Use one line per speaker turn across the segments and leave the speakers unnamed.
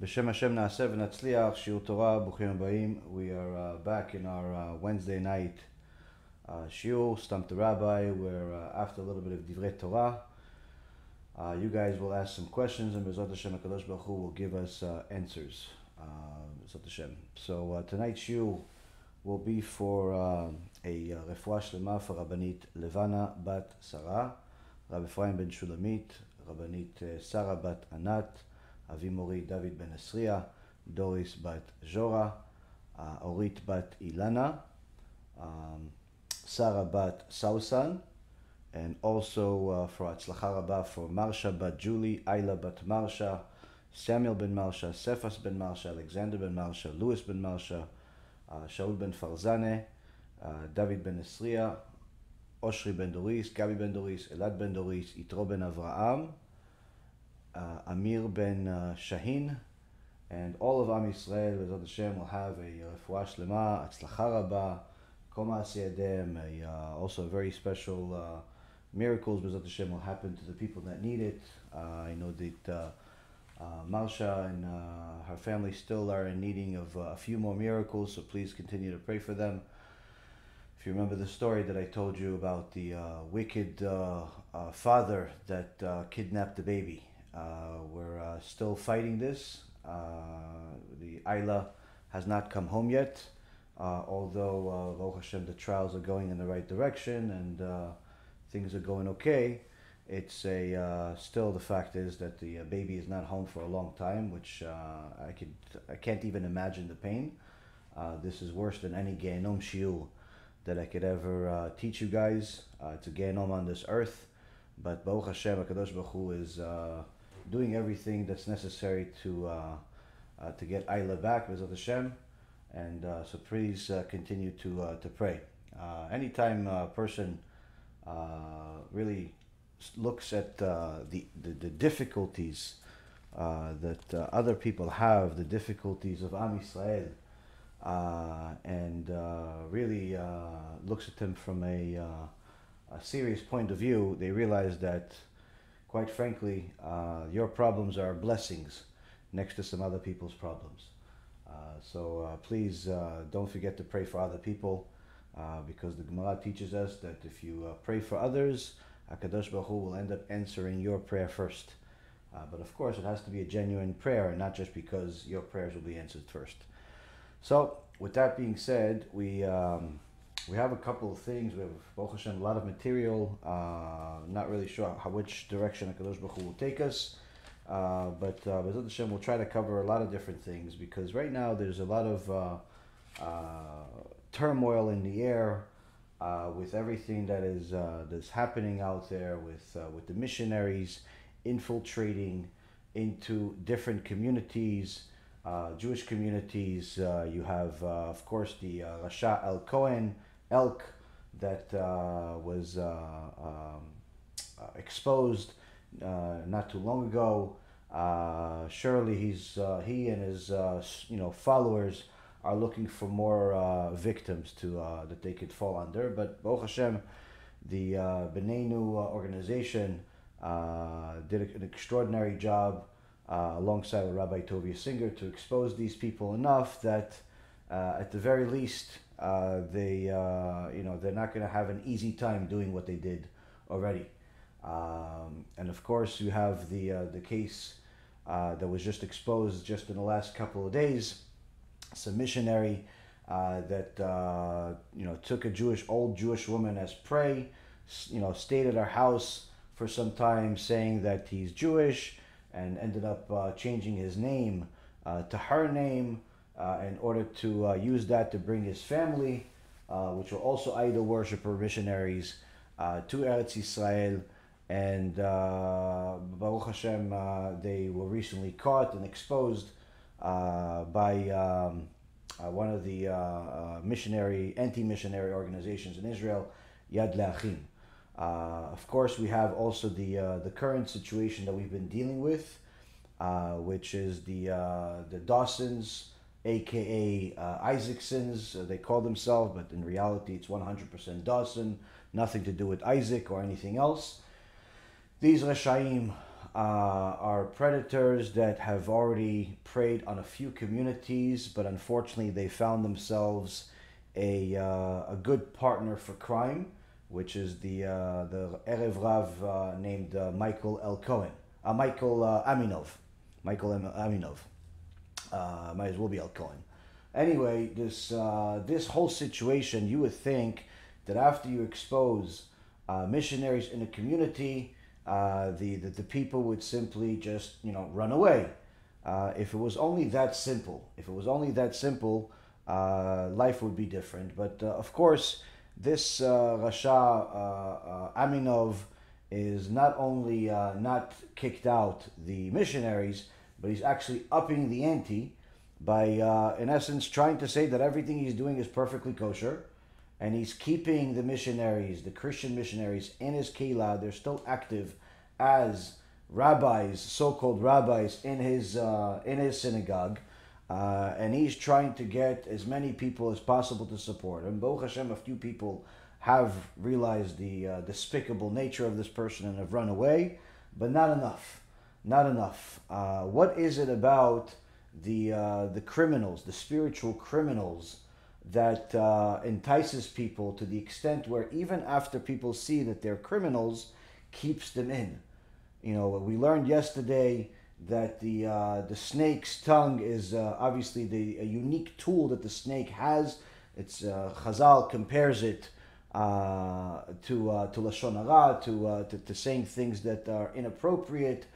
B'Shem Hashem Na'aseh v'Natzliach, Shiur Torah, Bruchim Habayim. We are back in our Wednesday night Shiur, Stump the Rabbi, where after a little bit of Divrei Torah, you guys will ask some questions and B'ezrat Hashem HaKadosh Baruch Hu will give us answers. B'ezrat Hashem. So tonight's Shiur will be for a refuah shlema for Rabbanit Levana Bat Sarah, Rabbi Ephraim ben Shulamit, Rabbanit Sarah Bat Anat, Avi Mori David ben Esriya, Doris Bat Jora, Orit Bat Ilana, Sarah Bat Sausan, and also for Atzlacha Rabba for Marsha Bat Julie, Ayla Bat Marsha, Samuel ben Marsha, Cephas ben Marsha, Alexander ben Marsha, Louis ben Marsha, Shaul ben Farzane, David ben Esriya, Oshri ben Doris, Gabi ben Doris, Elad ben Doris, Yitro ben Avraham, Amir ben Shahin, and all of Am Yisrael, B'ezrat Hashem, will have a refuah shlema, Atzlacha Rabba, Kol Ma'aseh Yadayim, also a very special miracles, B'ezrat Hashem, will happen to the people that need it. I know that Marsha and her family still are in needing of a few more miracles, so please continue to pray for them. If you remember the story that I told you about the wicked father that kidnapped the baby, we're still fighting this. The Ayla has not come home yet, although Baruch Hashem, the trials are going in the right direction and things are going okay. It's still the fact is that the baby is not home for a long time, which I can't even imagine the pain. This is worse than any Gehenom shiur that I could ever teach you guys. It's a Gehenom on this earth, but Baruch Hashem, HaKadosh Baruch Hu is doing everything that's necessary to get Ayla back, B'ezrat Hashem, and so please continue to pray. Anytime a person really looks at the difficulties that other people have, the difficulties of Am Yisrael, and really looks at them from a serious point of view, they realize that, quite frankly, your problems are blessings next to some other people's problems. So please don't forget to pray for other people, because the Gemara teaches us that if you pray for others, HaKadosh Baruch Hu will end up answering your prayer first. But of course, it has to be a genuine prayer, not just because your prayers will be answered first. So, with that being said, we have a couple of things. We have, Baruch Hashem, a lot of material. Not really sure which direction HaKadosh Baruch Hu will take us. But B'ezrat Hashem, we'll try to cover a lot of different things, because right now there's a lot of turmoil in the air with everything that is that's happening out there with the missionaries infiltrating into different communities, Jewish communities. You have, of course, the Rasha El Cohen, Elk, that was exposed not too long ago. Surely he and his followers are looking for more victims to that they could fall under. But Baruch Hashem, the B'neinu organization did an extraordinary job alongside Rabbi Tovia Singer to expose these people enough that at the very least they're not going to have an easy time doing what they did already. And of course, you have the case that was just exposed just in the last couple of days. Some missionary that took a old Jewish woman as prey, stayed at her house for some time, saying that he's Jewish, and ended up changing his name to her name in order to use that to bring his family, which were also idol worshiper missionaries, to Eretz Yisrael. And Baruch Hashem, they were recently caught and exposed by one of the anti-missionary organizations in Israel, Yad Le'achim. Of course, we have also the current situation that we've been dealing with, which is the Dawsons, aka Isaacsons. They call themselves, but in reality, it's 100% Dawson. Nothing to do with Isaac or anything else. These Rashaim are predators that have already preyed on a few communities, but unfortunately they found themselves a good partner for crime, which is the Erev Rav named Michael Aminov. Might as well be El Cohen. Anyway, this whole situation, you would think that after you expose missionaries in a community, the people would simply just run away. If it was only that simple, life would be different. But of course, this Rasha Aminov is not only not kicked out the missionaries, but he's actually upping the ante by, in essence, trying to say that everything he's doing is perfectly kosher, and he's keeping the missionaries, the Christian missionaries, in his keilah. They're still active as rabbis, so-called rabbis, in his synagogue, and he's trying to get as many people as possible to support him. Baruch Hashem, a few people have realized the despicable nature of this person and have run away, but not enough. Not enough. What is it about the criminals, the spiritual criminals, that entices people to the extent where even after people see that they're criminals, keeps them in? We learned yesterday that the snake's tongue is obviously a unique tool that the snake has. It's Chazal compares it to Lashon Hara, to saying things that are inappropriate,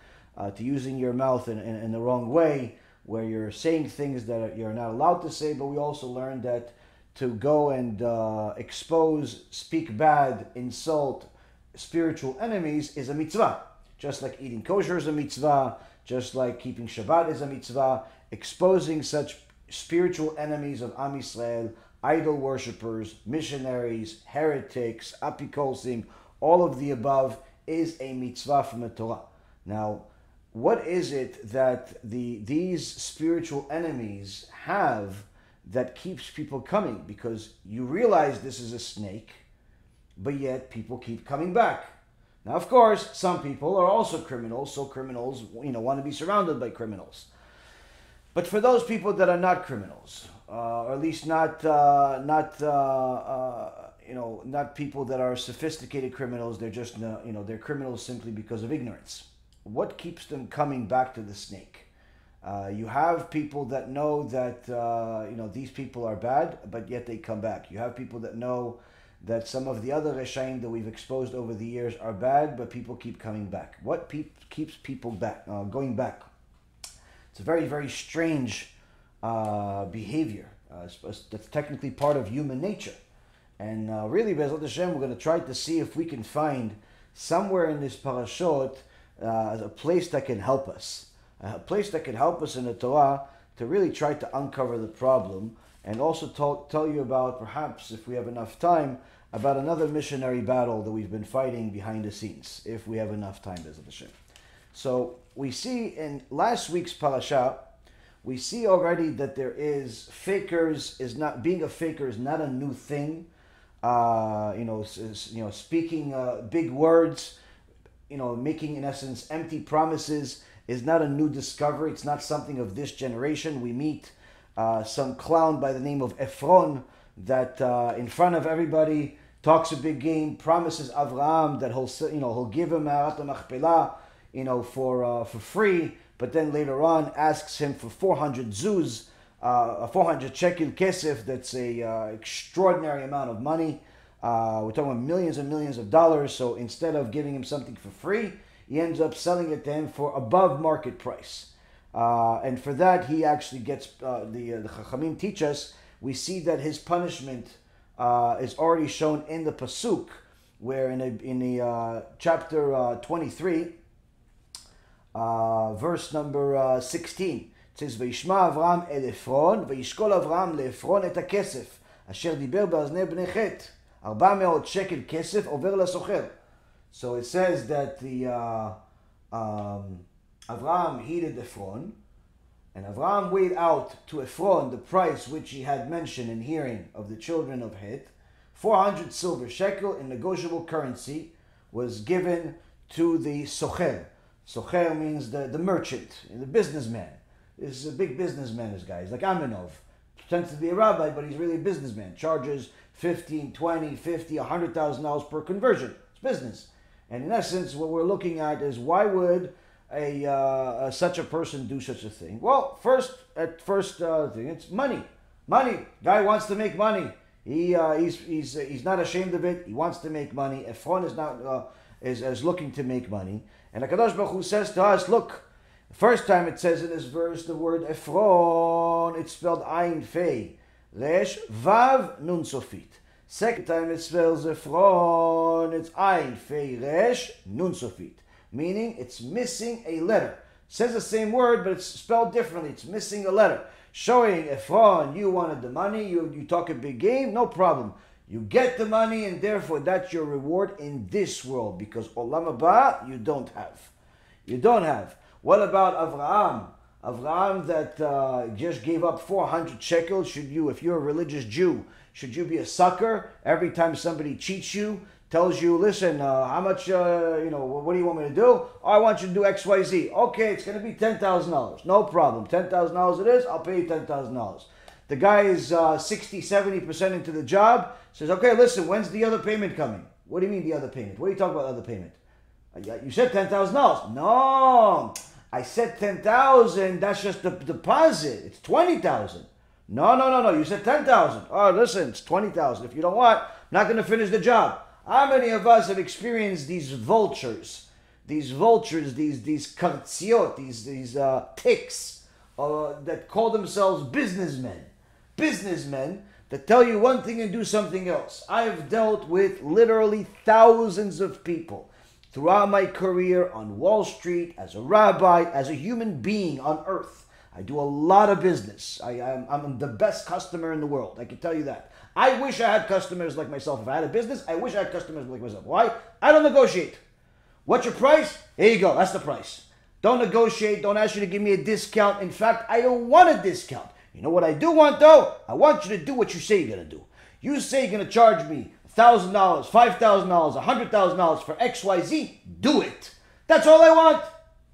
to using your mouth in the wrong way, where you're saying things that you're not allowed to say. But we also learned that to go and expose, speak bad, insult spiritual enemies is a mitzvah. Just like eating kosher is a mitzvah, just like keeping Shabbat is a mitzvah. Exposing such spiritual enemies of Am Yisrael, idol worshippers, missionaries, heretics, apikolsim, all of the above is a mitzvah from the Torah. Now, what is it that these spiritual enemies have that keeps people coming? Because you realize this is a snake, but yet people keep coming back. Now, of course, some people are also criminals, so criminals, want to be surrounded by criminals. But for those people that are not criminals, or at least not people that are sophisticated criminals, they're just, they're criminals simply because of ignorance. What keeps them coming back to the snake? You have people that know that, these people are bad, but yet they come back. You have people that know that some of the other Reshaim that we've exposed over the years are bad, but people keep coming back. What keeps people back, going back? It's a very, very strange behavior. That's technically part of human nature. And really, Be'ezrat Hashem, we're going to try to see if we can find somewhere in this parashot a place that can help us. A place that can help us in the Torah to really try to uncover the problem, and also tell you about, perhaps, if we have enough time, about another missionary battle that we've been fighting behind the scenes, if we have enough time, Be'ezrat Hashem. So we see in last week's parasha, we see already that there is being a faker is not a new thing. Speaking big words, making in essence empty promises is not a new discovery. It's not something of this generation. We meet some clown by the name of Ephron that in front of everybody talks a big game, promises Avraham that he'll give him Ma'arat Machpelah, for free, but then later on asks him for 400 zuz, 400 shekel kesef. That's a extraordinary amount of money. We're talking about millions and millions of dollars. So instead of giving him something for free, he ends up selling it to him for above market price. And for that, he actually gets, the Chachamim teach us, we see that his punishment is already shown in the Pasuk, where in the chapter 23, verse number 16, it says, "Vayishma Avraham el Ephron, vayishkol Avraham leEphron et hakesef, asher diber be'aznei bnei Chet, 400 shekel kesef over lasocher." So it says that Avraham heeded Ephron, and Avraham weighed out to Ephron the price which he had mentioned in hearing of the children of Het. 400 silver shekel in negotiable currency was given to the socher. Socher means the merchant, the businessman. This is a big businessman, this guy. He's like Aminov. Pretends to be a rabbi, but he's really a businessman. Charges $15, $20, $50, $100,000 per conversion. It's business. And in essence, what we're looking at is why would such a person do such a thing? Well, first thing, it's money. Money. Guy wants to make money. He's not ashamed of it. He wants to make money. Ephron is not is looking to make money. And HaKadosh Baruch Hu says to us, look, the first time it says in this verse the word Ephron, it's spelled Ayin Fei Resh Vav Nun Sofit. Second time it spells Ephron, it's Ayin Fei Resh Nun Sofit, meaning it's missing a letter. It says the same word, but it's spelled differently. It's missing a letter. Showing Ephron, you wanted the money, you talk a big game, no problem. You get the money, and therefore that's your reward in this world, because Olam Haba you don't have. You don't have. What about Avraham? Avraham that just gave up 400 shekels. Should you, if you're a religious Jew, should you be a sucker every time somebody cheats you, tells you, listen, how much, what do you want me to do? Oh, I want you to do X, Y, Z. Okay, it's going to be $10,000. No problem. $10,000 it is. I'll pay you $10,000. The guy is 60, 70% into the job. Says, okay, listen, when's the other payment coming? What do you mean the other payment? What are you talking about other payment? You said $10,000. No, I said 10,000. That's just the deposit. It's 20,000. No. You said 10,000. Oh, listen, it's 20,000. If you don't want, I'm not going to finish the job. How many of us have experienced these vultures? These kartziot, these ticks that call themselves businessmen. Businessmen that tell you one thing and do something else. I have dealt with literally thousands of people throughout my career on Wall Street, as a rabbi, as a human being on earth. I do a lot of business. I'm the best customer in the world. I can tell you that. I wish I had customers like myself. If I had a business, I wish I had customers like myself. Why? I don't negotiate. What's your price? Here you go. That's the price. Don't negotiate. Don't ask you to give me a discount. In fact, I don't want a discount. You know what I do want though? I want you to do what you say you're going to do. You say you're going to charge me $1,000, $5,000, $100,000 for XYZ. Do it. That's all I want.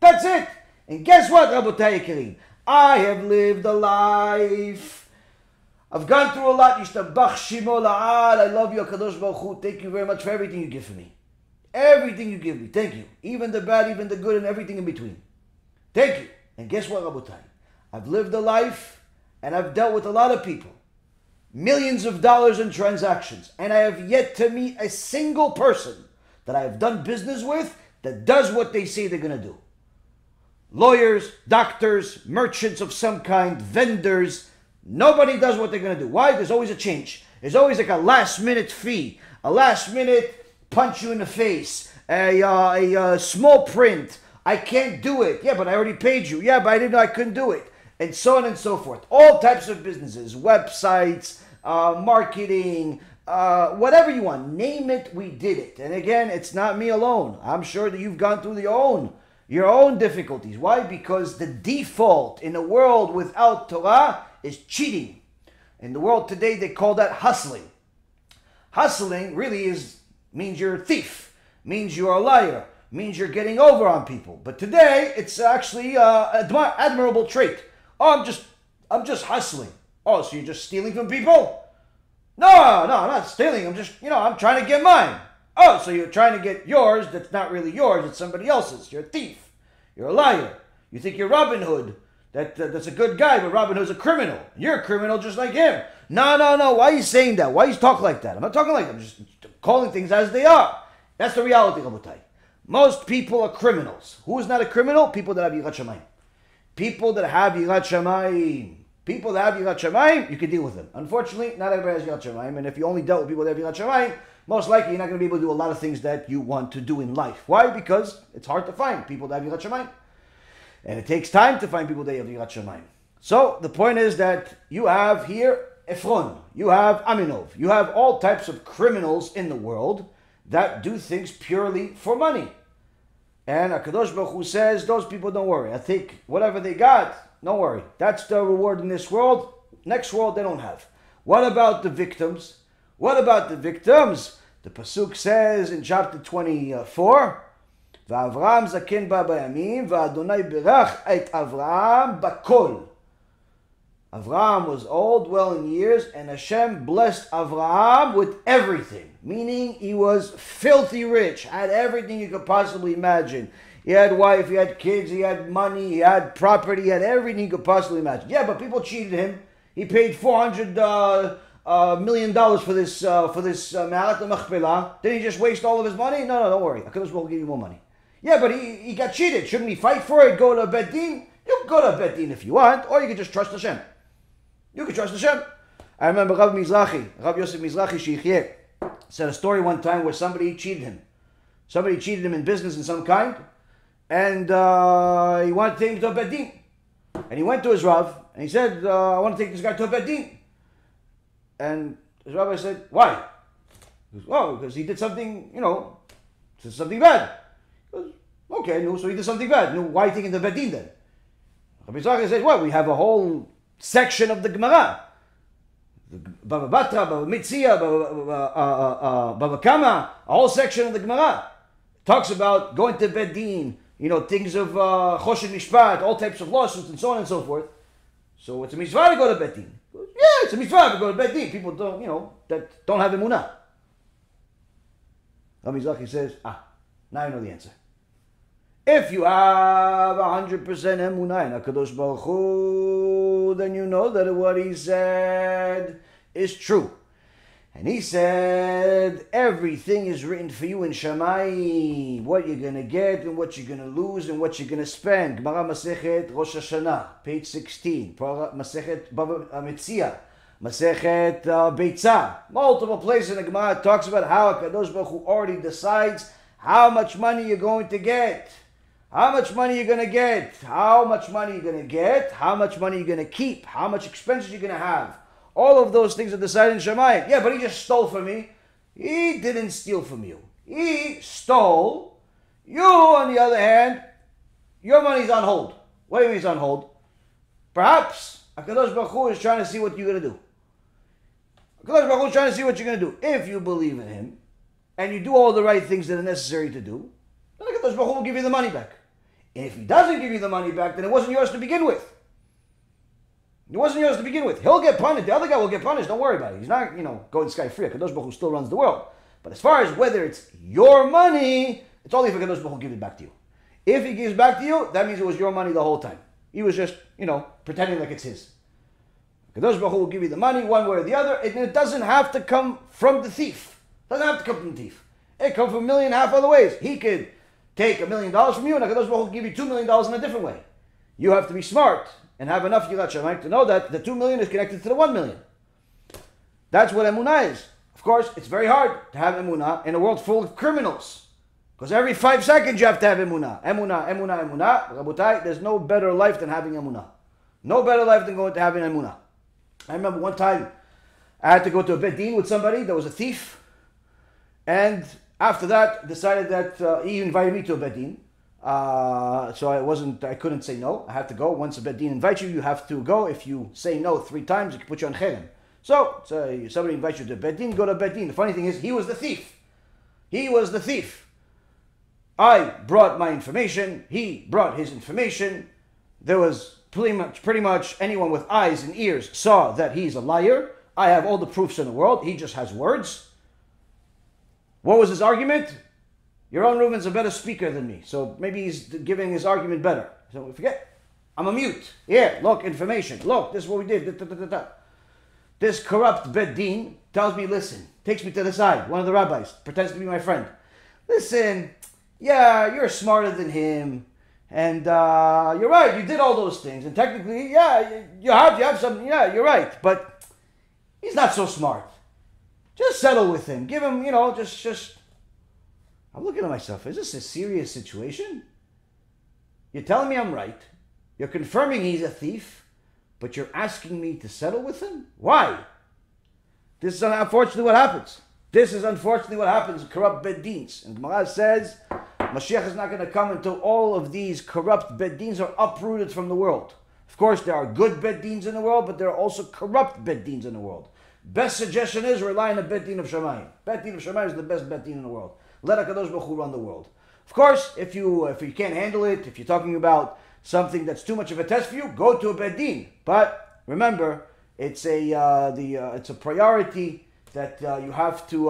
That's it. And guess what, Rabotai Kareem? I have lived a life. I've gone through a lot. Yishtabach Shimo La'ad. I love you, HaKadosh Baruch Hu. Thank you very much for everything you give for me. Everything you give me. Thank you. Even the bad, even the good, and everything in between. Thank you. And guess what, Rabotai? I've lived a life, and I've dealt with a lot of people. Millions of dollars in transactions. And I have yet to meet a single person that I have done business with that does what they say they're going to do. Lawyers, doctors, merchants of some kind, vendors. Nobody does what they're going to do. Why? There's always a change. There's always like a last minute fee. A last minute punch you in the face. A small print. I can't do it. Yeah, but I already paid you. Yeah, but I didn't know I couldn't do it. And so on and so forth. All types of businesses, websites, marketing, whatever you want. Name it, we did it. And again, it's not me alone. I'm sure that you've gone through your own difficulties. Why? Because the default in a world without Torah is cheating. In the world today, they call that hustling. Hustling really means you're a thief, means you're a liar, means you're getting over on people. But today, it's actually an admirable trait. Oh, I'm just hustling. Oh, so you're just stealing from people? No, I'm not stealing. I'm trying to get mine. Oh, so you're trying to get yours that's not really yours. It's somebody else's. You're a thief. You're a liar. You think you're Robin Hood. That's a good guy, but Robin Hood's a criminal. You're a criminal just like him. No. Why are you saying that? Why are you talking like that? I'm not talking like that. I'm just calling things as they are. That's the reality, Rabotai. Most people are criminals. Who is not a criminal? People that have Yirat Shamayim. People that have Yirat Shamayim. People that have Yirat Shamayim, you can deal with them. Unfortunately, not everybody has Yirat Shamayim. And if you only dealt with people that have Yirat Shamayim, most likely you're not going to be able to do a lot of things that you want to do in life. Why? Because it's hard to find people that have Yirat Shamayim. And it takes time to find people that have Yirat Shamayim. So the point is that you have here Ephron, you have Aminov, you have all types of criminals in the world that do things purely for money. And HaKadosh Baruch Hu says, those people, don't worry. I think whatever they got, don't worry. That's the reward in this world. Next world, they don't have. What about the victims? What about the victims? The Pasuk says in chapter 24, ואברהם זקן בה בימים, ואדוני ברך את אברהם בכל. Avraham was old, well in years, and Hashem blessed Avraham with everything. Meaning he was filthy rich, had everything you could possibly imagine. He had wife, he had kids, he had money, he had property, he had everything you could possibly imagine. Yeah, but people cheated him. He paid $400 million for this Ma'alat Machpelah. Did he just waste all of his money? No, don't worry. HaKadosh Baruch Hu will give you more money. Yeah, but he got cheated. Shouldn't he fight for it? Go to a Bet Din? You can go to a Bet Din if you want, or you can just trust Hashem. You can trust Hashem. I remember Rav Yosef Mizrahi Sheikhye said a story one time where somebody cheated him. Somebody cheated him in business in some kind, and he wanted to take him to a Bet Din. And he went to his Rav, and he said, I want to take this guy to a Bet Din. And his rabbi said, why? He goes, well, because he did something, something bad. He goes, okay, no, so he did something bad. No, why are you taking the Bet Din then? Rabbi Zachar said, well, we have a whole section of the Gemara. Baba Batra, Baba Mitzia, Baba Kama, a whole section of the Gemara talks about going to Bet Din, things of Kosher Mishpat, all types of lawsuits and so on and so forth. So it's a mitzvah to go to Bet Din. Yeah, it's a mitzvah to go to Bet Din. People don't, that don't have emunah. Rabbi Zachar says, now you know the answer. If you have 100% emunah in HaKadosh Baruch Hu, then you know that what he said is true. And he said, everything is written for you in Shammai. What you're going to get and what you're going to lose and what you're going to spend. Gemara Masechet Rosh Hashanah, page 16. Masechet Baba Metzia, Masechet Beitzah. Multiple places in the Gemara talks about how HaKadosh Baruch Hu already decides how much money you're going to get. How much money you're going to get, how much money you're going to get, how much money you're going to keep, how much expenses you're going to have. All of those things are decided in Shammai. Yeah, but he just stole from me. He didn't steal from you. He stole. You, on the other hand, your money's on hold. What do you mean it's on hold? Perhaps HaKadosh Baruch Hu is trying to see what you're going to do. HaKadosh Baruch Hu is trying to see what you're going to do. If you believe in him, and you do all the right things that are necessary to do, then HaKadosh Baruch Hu will give you the money back. And if he doesn't give you the money back, then it wasn't yours to begin with. It wasn't yours to begin with. He'll get punished. The other guy will get punished. Don't worry about it. He's not, going sky-free. HaKadosh Baruch Hu still runs the world. But as far as whether it's your money, it's only if HaKadosh Baruch Hu gives it back to you. If he gives back to you, that means it was your money the whole time. He was just, pretending like it's his. HaKadosh Baruch Hu will give you the money one way or the other. And it doesn't have to come from the thief. It doesn't have to come from the thief. It comes from 1.5 million other ways. He could take $1 million from you, and HaKadosh Baruch Hu will give you $2 million in a different way. You have to be smart and have enough Yirat Shamayim to know that the 2 million is connected to the 1 million. That's what emunah is. Of course, it's very hard to have emunah in a world full of criminals, because every 5 seconds you have to have emunah. Emunah. Rabotai, there's no better life than having emunah. No better life than going to having emunah. I remember one time I had to go to a Bet Din with somebody that was a thief, and after that, decided that he invited me to a Bet Din. So I couldn't say no. I had to go. Once a Bet Din invites you, you have to go. If you say no 3 times, it can put you on cherem. So somebody invites you to a Bet Din, go to a Bet Din. The funny thing is, he was the thief. He was the thief. I brought my information. He brought his information. There was pretty much anyone with eyes and ears saw that he's a liar. I have all the proofs in the world. He just has words. What was his argument? Yaron Reuven's a better speaker than me, so maybe he's giving his argument better. So forget, I'm a mute. Here, look, information. Look, this is what we did. This corrupt Bet Din tells me, listen, takes me to the side. One of the rabbis pretends to be my friend. Listen, yeah, you're smarter than him, and you're right. You did all those things, and technically, yeah, you have some. Yeah, you're right, but he's not so smart. Just settle with him. Give him, just. I'm looking at myself. Is this a serious situation? You're telling me I'm right. You're confirming he's a thief, but you're asking me to settle with him? Why? This is unfortunately what happens. This is unfortunately what happens in corrupt Bet Dins. And Gemara says, Mashiach is not going to come until all of these corrupt Bet Dins are uprooted from the world. Of course, there are good Bet Dins in the world, but there are also corrupt Bet Dins in the world. Best suggestion is rely on the Bet Din of Shamayim. Bet Din of Shamayim is the best Bet Din in the world. Let HaKadosh Baruch Hu run the world. Of course, if you can't handle it, if you're talking about something that's too much of a test for you, go to a beit din. But remember, it's a priority that you have to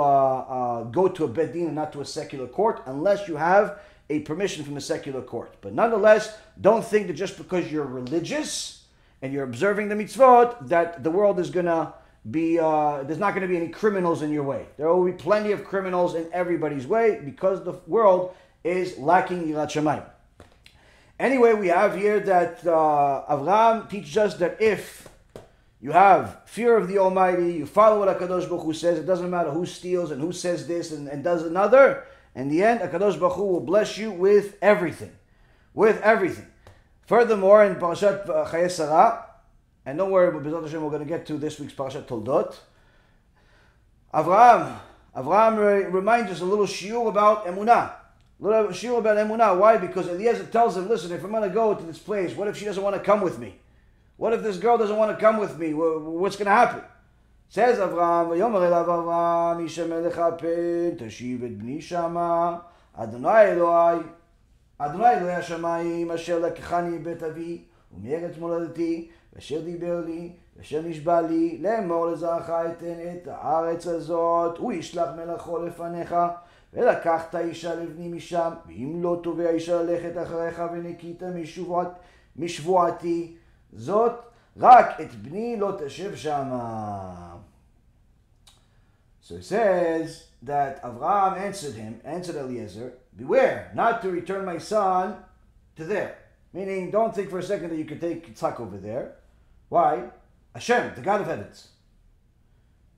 go to a beit din and not to a secular court unless you have a permission from a secular court. But nonetheless, don't think that just because you're religious and you're observing the mitzvot that the world is gonna be there's not going to be any criminals in your way. There will be plenty of criminals in everybody's way because the world is lacking yirat shamayim. Anyway, we have here that Avraham teaches us that if you have fear of the Almighty, you follow what HaKadosh Baruch Hu says, it doesn't matter who steals and who says this and does another, in the end, HaKadosh Baruch Hu will bless you with everything. With everything. Furthermore, in Parashat Chayei Sarah, and don't worry, but B'ezrat Hashem, we're going to get to this week's Parashat Toldot. Avraham reminds us a little shiur about emunah. Why? Because Eliezer tells him, listen, if I'm going to go to this place, what if she doesn't want to come with me? What if this girl doesn't want to come with me? What's going to happen? Says Avraham, V'yomer elav Avraham, Ishem elecha pen, tashiv et bni shama, Adonai Eloi hashamayim, asher lekechani bet avi, u'meretz moladati, ואשר דיבר לי, ואשר נשבע לי, לאמור לזרעך אתן את הארץ הזאת, הוא ישלח מלאכו לפניך, ולקחת אישה לבני משם, ואם לא תובע אישה ללכת אחריך וניקית משבועתי, זאת רק את בני לא תשב שמה. So it says that Avraham answered Eliezer, beware not to return my son to there. Meaning, don't think for a second that you could take Yitzhak over there. Why? Hashem, the God of heavens.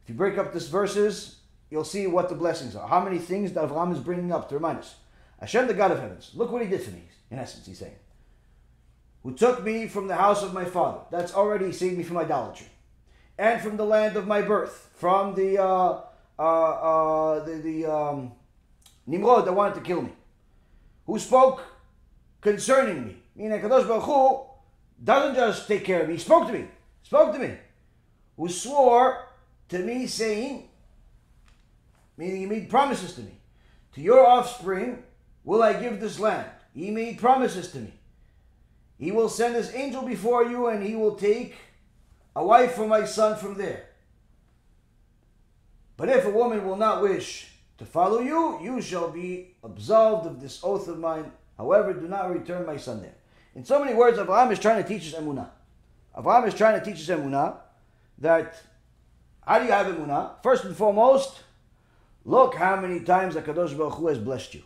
If you break up these verses, you'll see what the blessings are. How many things that Avraham is bringing up to remind us. Hashem, the God of heavens. Look what he did for me, in essence, he's saying. Who took me from the house of my father. That's already saved me from idolatry. And from the land of my birth. From the Nimrod that wanted to kill me. Who spoke concerning me. Meaning, HaKadosh Baruch Hu doesn't just take care of me. He spoke to me. Who swore to me saying, meaning he made promises to me. To your offspring will I give this land. He made promises to me. He will send his angel before you and he will take a wife for my son from there. But if a woman will not wish to follow you, you shall be absolved of this oath of mine. However, do not return my son there. In so many words, Avraham is trying to teach us emunah. Avraham is trying to teach us emunah that, how do you have emunah? First and foremost, look how many times HaKadosh Baruch Hu has blessed you.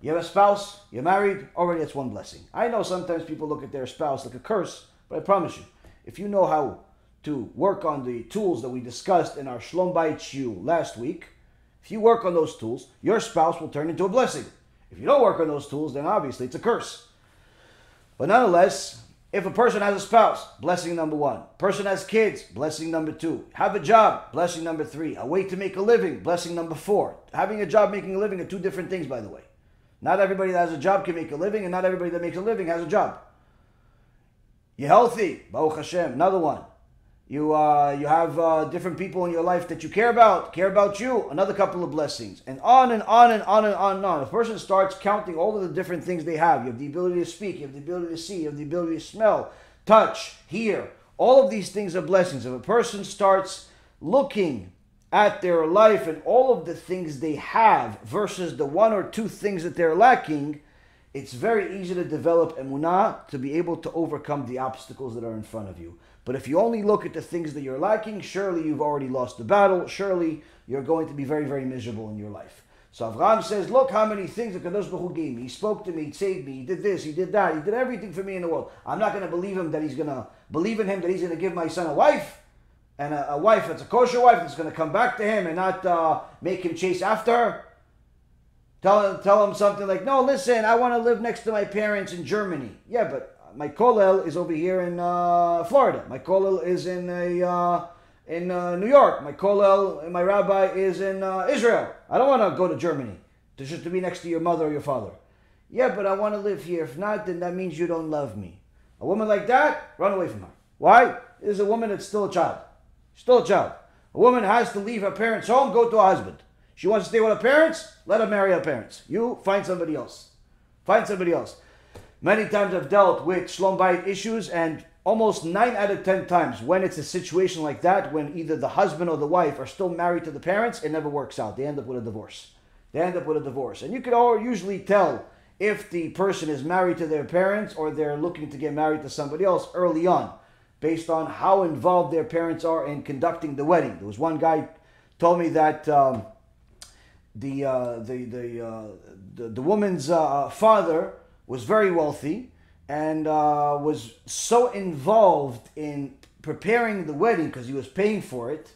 You have a spouse, you're married, already that's one blessing. I know sometimes people look at their spouse like a curse, but I promise you, if you know how to work on the tools that we discussed in our Shlom Bayit Shiur last week, if you work on those tools, your spouse will turn into a blessing. If you don't work on those tools, then obviously it's a curse. But nonetheless, if a person has a spouse, blessing number 1. Person has kids, blessing number 2. Have a job, blessing number 3. A way to make a living, blessing number 4. Having a job, making a living are two different things, by the way. Not everybody that has a job can make a living, and not everybody that makes a living has a job. You're healthy, Baruch Hashem, another one. You have different people in your life that you care about you, another couple of blessings. And on and on and on and on and on. If a person starts counting all of the different things they have, you have the ability to speak, you have the ability to see, you have the ability to smell, touch, hear. All of these things are blessings. If a person starts looking at their life and all of the things they have versus the 1 or 2 things that they're lacking, it's very easy to develop emunah to be able to overcome the obstacles that are in front of you. But if you only look at the things that you're lacking, surely you've already lost the battle. Surely you're going to be very, very miserable in your life. So Avraham says, look how many things that HaKadosh Baruch Hu gave me. He spoke to me, he saved me, he did this, he did that, he did everything for me in the world. I'm not going to believe him that he's going to give my son a wife, and a wife that's a kosher wife that's going to come back to him and not make him chase after her. Tell him something like, no, listen, I want to live next to my parents in Germany. Yeah, but my kollel is over here in Florida. My kollel is in New York. My kollel, my rabbi is in Israel. I don't want to go to Germany just to be next to your mother or your father. Yeah, but I want to live here. If not, then that means you don't love me. A woman like that, run away from her. Why? This is a woman that's still a child. Still a child. A woman has to leave her parents' home, go to a husband. She wants to stay with her parents, let her marry her parents. You find somebody else. Find somebody else. Many times I've dealt with Shlom Bayit issues, and almost 9 out of 10 times when it's a situation like that, when either the husband or the wife are still married to the parents, it never works out. They end up with a divorce. And you could usually tell if the person is married to their parents or they're looking to get married to somebody else early on, based on how involved their parents are in conducting the wedding. There was one guy told me that the woman's father was very wealthy and was so involved in preparing the wedding because he was paying for it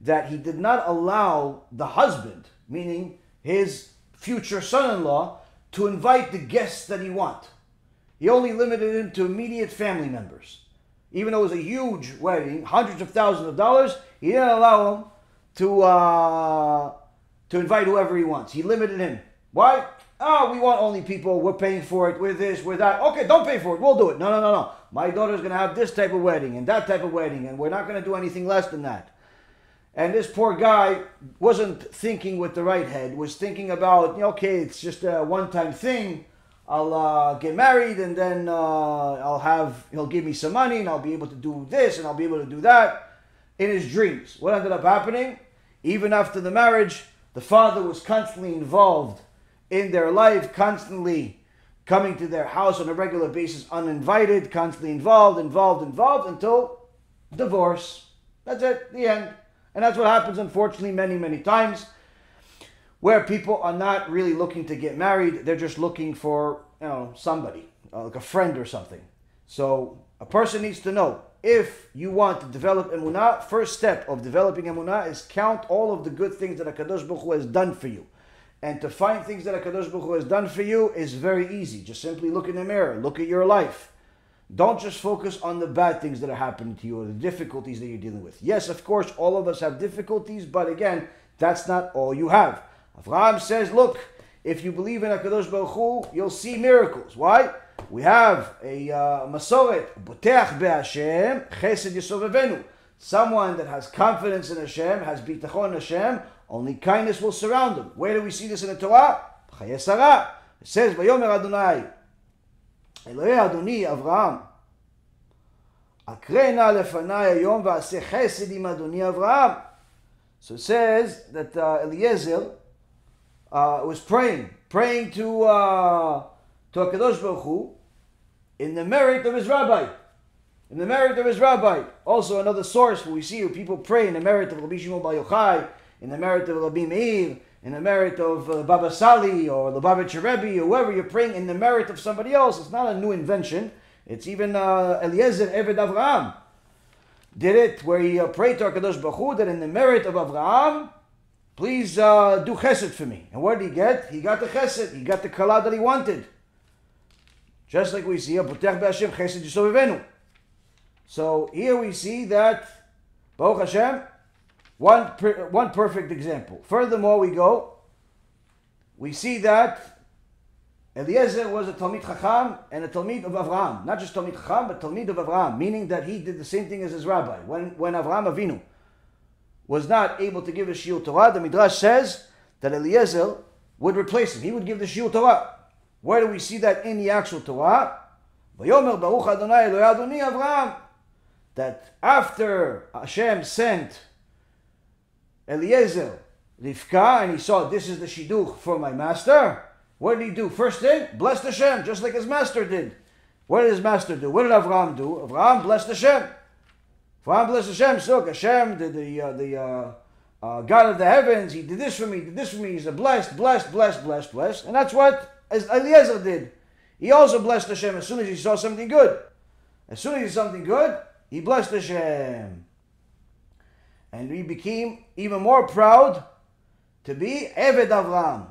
that he did not allow the husband, meaning his future son-in-law, to invite the guests that he wanted. He only limited him to immediate family members. Even though it was a huge wedding, hundreds of thousands of dollars, he didn't allow him to invite whoever he wants. He limited him. Why? Oh, we want only people, we're paying for it, we're this, we're that. Okay, don't pay for it, we'll do it. No. My daughter's going to have this type of wedding and that type of wedding, and we're not going to do anything less than that. And this poor guy wasn't thinking with the right head, was thinking about, okay, it's just a one-time thing. I'll get married and then he'll give me some money and I'll be able to do this and I'll be able to do that. In his dreams. What ended up happening? Even after the marriage, the father was constantly involved in their life, constantly coming to their house on a regular basis uninvited, constantly involved until divorce. That's it, the end. And that's what happens, unfortunately, many, many times, where people are not really looking to get married. They're just looking for, somebody, like a friend or something. So a person needs to know, if you want to develop emunah, first step of developing emunah is count all of the good things that HaKadosh Baruch Hu has done for you. And to find things that HaKadosh Baruch Hu has done for you is very easy. Just simply look in the mirror, look at your life. Don't just focus on the bad things that are happening to you or the difficulties that you're dealing with. Yes, of course, all of us have difficulties, but again, that's not all you have. Avraham says, look, if you believe in HaKadosh Baruch Hu, you'll see miracles. Why? We have a Masoret, Boteach be'Hashem, Chesed Yisovevenu. Someone that has confidence in Hashem, has bitachon in Hashem, only kindness will surround him. Where do we see this in the Torah? Chaye Sarah. It says, Vayomer Adonai, Elohei Adoni Avraham, Akre na lefanai hayom va'aseh chesed im Adoni Avraham. So it says that Eliezer was praying to HaKadosh Baruch Hu in the merit of his rabbi. Also another source where we see people pray in the merit of Rabbi Shimon Bar Yochai, in the merit of Rabbi Meir, in the merit of Baba Sali or the Lubavitcher Rebbe, or whoever you're praying in the merit of somebody else. It's not a new invention. It's even Eliezer Eved Avraham did it, where he prayed to HaKadosh Baruch Hu that in the merit of Avraham, please do chesed for me. And what did he get? He got the chesed. He got the kala that he wanted. Just like we see, Botech be'Hashem chesed yisovevenu. So here we see that, Baruch Hashem, one perfect example. Furthermore, we see that Eliezer was a Talmid Chacham and a Talmid of Avraham. Not just Talmid Chacham, but Talmid of Avraham, meaning that he did the same thing as his rabbi. When Avraham Avinu was not able to give a Shiur Torah, the Midrash says that Eliezer would replace him. He would give the Shiur Torah. Where do we see that in the actual Torah? Vayomer Baruch Adonai Elohei Adoni Avraham. That after Hashem sent Eliezer Rivka and he saw this is the Shidduch for my master, what did he do? First thing, blessed Hashem, just like his master did. What did his master do? What did Avraham do? Avraham blessed Hashem. Avraham blessed Hashem. So Hashem, the God of the heavens, he did this for me, He's a blessed. And that's what Eliezer did. He also blessed Hashem as soon as he saw something good. He blessed Hashem. And he became even more proud to be Eved Avraham.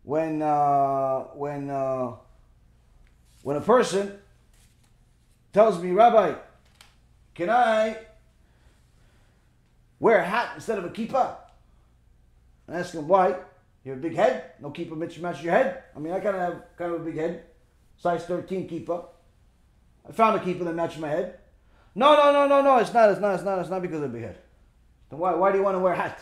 When a person tells me, Rabbi, can I wear a hat instead of a kippah? I ask him, why? You have a big head? No kippah matches your head? I mean, I kind of have a big head. Size 13 kippah. I found a kippah that matched my head. No, it's not because of the big head. Then why do you want to wear a hat?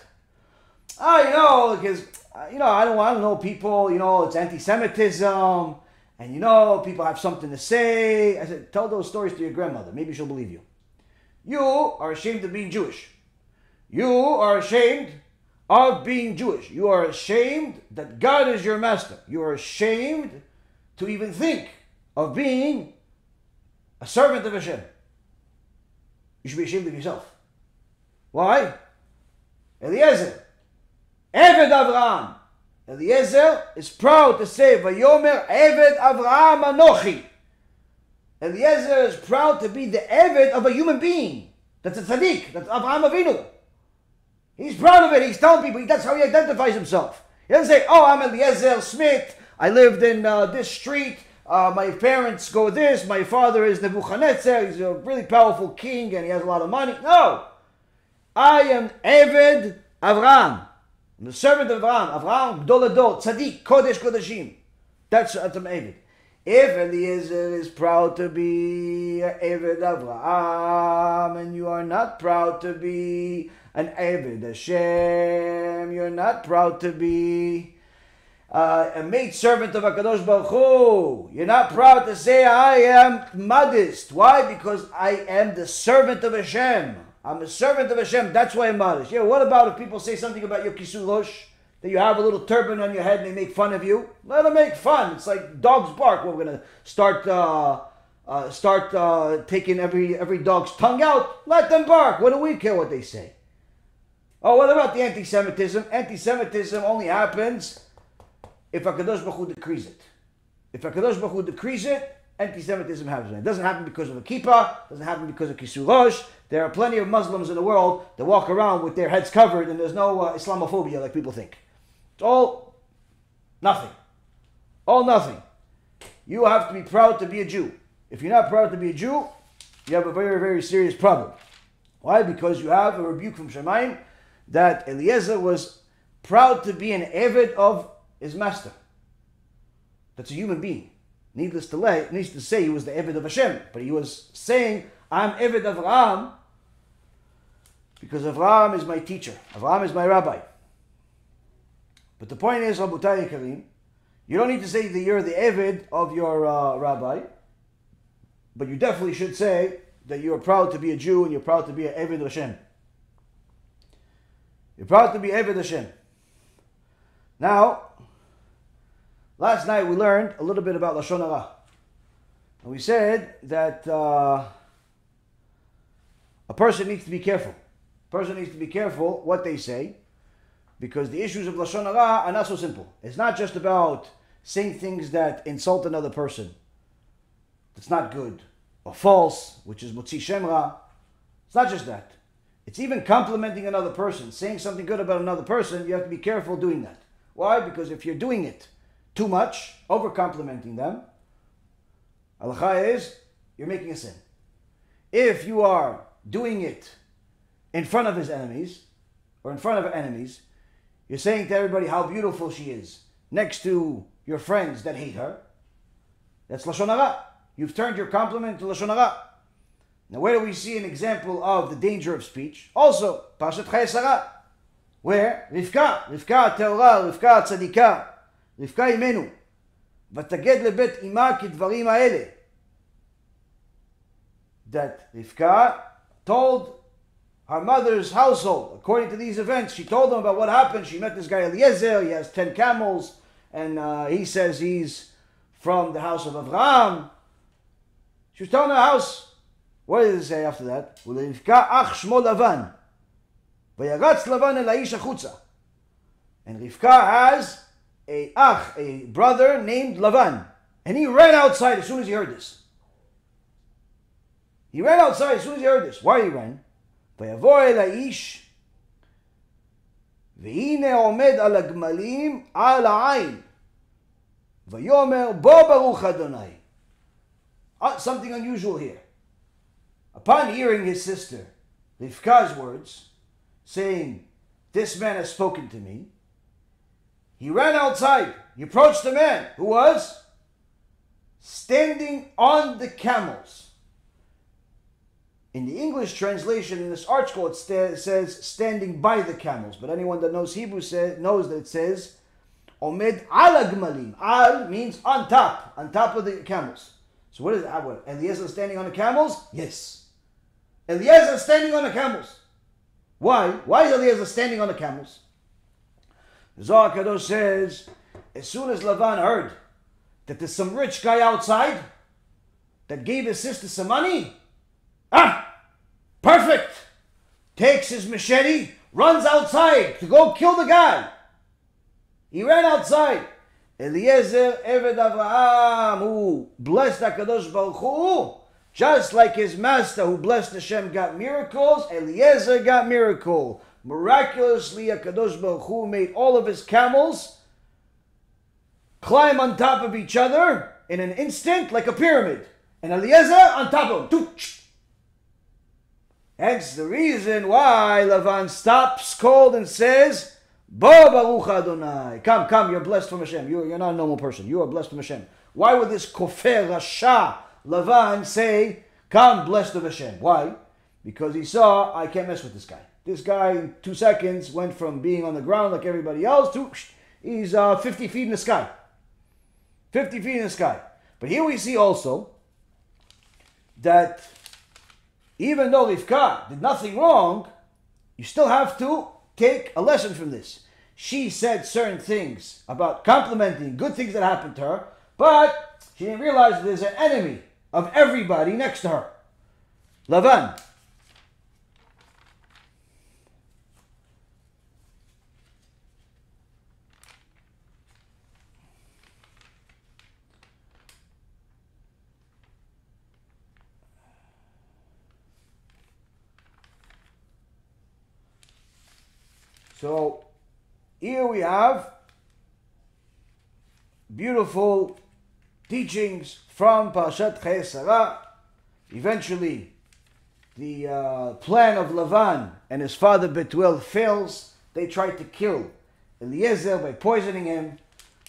because, I don't know people, it's anti-Semitism, and, people have something to say. I said, tell those stories to your grandmother. Maybe she'll believe you. You are ashamed of being Jewish. You are ashamed of being Jewish. You are ashamed that God is your master. You are ashamed to even think of being a servant of Hashem. You should be ashamed of yourself. Why? Eliezer, Eved Avraham. Eliezer is proud to say, Vayomer Eved Avraham Anochi. Eliezer is proud to be the Eved of a human being. That's a tzaddik. That's Avraham Avinu. He's proud of it. He's telling people that's how he identifies himself. He doesn't say, I'm Eliezer Smith. I lived in this street. My parents go this. My father is Nebuchadnezzar. He's a really powerful king and he has a lot of money. No. I am Eved Avraham. I'm the servant of Avraham. Avraham, Gdol Ador, Tzaddik, Kodesh Kodeshim. That's an Eved. If Eliezer is proud to be Eved Avraham and you are not proud to be an Eved Hashem, you're not proud to be a maid servant of HaKadosh Baruch Hu. You're not proud to say, I am modest. Why? Because I am the servant of Hashem. I'm a servant of Hashem. That's why I'm modest. Yeah, what about if people say something about your kisulosh, that you have a little turban on your head and they make fun of you? Let them make fun. It's like dogs bark. We're going to start taking every dog's tongue out. Let them bark. What do we care what they say? Oh, what about the anti-Semitism? Anti-Semitism only happens if HaKadosh Baruch Hu decrees it. If HaKadosh Baruch Hu decrees it, anti-Semitism happens. It doesn't happen because of a kippah. It doesn't happen because of kisurosh. There are plenty of Muslims in the world that walk around with their heads covered and there's no Islamophobia like people think. It's all nothing. All nothing. You have to be proud to be a Jew. If you're not proud to be a Jew, you have a very, very serious problem. Why? Because you have a rebuke from Shemaim that Eliezer was proud to be an Eved of his master. That's a human being. Needless to say, he was the Eved of Hashem. But he was saying, I'm Eved Avraham because Avraham is my teacher. Avraham is my rabbi. But the point is, Rabotai Karim, you don't need to say that you're the Eved of your rabbi, but you definitely should say that you're proud to be a Jew and you're proud to be an Eved Hashem. You're proud to be Eved Hashem. Now, last night we learned a little bit about Lashon Hara. And we said that a person needs to be careful. A person needs to be careful what they say, because the issues of Lashon Hara are not so simple. It's not just about saying things that insult another person. That's not good. Or false, which is Motzi Shem Ra. It's not just that. It's even complimenting another person. Saying something good about another person, you have to be careful doing that. Why? Because if you're doing it too much, over-complimenting them, halakha is, you're making a sin. If you are doing it in front of his enemies, or in front of enemies, you're saying to everybody how beautiful she is, next to your friends that hate her, that's Lashon Hara. You've turned your compliment to Lashon Hara. Now where do we see an example of the danger of speech? Also, Parashat Chayei Sarah, where Rivka Teorah, Rivka Tzadika, Rivka Imenu, Vataged lebet ima kidvarim haele. That Rivka told her mother's household, according to these events, she told them about what happened. She met this guy Eliezer, he has 10 camels, and he says he's from the house of Avraham. She was telling her house. What did it say after that? Rivka ach shmo Lavan. Vayaratz Lavan el haish achutza. And Rivka has a brother named Lavan. And he ran outside as soon as he heard this. He ran outside as soon as he heard this. Why he ran? Vayavo el haish. V'hine omed al hagmalim al ha'ain. Vayomer bo baruch Adonai. Something unusual here. Upon hearing his sister, Rivka's words, saying, this man has spoken to me, he ran outside. He approached the man who was standing on the camels. In the English translation, in this article, it says standing by the camels. But anyone that knows Hebrew knows that it says Omed ala gmalim. Al means on top of the camels. So what is it? Eliezer standing on the camels? Yes. Eliezer standing on the camels. Why? Why is Eliezer standing on the camels? The Zohar Kadosh says, as soon as Lavan heard that there's some rich guy outside that gave his sister some money, perfect! Takes his machete, runs outside to go kill the guy. He ran outside. Eliezer, Eved Avraham, who blessed HaKadosh Baruch Hu, just like his master who blessed Hashem got miracles, Eliezer got miracle. Miraculously, HaKadosh Baruch Hu made all of his camels climb on top of each other in an instant like a pyramid. And Eliezer on top of him. Hence the reason why Lavan stops cold and says, Bo Baruch Adonai. Come, you're blessed from Hashem. You're not a normal person. You are blessed from Hashem. Why would this Kofer Rasha Lavan say, come, blessed of Hashem? Why? Because he saw, I can't mess with this guy. This guy in 2 seconds went from being on the ground like everybody else to, he's 50 feet in the sky. 50 feet in the sky. But here we see also that even though Rivka did nothing wrong, you still have to take a lesson from this. She said certain things about complimenting good things that happened to her, but she didn't realize that there's an enemy of everybody next to her. Lavan. So here we have beautiful teachings from Parashat Chayei Sarah. Eventually, the plan of Lavan and his father Betuel fails. They try to kill Eliezer by poisoning him.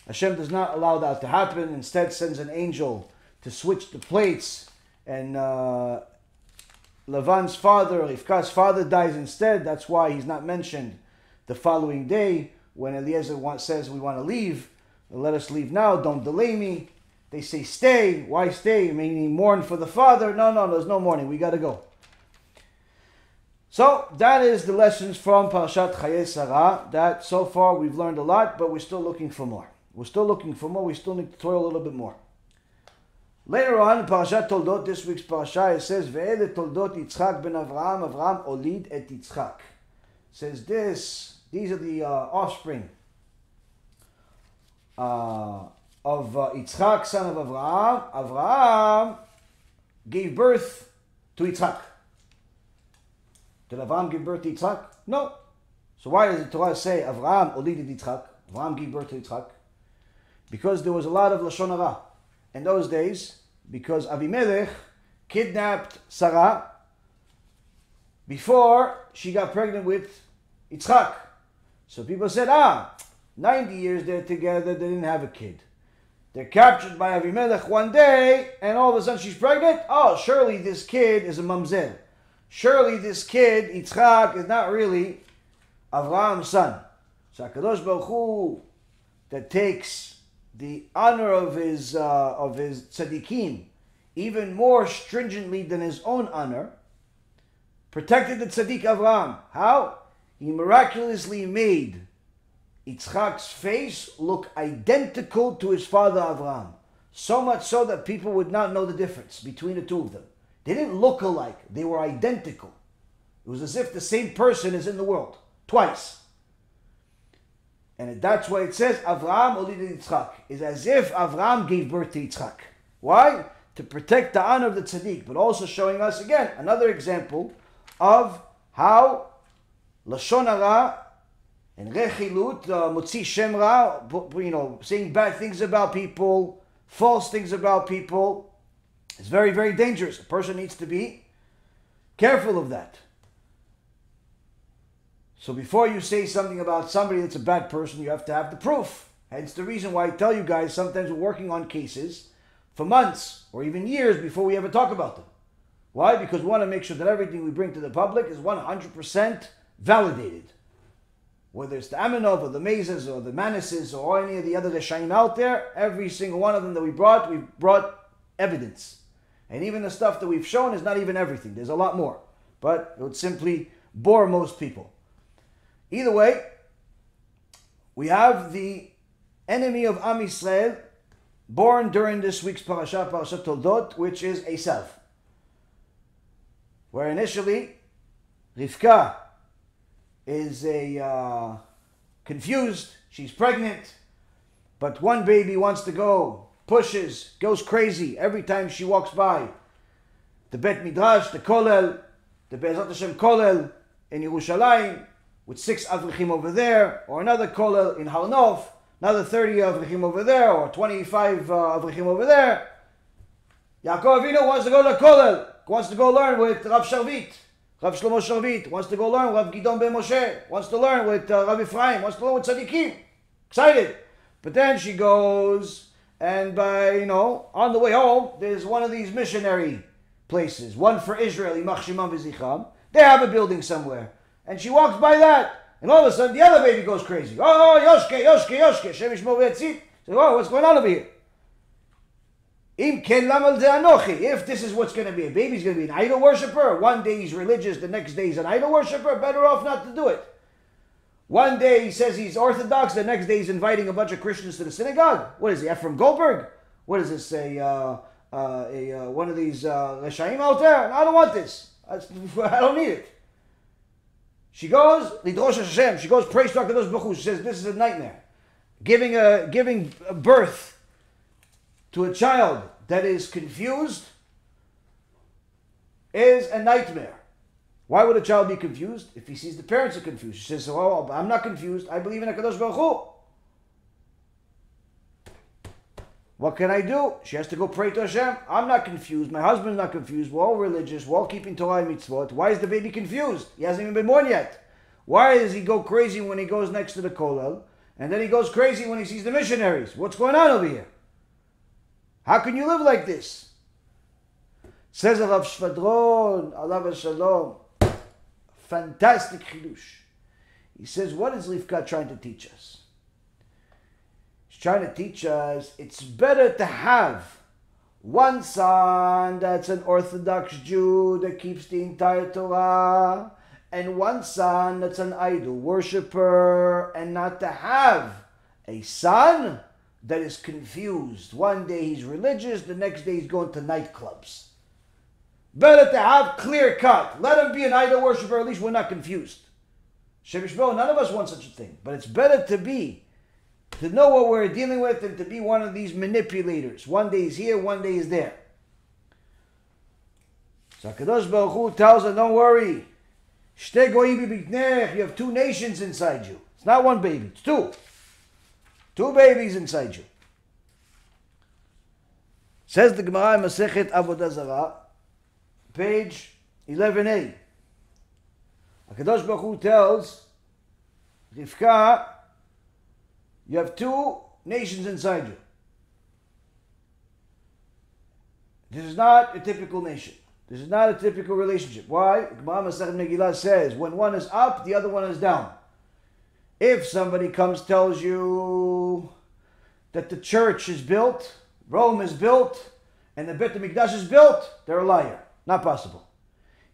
Hashem does not allow that to happen. Instead, sends an angel to switch the plates, and Lavan's father, Rivka's father, dies instead. That's why he's not mentioned the following day when Eliezer says, we want to leave. Let us leave now. Don't delay me. They say, stay. Why stay? Meaning mourn for the father. No, there's no mourning. We got to go. So that is the lessons from Parashat Chayei Sarah. That so far we've learned a lot, but we're still looking for more. We still need to toil a little bit more. Later on, in Parashat Toldot, this week's parasha, it says, Ve'ele Toldot Yitzchak ben Avraham, Avraham olid et Yitzchak. Says these are the offspring of Yitzchak, son of Avraham. Avraham gave birth to Yitzchak. Did Avraham give birth to Yitzchak? No. So why does the Torah say Avraham olid et Yitzchak? Avraham gave birth to Yitzchak? Because there was a lot of Lashon Hara in those days, because Avimelech kidnapped Sarah before she got pregnant with Yitzchak. So people said, 90 years they're together, they didn't have a kid. They're captured by Avimelech one day, and all of a sudden she's pregnant. Surely this kid is a mamzer. Surely this kid, Yitzchak, is not really Avraham's son. So HaKadosh Baruch Hu, that takes the honor of his tzaddikim even more stringently than his own honor, protected the tzaddik Avraham. How? He miraculously made Yitzchak's face look identical to his father Avraham. So much so that people would not know the difference between the two of them. They didn't look alike. They were identical. It was as if the same person is in the world twice. And that's why it says Avraham olid Yitzchak. It's as if Avraham gave birth to Yitzchak. Why? To protect the honor of the tzaddik, but also showing us again another example of how Lashon Hara and Rechilut, Motzi Shem Ra, saying bad things about people, false things about people, is very, very dangerous. A person needs to be careful of that. So before you say something about somebody that's a bad person, you have to have the proof. Hence the reason why I tell you guys, sometimes we're working on cases for months or even years before we ever talk about them. Why? Because we want to make sure that everything we bring to the public is 100% validated. Whether it's the Aminov or the Mazes or the Manises or any of the other Reshaim out there, every single one of them that we've brought evidence. And even the stuff that we've shown is not even everything. There's a lot more. But it would simply bore most people. Either way, we have the enemy of Am Yisrael born during this week's parasha, Parashat Toldot, which is Asav. Where initially, Rivka is confused, she's pregnant, but one baby wants to go, pushes, goes crazy every time she walks by the Bet Midrash, the Kollel, the Be'ezrat Hashem Kollel in Yerushalayim, with 6 Avrichim over there, or another Kollel in Har Nof, another 30 Avrichim over there, or 25 Avrichim over there. Yakov Avinu wants to go to Kollel, wants to go learn with Rav Sharvit, Rav Shlomo Sharvit, wants to go learn with Rav Gidon Ben Moshe, wants to learn with Rav Ephraim, wants to learn with Tzadikim. Excited. But then she goes, and by, on the way home, there's one of these missionary places, one for Israel, Yimach Shemam V'Zichram. They have a building somewhere. And she walks by that, and all of a sudden the other baby goes crazy. Oh, Yoshke, Shem Yishmor V'Yatzit. So, oh, what's going on over here? If this is what's going to be, a baby's going to be an idol worshiper. One day he's religious, the next day he's an idol worshiper. Better off not to do it. One day he says he's Orthodox, the next day he's inviting a bunch of Christians to the synagogue. What is he, Ephraim Goldberg? What is this, one of these Reshaim out there? I don't want this. I don't need it. She goes, Lidrosh Hashem, she goes, praise to HaKadosh Baruch Hu. She says, this is a nightmare. Giving birth to a child that is confused is a nightmare. Why would a child be confused? If he sees the parents are confused. She says, oh, I'm not confused. I believe in HaKadosh Baruch Hu. What can I do? She has to go pray to Hashem. I'm not confused. My husband's not confused. We're all religious. We're all keeping Torah and mitzvot. Why is the baby confused? He hasn't even been born yet. Why does he go crazy when he goes next to the kollel? And then he goes crazy when he sees the missionaries. What's going on over here? How can you live like this? Says Rav Shvadron, alav shalom. Fantastic chidush. He says, what is Rivka trying to teach us? She's trying to teach us it's better to have one son that's an Orthodox Jew that keeps the entire Torah, and one son that's an idol worshiper, and not to have a son that is confused. One day he's religious, the next day he's going to nightclubs. Better to have clear cut. Let him be an idol worshiper, at least we're not confused. Shem Yishmor, none of us want such a thing. But it's better to know what we're dealing with than to be one of these manipulators. One day he's here, one day he's there. So HaKadosh Baruch Hu tells her, don't worry. Shte goyim b'bitnech. You have 2 nations inside you. It's not one baby, it's 2. 2 babies inside you. Says the Gemara in Masechet Avodah Zarah, page 11a. HaKadosh Baruch Hu tells Rivka, you have 2 nations inside you. This is not a typical nation. This is not a typical relationship. Why? Gemara Masechet Megillah says, when one is up, the other one is down. If somebody tells you that the church is built, Rome is built, and the Bet HaMikdash is built, they're a liar. Not possible.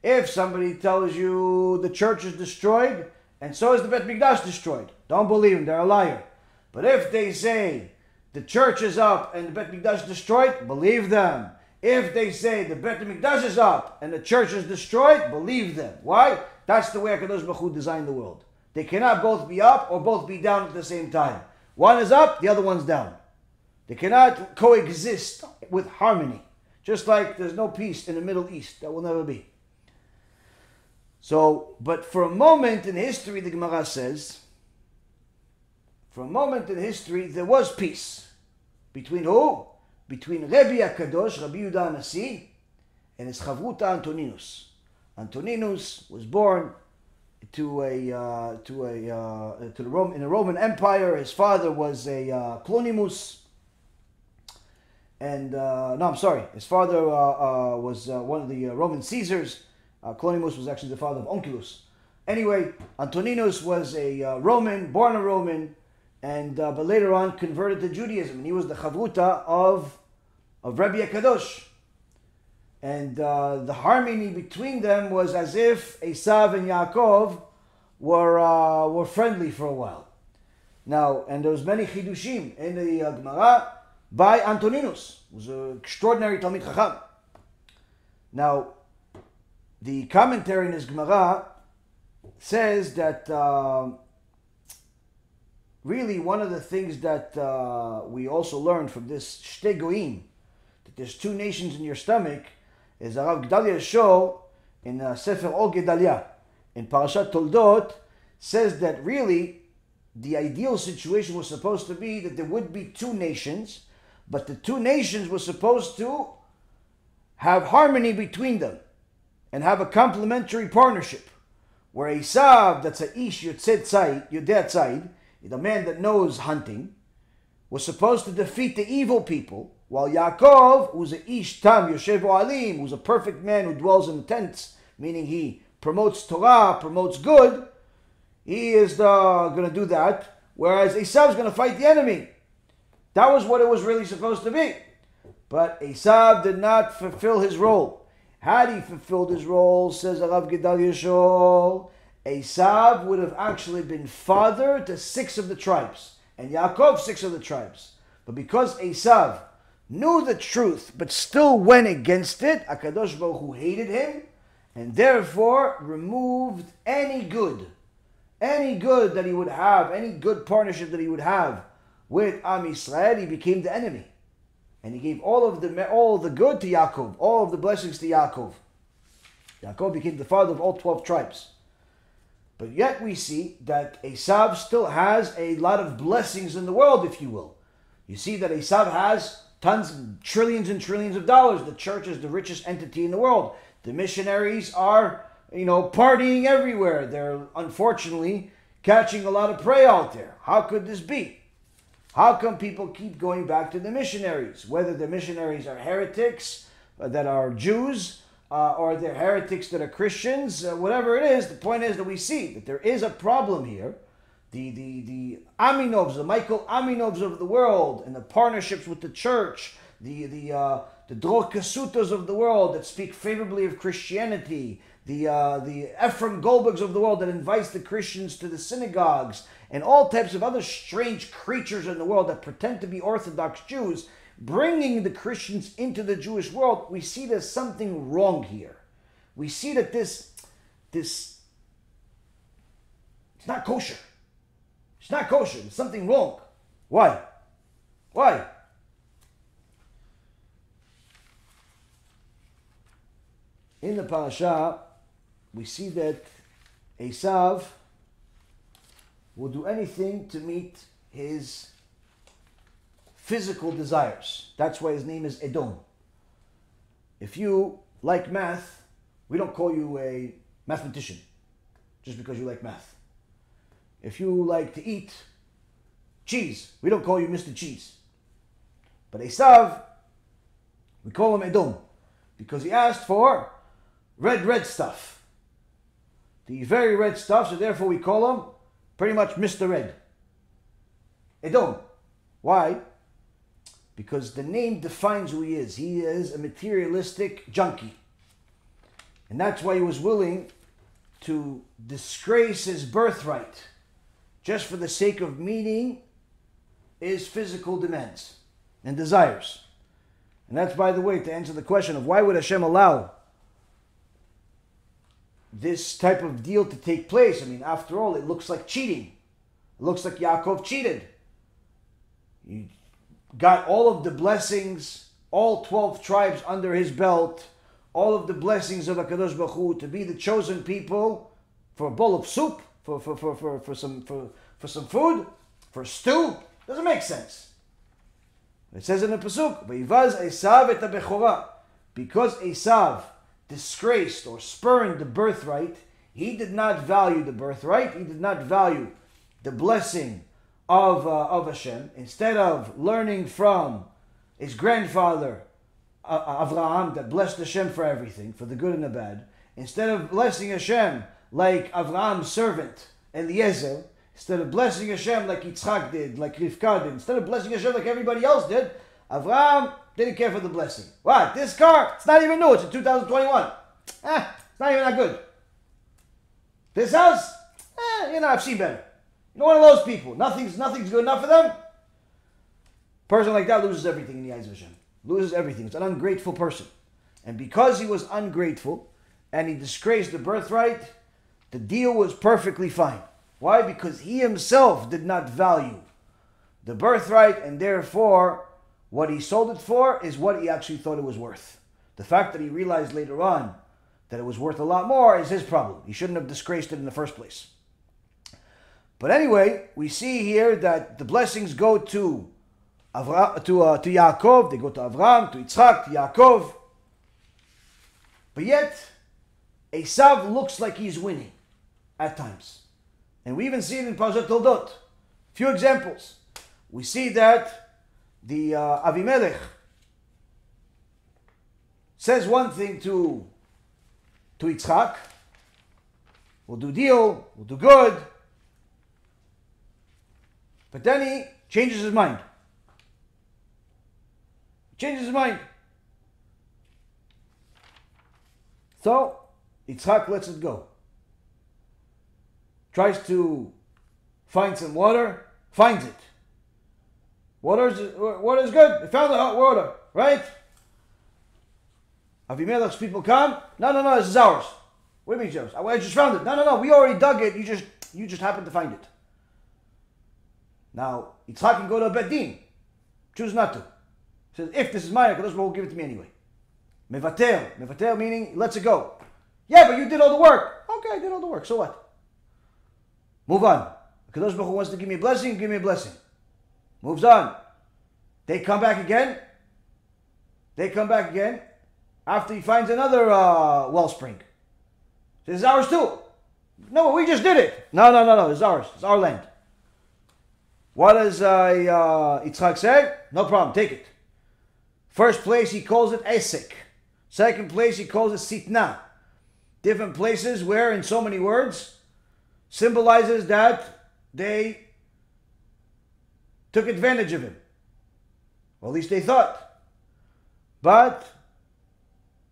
If somebody tells you the church is destroyed, and so is the Bet HaMikdash destroyed, don't believe them, they're a liar. But if they say the church is up and the Bet HaMikdash destroyed, believe them. If they say the Bet HaMikdash is up and the church is destroyed, believe them. Why? That's the way HaKadosh Baruch Hu designed the world. They cannot both be up or both be down at the same time. One is up, the other one's down. They cannot coexist with harmony. Just like there's no peace in the Middle East. That will never be. So, but for a moment in history, the Gemara says, for a moment in history, there was peace. Between who? Between Rabbi HaKadosh, Rabbi Yehuda HaNasi, and his Chavruta Antoninus. Antoninus was born in the Roman Empire. His father was a Clonimus, And no, I'm sorry. His father was one of the Roman Caesars. Clonimus was actually the father of Onkelos. Anyway, Antoninus was a Roman, born a Roman, and but later on converted to Judaism, and he was the chavruta of Rabbi Kadosh. And the harmony between them was as if Asav and Yakov were friendly for a while. Now, and there was many chidushim in the Gemara by Antoninus, who was an extraordinary Talmid Chacham. Now, the commentary in his Gemara says that really one of the things that we also learned from this Shtei Goyim, that there's two nations in your stomach, is Rav Gedaliah show in Sefer O Gedalia, in Parashat Toldot, says that really the ideal situation was supposed to be that there would be two nations, but the two nations were supposed to have harmony between them and have a complementary partnership. Where Asav, that's a ish yotzei tzayid, the man that knows hunting, was supposed to defeat the evil people, while Yakov, who's a ish tam yoshev oalim, who's a perfect man who dwells in the tents, meaning he promotes Torah, promotes good, he is going to do that, whereas Asav is going to fight the enemy. That was what it was really supposed to be. But Asav did not fulfill his role. Had he fulfilled his role, says Rav Gedaliah Shol, Asav would have actually been father to 6 of the tribes, and Yakov 6 of the tribes. But because Asav knew the truth, but still went against it, HaKadosh Baruch Hu hated him, and therefore removed any good that he would have, any good partnership that he would have with Am Yisrael. He became the enemy. And he gave all of the good to Yakov, all of the blessings to Yakov. Yakov became the father of all 12 tribes. But yet we see that Asav still has a lot of blessings in the world, if you will. You see that Asav has tons, trillions and trillions of dollars. The church is the richest entity in the world. The missionaries are, partying everywhere. They're unfortunately catching a lot of prey out there. How could this be? How come people keep going back to the missionaries? Whether the missionaries are heretics that are Jews, or they're heretics that are Christians, whatever it is, the point is that we see that there is a problem here. The Aminovs, the Michael Aminovs of the world, and the partnerships with the church, the Dror Kasutos of the world that speak favorably of Christianity, the Ephraim Goldbergs of the world that invites the Christians to the synagogues, and all types of other strange creatures in the world that pretend to be Orthodox Jews, bringing the Christians into the Jewish world. We see there's something wrong here. We see that this it's not kosher. It's not kosher. There's something wrong. Why? Why? In the parasha, we see that Asav will do anything to meet his physical desires. That's why his name is Edom. If you like math, we don't call you a mathematician just because you like math. If you like to eat cheese, we don't call you Mr. Cheese. But Asav, we call him Edom because he asked for red stuff. The very red stuff, so therefore we call him pretty much Mr. Red. Edom. Why? Because the name defines who he is. He is a materialistic junkie. And that's why he was willing to disgrace his birthright just for the sake of meeting his physical demands and desires. And that's, by the way, to answer the question of why would Hashem allow this type of deal to take place. I mean, after all, it looks like cheating. It looks like Yaakov cheated. He got all of the blessings, all 12 tribes under his belt, all of the blessings of HaKadosh Baruch Hu to be the chosen people for a bowl of soup, for some food, for a stew. Doesn't make sense. It says in the pasuk, "Vayivaz Esav et habechora," because Asav disgraced or spurned the birthright, he did not value the birthright. He did not value the blessing of Hashem. Instead of learning from his grandfather, Avraham, that blessed Hashem for everything, for the good and the bad, instead of blessing Hashem like Avraham's servant, Eliezer, instead of blessing Hashem like Yitzchak did, like Rivka did, instead of blessing Hashem like everybody else did, Avraham didn't care for the blessing. What? This car? It's not even new. It's in 2021. It's not even that good. This house? I've seen better. You're one of those people. Nothing's good enough for them. Person like that loses everything in the eyes of Hashem. Loses everything. It's an ungrateful person. And because he was ungrateful and he disgraced the birthright, the deal was perfectly fine. Why? Because he himself did not value the birthright, and therefore what he sold it for is what he actually thought it was worth. The fact that he realized later on that it was worth a lot more is his problem. He shouldn't have disgraced it in the first place. But anyway, we see here that the blessings go to Yaakov, they go to Avraham, to Yitzchak, to Yaakov. But yet, Asav looks like he's winning at times. And we even see it in Parashat Toldot. Few examples. We see that the Avimelech says one thing to Yitzchak, we'll do deal, we'll do good. But then he changes his mind. So, Yitzchak lets it go. Tries to find some water, finds it. Water is good. They found the hot water, right? Avimelech's people come. No, this is ours. What do you mean, yours? I just found it. No, we already dug it. You just happened to find it. Now, Yitzchak can go to a bet din. Choose not to. He says, if this is mine, HaKadosh Baruch Hu will give it to me anyway. Mevatel. Mevatel meaning, lets it go. Yeah, but you did all the work. Okay, I did all the work. So what? Move on. HaKadosh Baruch Hu wants to give me a blessing, give me a blessing. Moves on. They come back again. After he finds another wellspring. This is ours too. No, we just did it. No, it's ours. It's our land. What does Yitzchak say? No problem, take it. First place he calls it Esek. Second place he calls it Sitna. Different places where in so many words symbolizes that they took advantage of him. Or at least they thought. But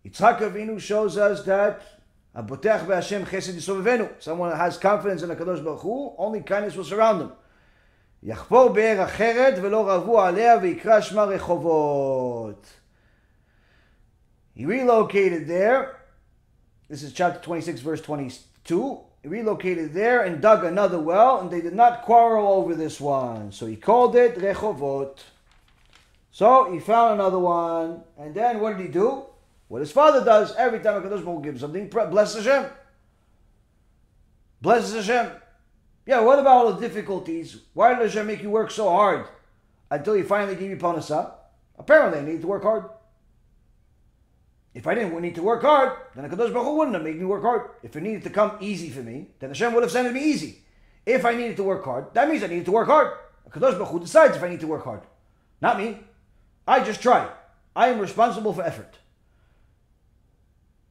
Yitzchak Avinu shows us that Abotech be'Hashem chesed yisovevenu. Someone that has confidence in HaKadosh Baruch Hu, only kindness will surround them. יחפור באר אחרת ולא רבו עליה ויקרא שמה רחובות. He relocated there. This is chapter 26, verse 22. He relocated there and dug another well, and they did not quarrel over this one. So he called it Rechovot. So he found another one, and then what did he do? What his father does every time HaKadosh Baruch Hu gives something. Bless Hashem. Bless Hashem. Yeah, what about all the difficulties? Why did Hashem make you work so hard until he finally gave you Parnassah? Apparently I need to work hard. If I didn't need to work hard, then HaKadosh Baruch Hu wouldn't have made me work hard. If it needed to come easy for me, then Hashem would have sent it me easy. If I needed to work hard, that means I needed to work hard. HaKadosh Baruch Hu decides if I need to work hard. Not me. I just try. I am responsible for effort.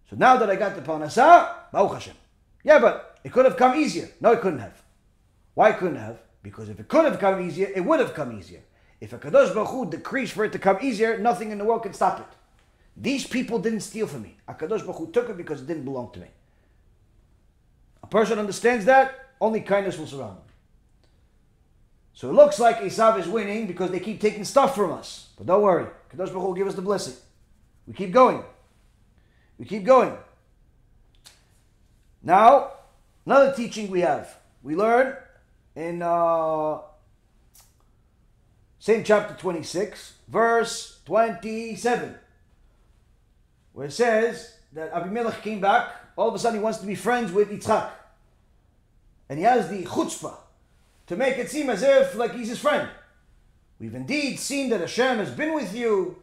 So now that I got the Parnassah, Baruch Hashem. Yeah, but it could have come easier. No, it couldn't have. Why couldn't have? Because if it could have come easier, it would have come easier. If HaKadosh Baruch Hu decrees for it to come easier, nothing in the world can stop it. These people didn't steal from me. HaKadosh Baruch Hu took it because it didn't belong to me. A person understands that, only kindness will surround them. So it looks like Asav is winning because they keep taking stuff from us. But don't worry, HaKadosh Baruch Hu will give us the blessing. We keep going. Now, another teaching we have. We learn in same chapter 26, verse 27, where it says that Abimelech came back. All of a sudden he wants to be friends with Yitzchak. And he has the chutzpah to make it seem as if like he's his friend. We've indeed seen that Hashem has been with you.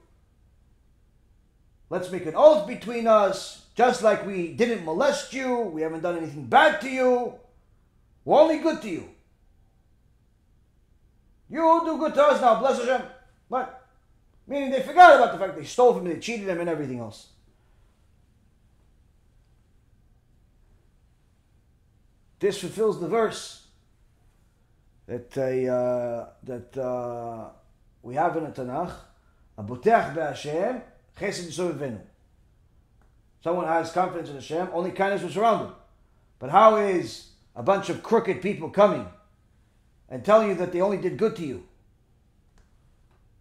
Let's make an oath between us, just like we didn't molest you, we haven't done anything bad to you. We're only good to you. You do good to us now, bless Hashem. What? Meaning they forgot about the fact they stole from him, they cheated him, and everything else. This fulfills the verse that we have in the Tanakh. Abotech be'Hashem, chesed yisov vivenu. Someone has confidence in Hashem, only kindness will surround him. But how is a bunch of crooked people coming and telling you that they only did good to you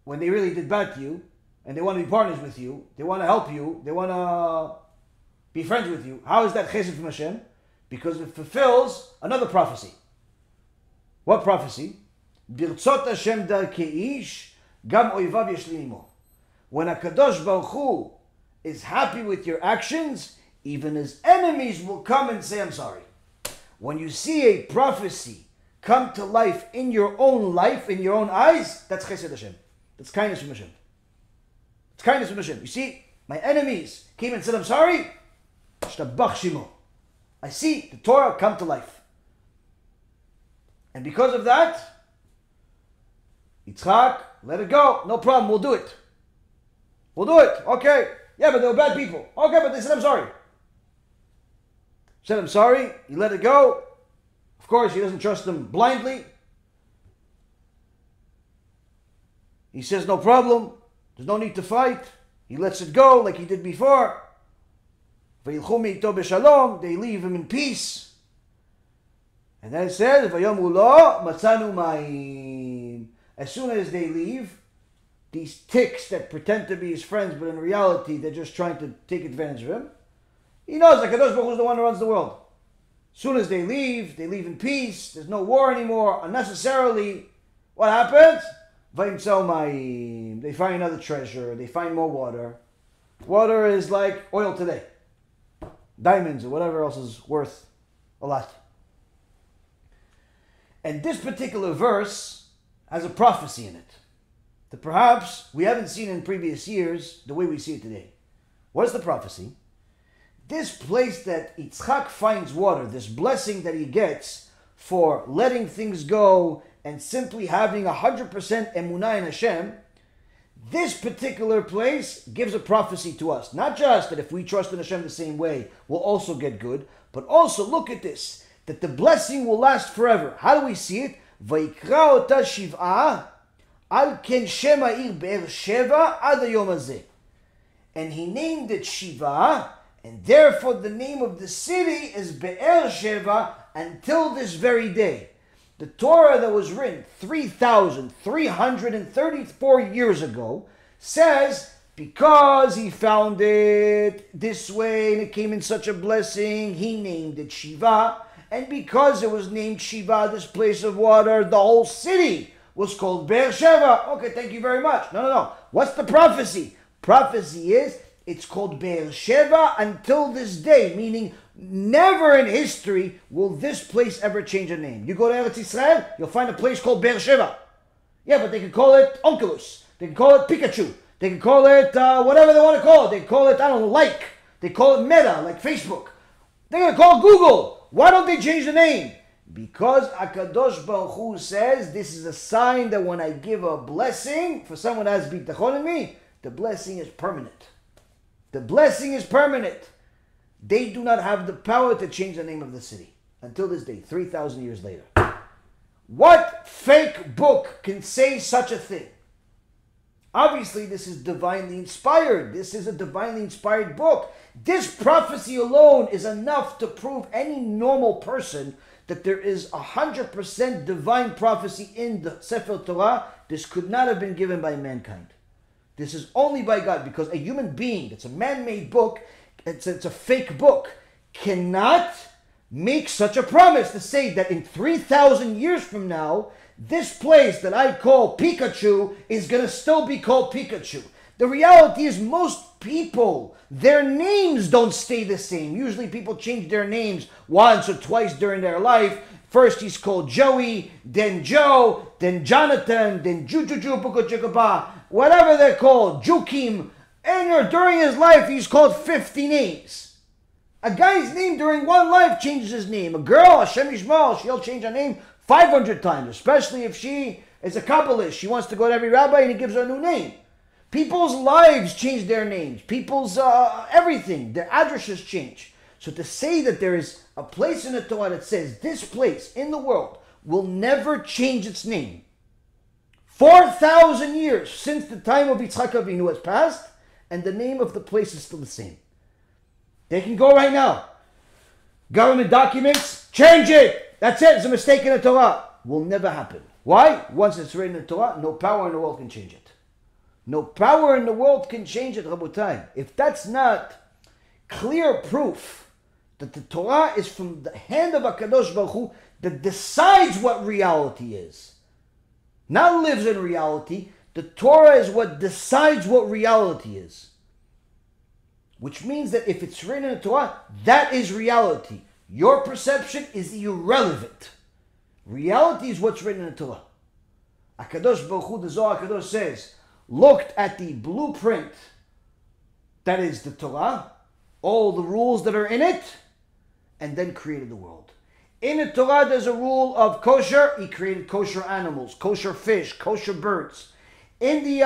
when they really did bad to you, and they want to be partners with you, they want to help you, they want to be friends with you? How is that chesed from Hashem? Because it fulfills another prophecy. What prophecy? Birtzot Hashem darkei ish, gam oivav yeshli imo. When a Kadosh Baruch Hu is happy with your actions, even his enemies will come and say, I'm sorry. When you see a prophecy come to life, in your own eyes, that's chesed Hashem. That's kindness from Hashem. It's kindness from Hashem. You see, my enemies came and said, I'm sorry. Shtabach shimo. I see the Torah come to life. And because of that, Yitzchak, let it go. No problem, we'll do it. We'll do it. Okay. Yeah, but they were bad people. Okay, but they said, I'm sorry. Said, I'm sorry. He let it go. Of course, he doesn't trust them blindly. He says, no problem. There's no need to fight. He lets it go like he did before. They leave him in peace. And then it says, as soon as they leave, these ticks that pretend to be his friends, but in reality they're just trying to take advantage of him. He knows that Kadosh Baruch Hu is the one who runs the world. As soon as they leave in peace. There's no war anymore. Unnecessarily, what happens? They find another treasure. They find more water. Water is like oil today. Diamonds or whatever else is worth a lot. And this particular verse has a prophecy in it that perhaps we haven't seen in previous years the way we see it today. What's the prophecy? This place that Yitzchak finds water, this blessing that he gets for letting things go and simply having 100% emunah in Hashem, this particular place gives a prophecy to us. Not just that if we trust in Hashem the same way, we'll also get good, but also look at this, that the blessing will last forever. How do we see it? Vayikra ota shiv'ah al ken shem ha'ir be'er sheva ad hayom hazeh. And he named it Shiva, and therefore the name of the city is Be'er Sheva until this very day. The Torah that was written 3,334 years ago says, because he found it this way and it came in such a blessing, he named it Shiva. And because it was named Shiva, this place of water, the whole city was called Be'er Sheva. Okay, thank you very much. No. What's the prophecy? Prophecy is, it's called Be'er Sheva until this day, meaning never in history will this place ever change a name. You go to Eretz Yisrael, you'll find a place called Be'er Sheva. Yeah, but they can call it Onkelos. They can call it Pikachu. They can call it whatever they want to call it. They call it, I don't know, like. They call it Meta, like Facebook. They're going to call it Google. Why don't they change the name? Because HaKadosh Baruch Hu says this is a sign that when I give a blessing for someone that has bitachon in me, the blessing is permanent. The blessing is permanent. They do not have the power to change the name of the city. Until this day, 3,000 years later. What fake book can say such a thing? Obviously, this is divinely inspired. This is a divinely inspired book. This prophecy alone is enough to prove any normal person that there is 100% divine prophecy in the Sefer Torah. This could not have been given by mankind. This is only by God, because a human being, it's a man-made book, it's a fake book, cannot make such a promise to say that in 3,000 years from now, this place that I call Pikachu is going to still be called Pikachu. The reality is most people, their names don't stay the same. Usually people change their names once or twice during their life. First he's called Joey, then Joe, then Jonathan, then Jujuju, Pukuchikapa, whatever they're called, Jukim. And during his life he's called 50 names. A guy's name during one life changes his name. A girl, Hashem Yishmael, she'll change her name 500 times, especially if she is a Kabbalist. She wants to go to every rabbi and he gives her a new name. People's lives change their names. People's everything, their addresses change. So to say that there is a place in the Torah that says this place in the world will never change its name. 4,000 years since the time of Yitzchak Avinu has passed, and the name of the place is still the same. They can go right now. Government documents, change it. That's it. It's a mistake in the Torah. Will never happen. Why? Once it's written in the Torah, no power in the world can change it. No power in the world can change it, Rabotai. If that's not clear proof that the Torah is from the hand of HaKadosh Baruch Hu that decides what reality is, not lives in reality, the Torah is what decides what reality is. Which means that if it's written in the Torah, that is reality. Your perception is irrelevant. Reality is what's written in the Torah. HaKadosh Baruch Hu, the Zohar HaKadosh says, looked at the blueprint that is the Torah, all the rules that are in it, and then created the world. In the Torah, there's a rule of kosher. He created kosher animals, kosher fish, kosher birds. In the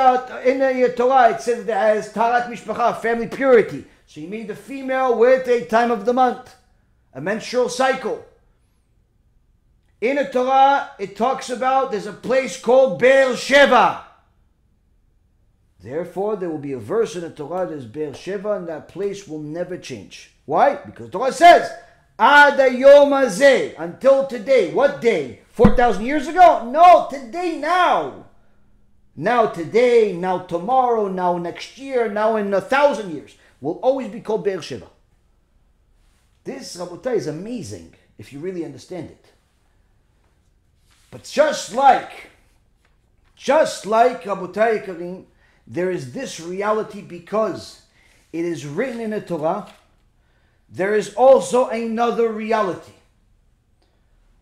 Torah, it says that it has tarat mishpacha, family purity. So he made the female with a time of the month, a menstrual cycle. In the Torah, it talks about there's a place called Be'er Sheva. Therefore, there will be a verse in the Torah that is Be'er Sheva, and that place will never change. Why? Because the Torah says, Ad hayom hazeh, until today. What day? 4,000 years ago? No, today, now. Now today, now tomorrow, now next year, now in 1,000 years. Will always be called Be'er Sheva. This, Rabotai, is amazing if you really understand it. But just like Rabotai Karim, there is this reality because it is written in the Torah. There is also another reality.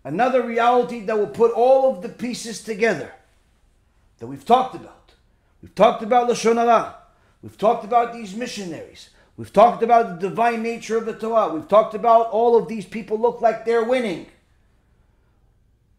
Another reality that will put all of the pieces together that we've talked about. We've talked about Lashon Hara. We've talked about these missionaries. We've talked about the divine nature of the Torah. We've talked about all of these people look like they're winning.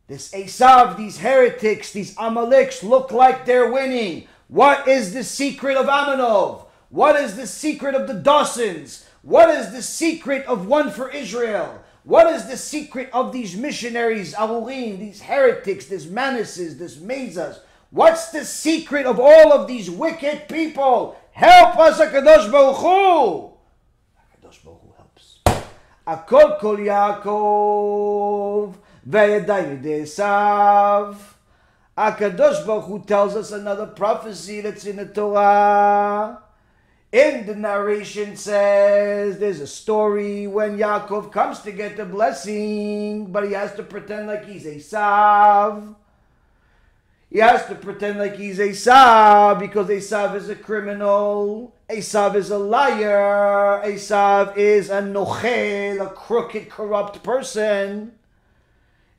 This Asav, these heretics, these Amaleks look like they're winning. What is the secret of Amanov? What is the secret of the Dawsons? What is the secret of One for Israel? What is the secret of these missionaries, Arurim, these heretics, these Manuses, these Mezas? What's the secret of all of these wicked people? Help us, HaKadosh Baruch Hu! HaKadosh Baruch Hu helps. Akol kol Yakov ve'yadai ESAV. HaKadosh Baruch Hu tells us another prophecy that's in the Torah. In the narration says there's a story when Yakov comes to get the blessing, but he has to pretend like he's Asav. He has to pretend like he's Asav because Asav is a criminal. Asav is a liar. Asav is a nochel, a crooked, corrupt person.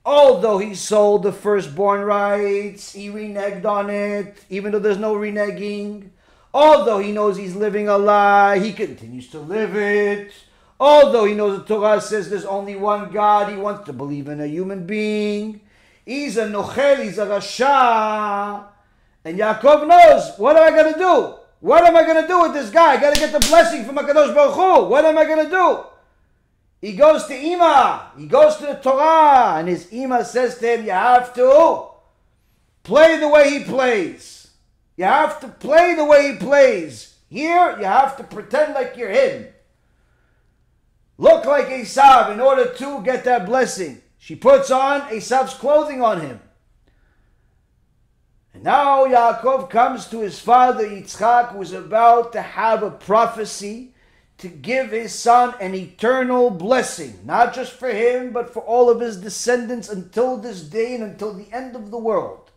Although he sold the firstborn rights, he reneged on it, even though there's no reneging. Although he knows he's living a lie, he continues to live it. Although he knows the Torah says there's only one God, he wants to believe in a human being. He's a nochel, he's a rasha. And Yakov knows, what am I going to do? What am I going to do with this guy? I got to get the blessing from HaKadosh Baruch Hu. What am I going to do? He goes to Ima. He goes to the Torah. And his Ima says to him, you have to play the way he plays. You have to play the way he plays. Here, you have to pretend like you're him. Look like Asav in order to get that blessing. She puts on Asav's clothing on him. And now Yaakov comes to his father Yitzchak, who is about to have a prophecy to give his son an eternal blessing. Not just for him, but for all of his descendants until this day and until the end of the world.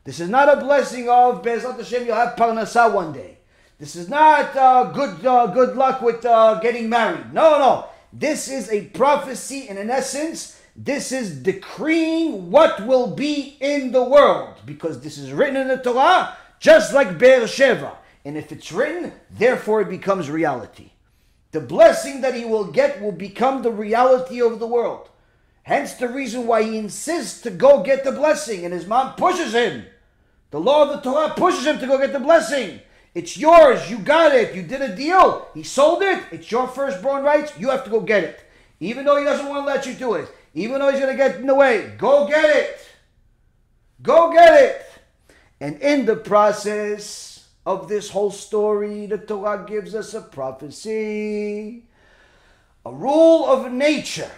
This is not a blessing of Be'ezrat Hashem, you'll have parnasah one day. This is not good luck with getting married. No. This is a prophecy, and in essence, this is decreeing what will be in the world. Because this is written in the Torah, just like Be'er Sheva. And if it's written, therefore it becomes reality. The blessing that he will get will become the reality of the world. Hence the reason why he insists to go get the blessing, and his mom pushes him. The law of the Torah pushes him to go get the blessing. It's yours. You got it. You did a deal. He sold it. It's your firstborn rights. You have to go get it. Even though he doesn't want to let you do it. Even though he's going to get in the way. Go get it. Go get it. And in the process of this whole story, the Torah gives us a prophecy. A rule of nature.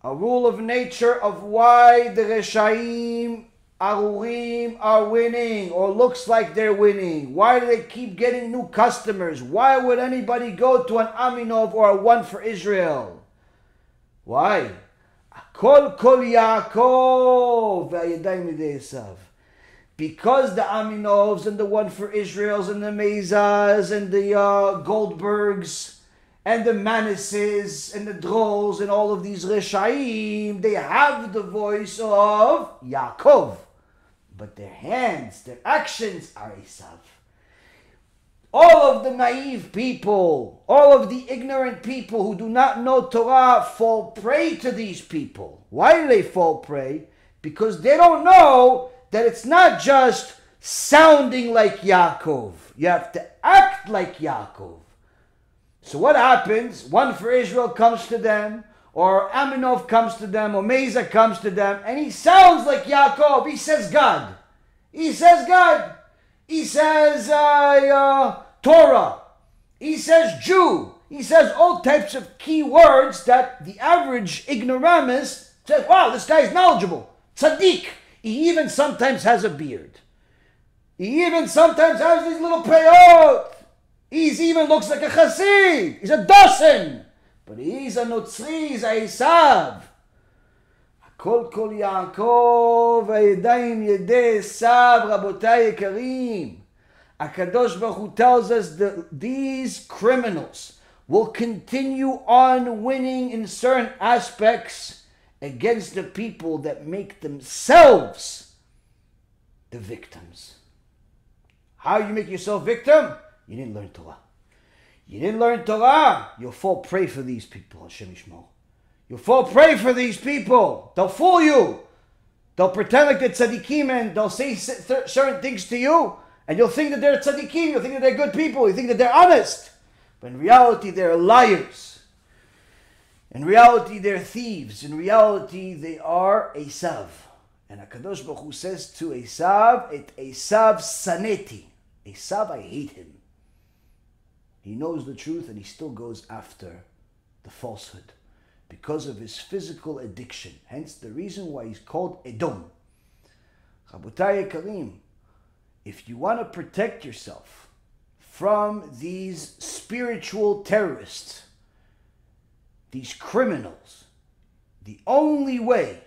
A rule of nature of why the Reshaim Arurim are winning, or looks like they're winning. Why do they keep getting new customers? Why would anybody go to an Aminov or a One for Israel? Why? Kol Yaakov v'ayadayim yedei Asav. Because the Aminovs and the One for Israels and the Mezas and the Goldbergs and the Manises and the Drolls and all of these Reshaim, they have the voice of Yakov. But their hands, their actions are Asav. All of the naive people, all of the ignorant people who do not know Torah fall prey to these people. Why do they fall prey? Because they don't know that it's not just sounding like Yaakov. You have to act like Yaakov. So what happens? One for Israel comes to them, or Aminov comes to them, or Meza comes to them, and he sounds like Yaakov. He says God. He says God. He says Torah. He says Jew. He says all types of key words that the average ignoramus says, wow, this guy's knowledgeable. Tzaddik. He even sometimes has a beard. He even sometimes has these little peyot. He even looks like a chassid. He's a dosen. But he's a Notzri, he's a Esav. Kol Yaakov, v'yadayim yedei Asav, Rabotai Yekarim. HaKadosh Baruch Hu tells us that these criminals will continue on winning in certain aspects against the people that make themselves the victims. How you make yourself victim? You didn't learn Torah. You didn't learn Torah, you'll fall prey for these people, Hashem Yishmor. You'll fall prey for these people. They'll fool you. They'll pretend like they're tzaddikim and they'll say certain things to you, and you'll think that they're tzaddikim, you'll think that they're good people, you think that they're honest. But in reality, they're liars. In reality, they're thieves. In reality, they are Asav. And HaKadosh Baruch Hu says to Asav, Et Asav saneti. Asav, I hate him. He knows the truth and he still goes after the falsehood because of his physical addiction. Hence the reason why he's called Edom. Rabotai Yekarim, if you want to protect yourself from these spiritual terrorists, these criminals, the only way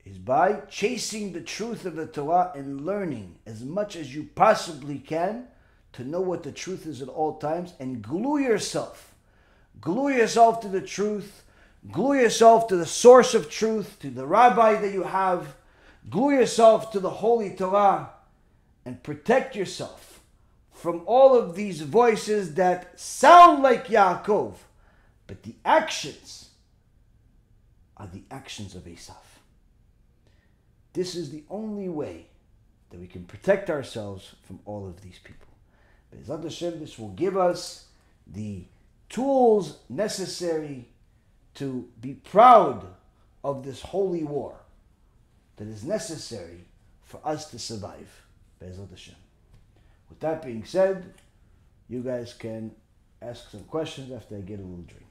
is by chasing the truth of the Torah and learning as much as you possibly can to know what the truth is at all times, and glue yourself to the truth, glue yourself to the source of truth, to the rabbi that you have, glue yourself to the Holy Torah, and protect yourself from all of these voices that sound like Yaakov, but the actions are the actions of Asav. This is the only way that we can protect ourselves from all of these people. Be'ezrat Hashem, this will give us the tools necessary to be proud of this holy war that is necessary for us to survive. Be'ezrat Hashem. With that being said, you guys can ask some questions after I get a little drink.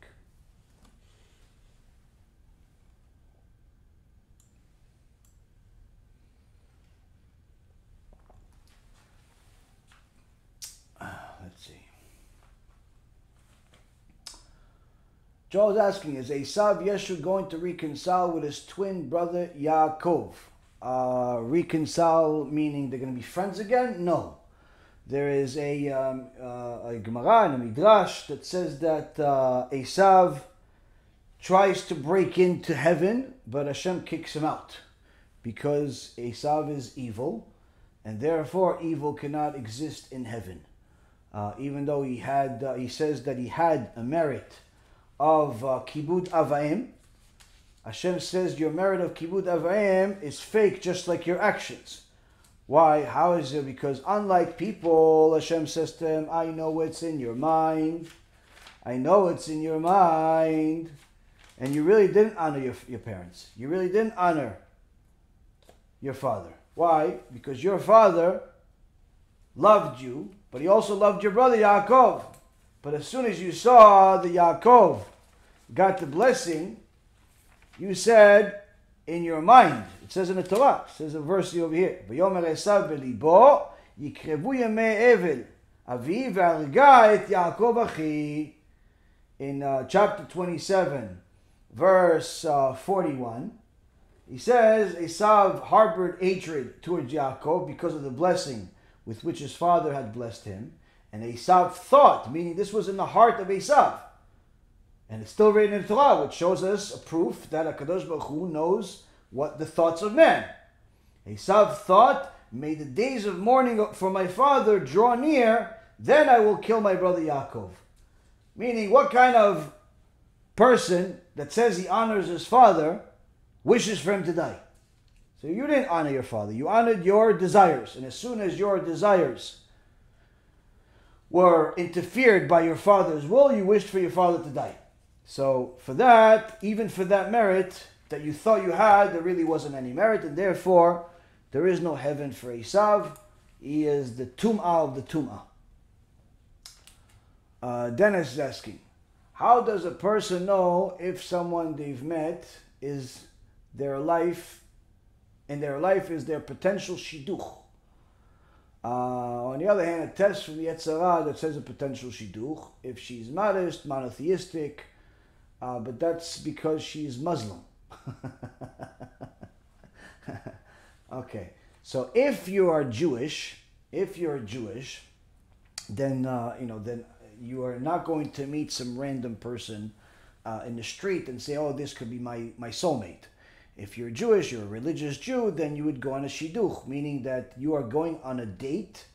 Let's see. Joel is asking, is Asav Yeshua going to reconcile with his twin brother Yakov? Reconcile meaning they're going to be friends again? No. There is a Gemara and a Midrash that says that Asav tries to break into heaven, but Hashem kicks him out because Asav is evil, and therefore evil cannot exist in heaven. Even though he says that he had a merit of Kibud Avaim, Hashem says your merit of Kibud Avaim is fake, just like your actions. Why? How is it? Because unlike people, Hashem says to him, I know what's in your mind. I know it's in your mind. And you really didn't honor your parents. You really didn't honor your father. Why? Because your father loved you, but he also loved your brother Yakov. But as soon as you saw the Yakov got the blessing, you said in your mind, it says in the Torah, it says a verse over here, V'yomer Esav belibo, yikrevu yemei evel, avi v'arga et Yakov achi. In chapter 27, verse 41, he says, Asav harbored hatred towards Yaakov because of the blessing with which his father had blessed him. And Asav thought, meaning this was in the heart of Asav. And it's still written in the Torah, which shows us a proof that HaKadosh Baruch Hu knows what the thoughts of man. Asav thought, may the days of mourning for my father draw near, then I will kill my brother Yaakov. Meaning, what kind of person that says he honors his father wishes for him to die? So you didn't honor your father. You honored your desires. And as soon as your desires were interfered by your father's will, you wished for your father to die. So for that, even for that merit that you thought you had, there really wasn't any merit. And therefore, there is no heaven for Asav. He is the tum'ah of the tum'ah. Dennis is asking, how does a person know if someone they've met is their life, in their life is their potential shidduch? On the other hand, a test from the ESAV'S that says a potential shidduch, if she's modest, monotheistic, but that's because she's Muslim. Okay, so if you are Jewish, then then you are not going to meet some random person in the street and say, oh, this could be my soulmate. If you're Jewish, you're a religious Jew, then you would go on a shidduch, meaning that you are going on a date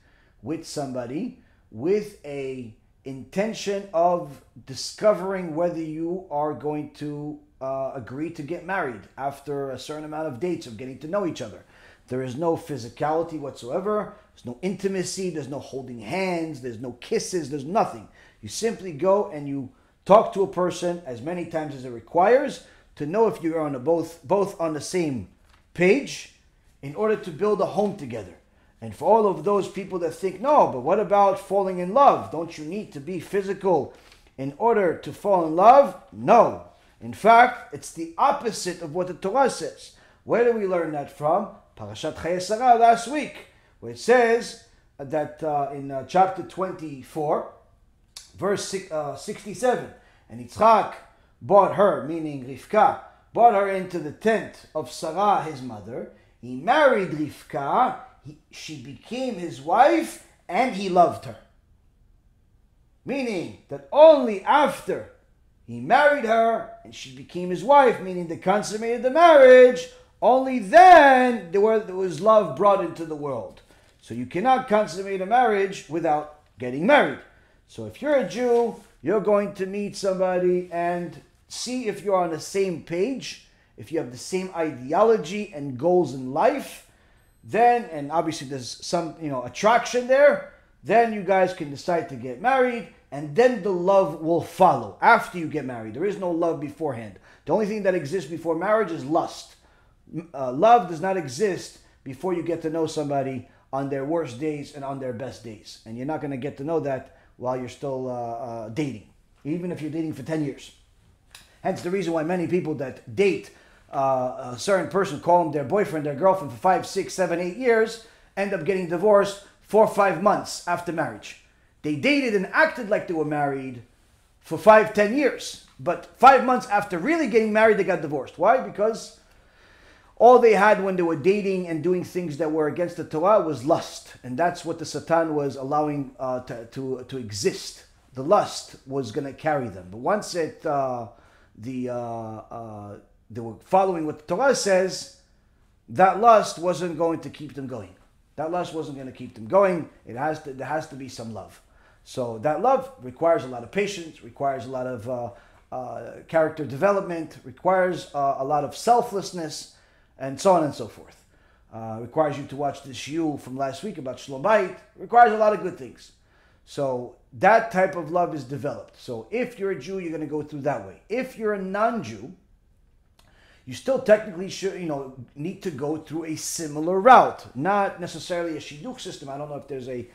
with somebody with a intention of discovering whether you are going to agree to get married after a certain amount of dates of getting to know each other. There is no physicality whatsoever. There's no intimacy. There's no holding hands. There's no kisses. There's nothing. You simply go and you talk to a person as many times as it requires to know if you're on both on the same page in order to build a home together. And for all of those people that think, no, but what about falling in love? Don't you need to be physical in order to fall in love? No. In fact, it's the opposite of what the Torah says. Where do we learn that from? Parashat Chayei Sarah last week, where it says that in chapter 24, verse 67, and Yitzchak brought her, meaning Rivka, brought her into the tent of Sarah, his mother. He married Rivka, she became his wife, and he loved her. Meaning that only after he married her and she became his wife, meaning they consummated the marriage, only then there was love brought into the world. So you cannot consummate a marriage without getting married. So if you're a Jew, you're going to meet somebody and see if you're on the same page, if you have the same ideology and goals in life, then, and obviously there's some attraction there, then you guys can decide to get married, and then the love will follow after you get married. There is no love beforehand. The only thing that exists before marriage is lust. Love does not exist before you get to know somebody on their worst days and on their best days. And you're not going to get to know that while you're still dating, even if you're dating for 10 years. Hence the reason why many people that date a certain person, call them their boyfriend, their girlfriend for 5, 6, 7, 8 years, end up getting divorced 4 or 5 months after marriage. They dated and acted like they were married for 5, 10 years. But 5 months after really getting married, they got divorced. Why? Because all they had when they were dating and doing things that were against the Torah was lust. And that's what the Satan was allowing to exist. The lust was going to carry them. But once they were following what the Torah says, that lust wasn't going to keep them going. That lust wasn't going to keep them going. There has to be some love. So that love requires a lot of patience, requires a lot of character development, requires a lot of selflessness, and so on and so forth. requires you to watch the shiur from last week about Shalom Bayit. Requires a lot of good things. So that type of love is developed. So if you're a Jew, you're going to go through that way. If you're a non-Jew, you still technically should, need to go through a similar route. Not necessarily a shidduch system. I don't know if there's a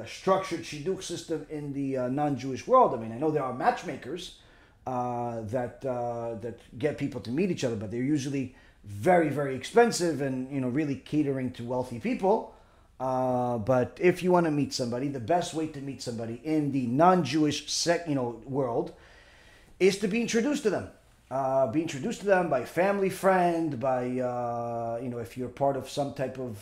structured shidduch system in the non-Jewish world. I mean, I know there are matchmakers that get people to meet each other, but they're usually very, very expensive and really catering to wealthy people. But if you want to meet somebody, the best way to meet somebody in the non-Jewish world is to be introduced to them. Be introduced to them by a family friend, by if you're part of some type of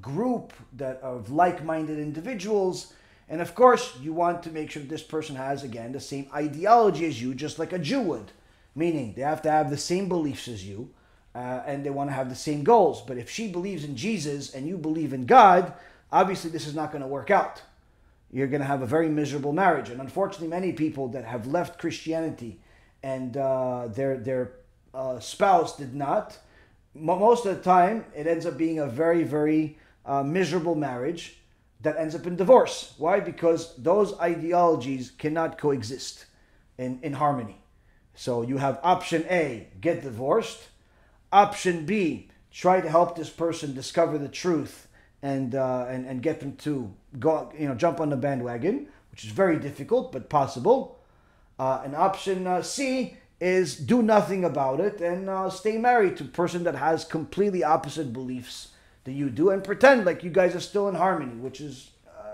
group that of like-minded individuals. And of course, you want to make sure that this person has, again, the same ideology as you, just like a Jew would. Meaning, they have to have the same beliefs as you, and they want to have the same goals. But if she believes in Jesus and you believe in God, obviously this is not going to work out. You're going to have a very miserable marriage. And unfortunately, many people that have left Christianity and their spouse did not, most of the time, it ends up being a very, very miserable marriage that ends up in divorce. Why? Because those ideologies cannot coexist in harmony. So you have option A, get divorced. Option B, try to help this person discover the truth and get them to go, jump on the bandwagon, which is very difficult but possible. And option C is do nothing about it and stay married to a person that has completely opposite beliefs that you do and pretend like you guys are still in harmony, which is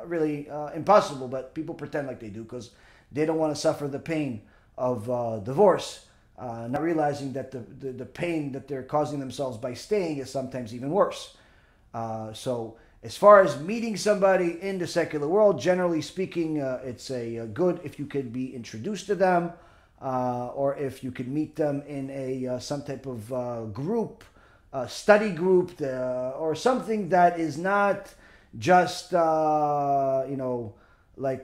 really impossible, but people pretend like they do because they don't want to suffer the pain of divorce, not realizing that the pain that they're causing themselves by staying is sometimes even worse. So as far as meeting somebody in the secular world, generally speaking, it's a good if you could be introduced to them, or if you could meet them in a some type of group, study group, or something that is not just like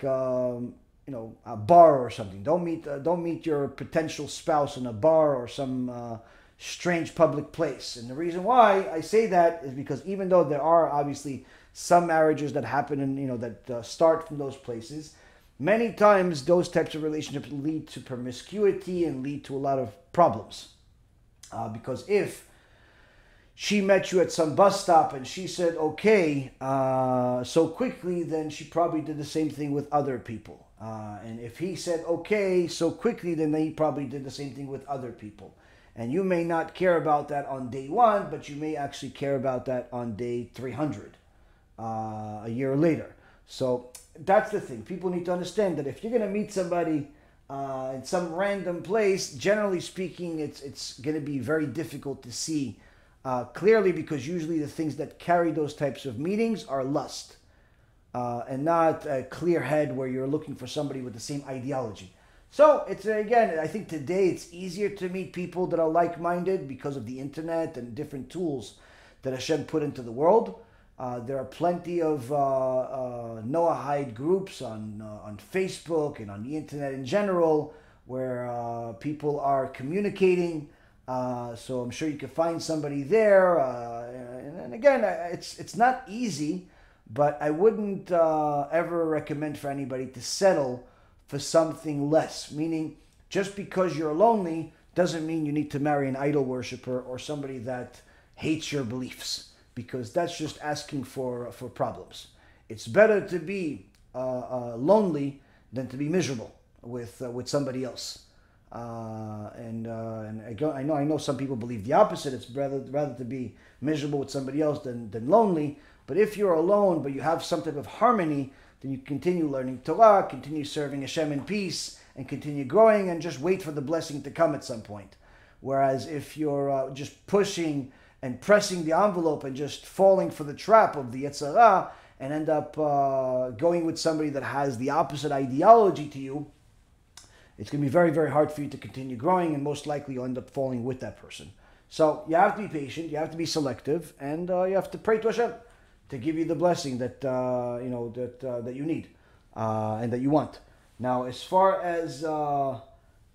a bar or something. Don't meet your potential spouse in a bar or some strange public place. And the reason why I say that is because even though there are obviously some marriages that happen and that start from those places, many times those types of relationships lead to promiscuity and lead to a lot of problems. Because if she met you at some bus stop and she said okay so quickly, then she probably did the same thing with other people. And if he said okay so quickly, then he probably did the same thing with other people. And you may not care about that on day 1, but you may actually care about that on day 300, a year later. So that's the thing. People need to understand that if you're going to meet somebody in some random place, generally speaking, it's going to be very difficult to see clearly, because usually the things that carry those types of meetings are lust. And not a clear head where you're looking for somebody with the same ideology. So it's, again, I think today it's easier to meet people that are like-minded because of the internet and different tools that Hashem put into the world. There are plenty of Noahide groups on Facebook and on the internet in general where people are communicating. So I'm sure you can find somebody there. And again, it's not easy, but I wouldn't ever recommend for anybody to settle for something less. Meaning, just because you're lonely doesn't mean you need to marry an idol worshiper or somebody that hates your beliefs, because that's just asking for problems. It's better to be lonely than to be miserable with somebody else. And I know some people believe the opposite. It's rather to be miserable with somebody else than lonely. But if you're alone, but you have some type of harmony, then you continue learning Torah, continue serving Hashem in peace, and continue growing, and just wait for the blessing to come at some point. Whereas if you're just pushing and pressing the envelope and just falling for the trap of the Yetzer Hara and end up going with somebody that has the opposite ideology to you, it's going to be very, very hard for you to continue growing, and most likely you'll end up falling with that person. So you have to be patient, you have to be selective, and you have to pray to Hashem to give you the blessing that that you need and that you want. Now, as far as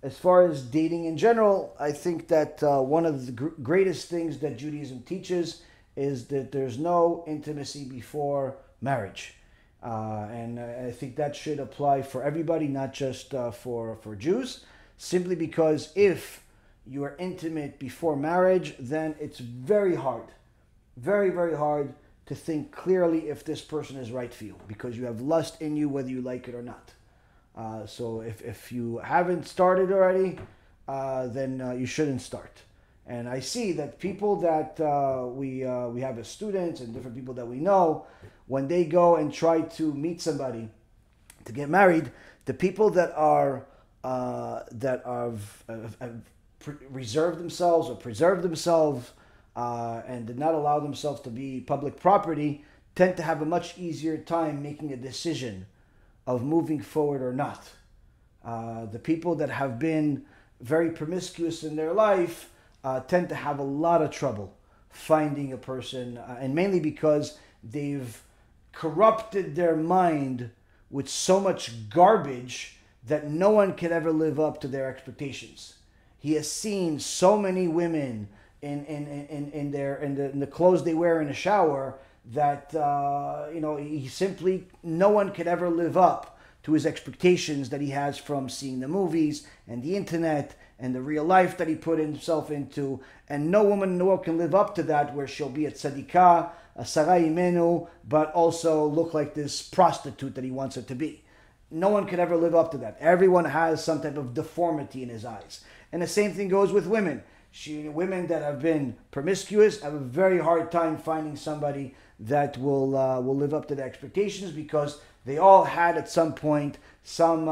as far as dating in general, I think that one of the greatest things that Judaism teaches is that there's no intimacy before marriage. And I think that should apply for everybody, not just for Jews, simply because if you are intimate before marriage, then it's very hard, very, very hard to think clearly if this person is right for you, because you have lust in you whether you like it or not. So if you haven't started already, then you shouldn't start. And I see that people that we have as students and different people that we know, when they go and try to meet somebody to get married, the people that have reserved themselves or preserved themselves and did not allow themselves to be public property tend to have a much easier time making a decision of moving forward or not. The people that have been very promiscuous in their life tend to have a lot of trouble finding a person, and mainly because they've corrupted their mind with so much garbage that no one can ever live up to their expectations. He has seen so many women in the clothes they wear in the shower that he simply, no one could ever live up to his expectations that he has from seeing the movies and the internet and the real life that he put himself into. And no woman in the world can live up to that, where she'll be a tzadikah, a sarai imenu, but also look like this prostitute that he wants her to be. No one can ever live up to that. Everyone has some type of deformity in his eyes. And the same thing goes with women. Women that have been promiscuous have a very hard time finding somebody that will live up to the expectations, because they all had at some point some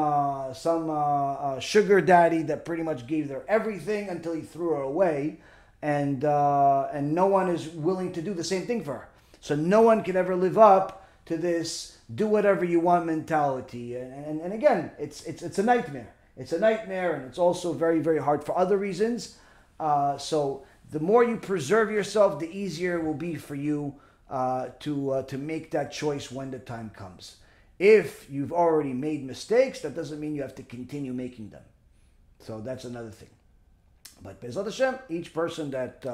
sugar daddy that pretty much gave their everything until he threw her away, and no one is willing to do the same thing for her. So no one can ever live up to this do whatever you want mentality. And again, it's a nightmare. It's a nightmare, and it's also very, very hard for other reasons. So the more you preserve yourself, the easier it will be for you to make that choice when the time comes. If you've already made mistakes, that doesn't mean you have to continue making them. So that's another thing. But Be'ezrat Hashem, each person that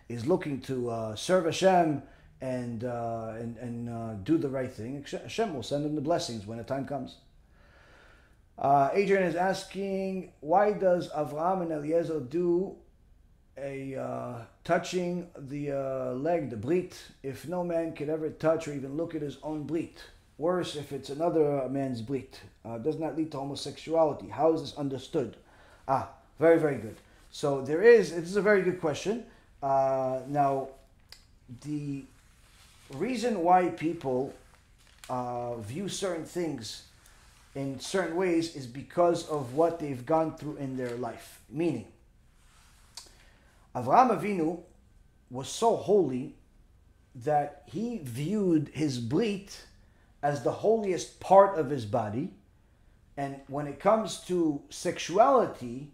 is looking to serve Hashem and do the right thing, Hashem will send them the blessings when the time comes. Adrian is asking, why does Avraham and Eliezer do a touching the leg, the brit, if no man could ever touch or even look at his own brit? Worse, if it's another man's brit. Does not lead to homosexuality. How is this understood? Very, very good. So this is a very good question. Now, the reason why people view certain things in certain ways is because of what they've gone through in their life. Meaning, Avraham Avinu was so holy that he viewed his brit as the holiest part of his body, and when it comes to sexuality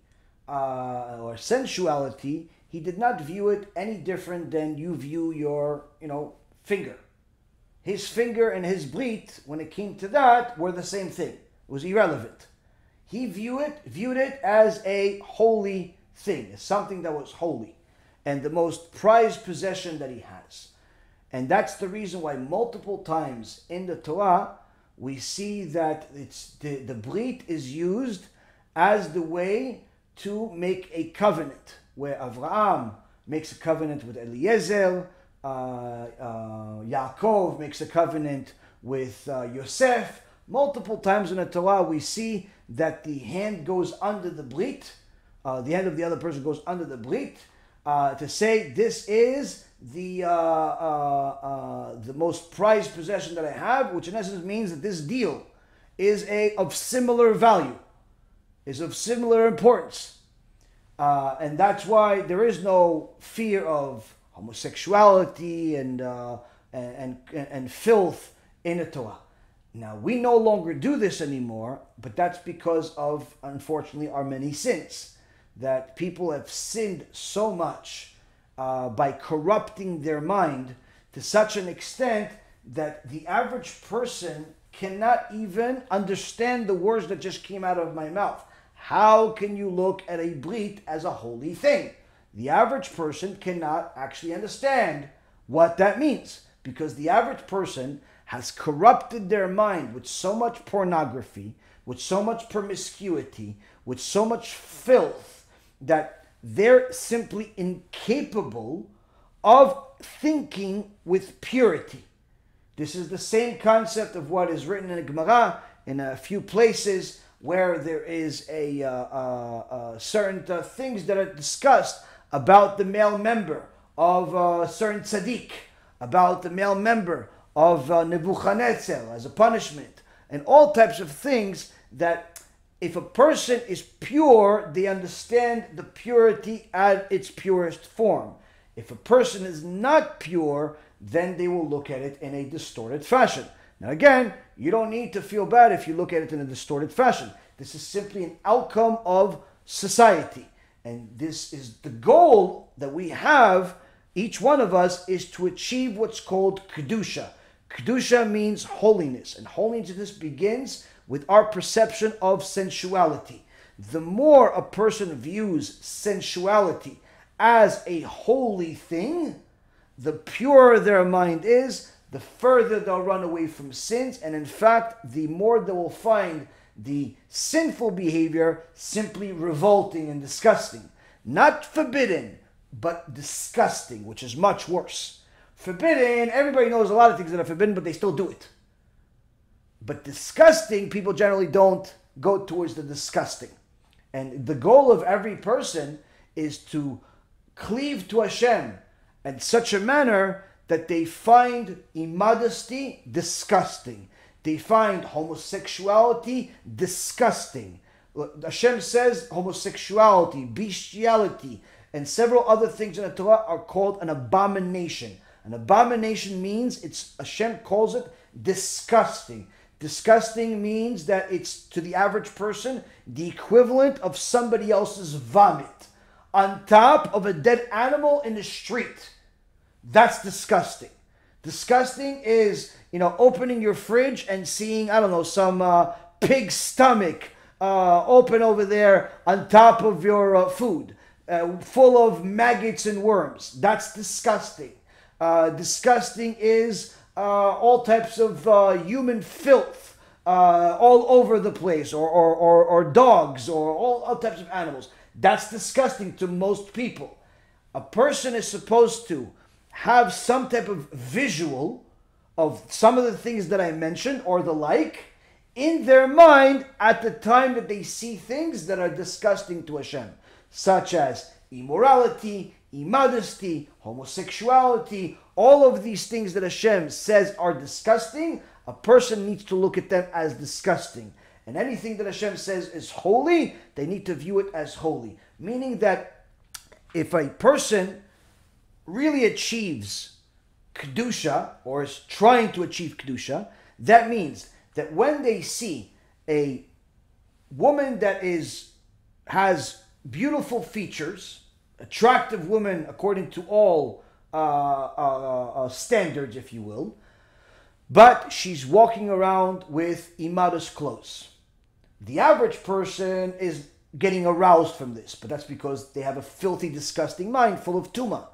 or sensuality, he did not view it any different than you view your finger. His finger and his brit, when it came to that, were the same thing. It was irrelevant. He viewed it as a holy thing, as something that was holy, and the most prized possession that he has. And that's the reason why multiple times in the Torah we see that the brit is used as the way to make a covenant, where Avraham makes a covenant with Eliezer, Yakov makes a covenant with Yosef. Multiple times in the Torah we see that the hand goes under the brit, the hand of the other person goes under the brit, to say this is the most prized possession that I have, which in essence means that this deal is of similar value, is of similar importance, and that's why there is no fear of homosexuality and filth in the Torah. Now, we no longer do this anymore, but that's because of, unfortunately, our many sins. That people have sinned so much by corrupting their mind to such an extent that the average person cannot even understand the words that just came out of my mouth. How can you look at a brit as a holy thing? The average person cannot actually understand what that means, because the average person has corrupted their mind with so much pornography, with so much promiscuity, with so much filth, that they're simply incapable of thinking with purity. This is the same concept of what is written in the Gemara in a few places, where there is certain things that are discussed about the male member of a certain tzaddik, about the male member of Nebuchadnezzar as a punishment, and all types of things that if a person is pure, they understand the purity at its purest form. If a person is not pure, then they will look at it in a distorted fashion. Now again, you don't need to feel bad if you look at it in a distorted fashion. This is simply an outcome of society. And this is the goal that we have, each one of us, is to achieve what's called Kedusha. Kedusha means holiness. And holiness begins with our perception of sensuality. The more a person views sensuality as a holy thing, the purer their mind is, the further they'll run away from sins, and in fact, the more they will find the sinful behavior simply revolting and disgusting. Not forbidden, but disgusting, which is much worse. Forbidden, everybody knows a lot of things that are forbidden, but they still do it. But disgusting, people generally don't go towards the disgusting. And the goal of every person is to cleave to Hashem in such a manner that they find immodesty disgusting. They find homosexuality disgusting. Hashem says homosexuality, bestiality, and several other things in the Torah are called an abomination. An abomination means, Hashem calls it disgusting. Disgusting means that it's, to the average person, the equivalent of somebody else's vomit on top of a dead animal in the street. That's disgusting. Disgusting is, opening your fridge and seeing, some pig stomach open over there on top of your food, full of maggots and worms. That's disgusting. Disgusting is all types of human filth all over the place, or dogs, or all types of animals. That's disgusting to most people. A person is supposed to have some type of visual of some of the things that I mentioned or the like in their mind at the time that they see things that are disgusting to Hashem, such as immorality, immodesty, homosexuality, all of these things that Hashem says are disgusting. A person needs to look at them as disgusting. And anything that Hashem says is holy, they need to view it as holy. Meaning that if a person really achieves Kedusha, or is trying to achieve Kedusha, that means that when they see a woman that has beautiful features, attractive woman according to all standards, if you will, but she's walking around with immodest clothes. The average person is getting aroused from this, but that's because they have a filthy, disgusting mind full of tumah.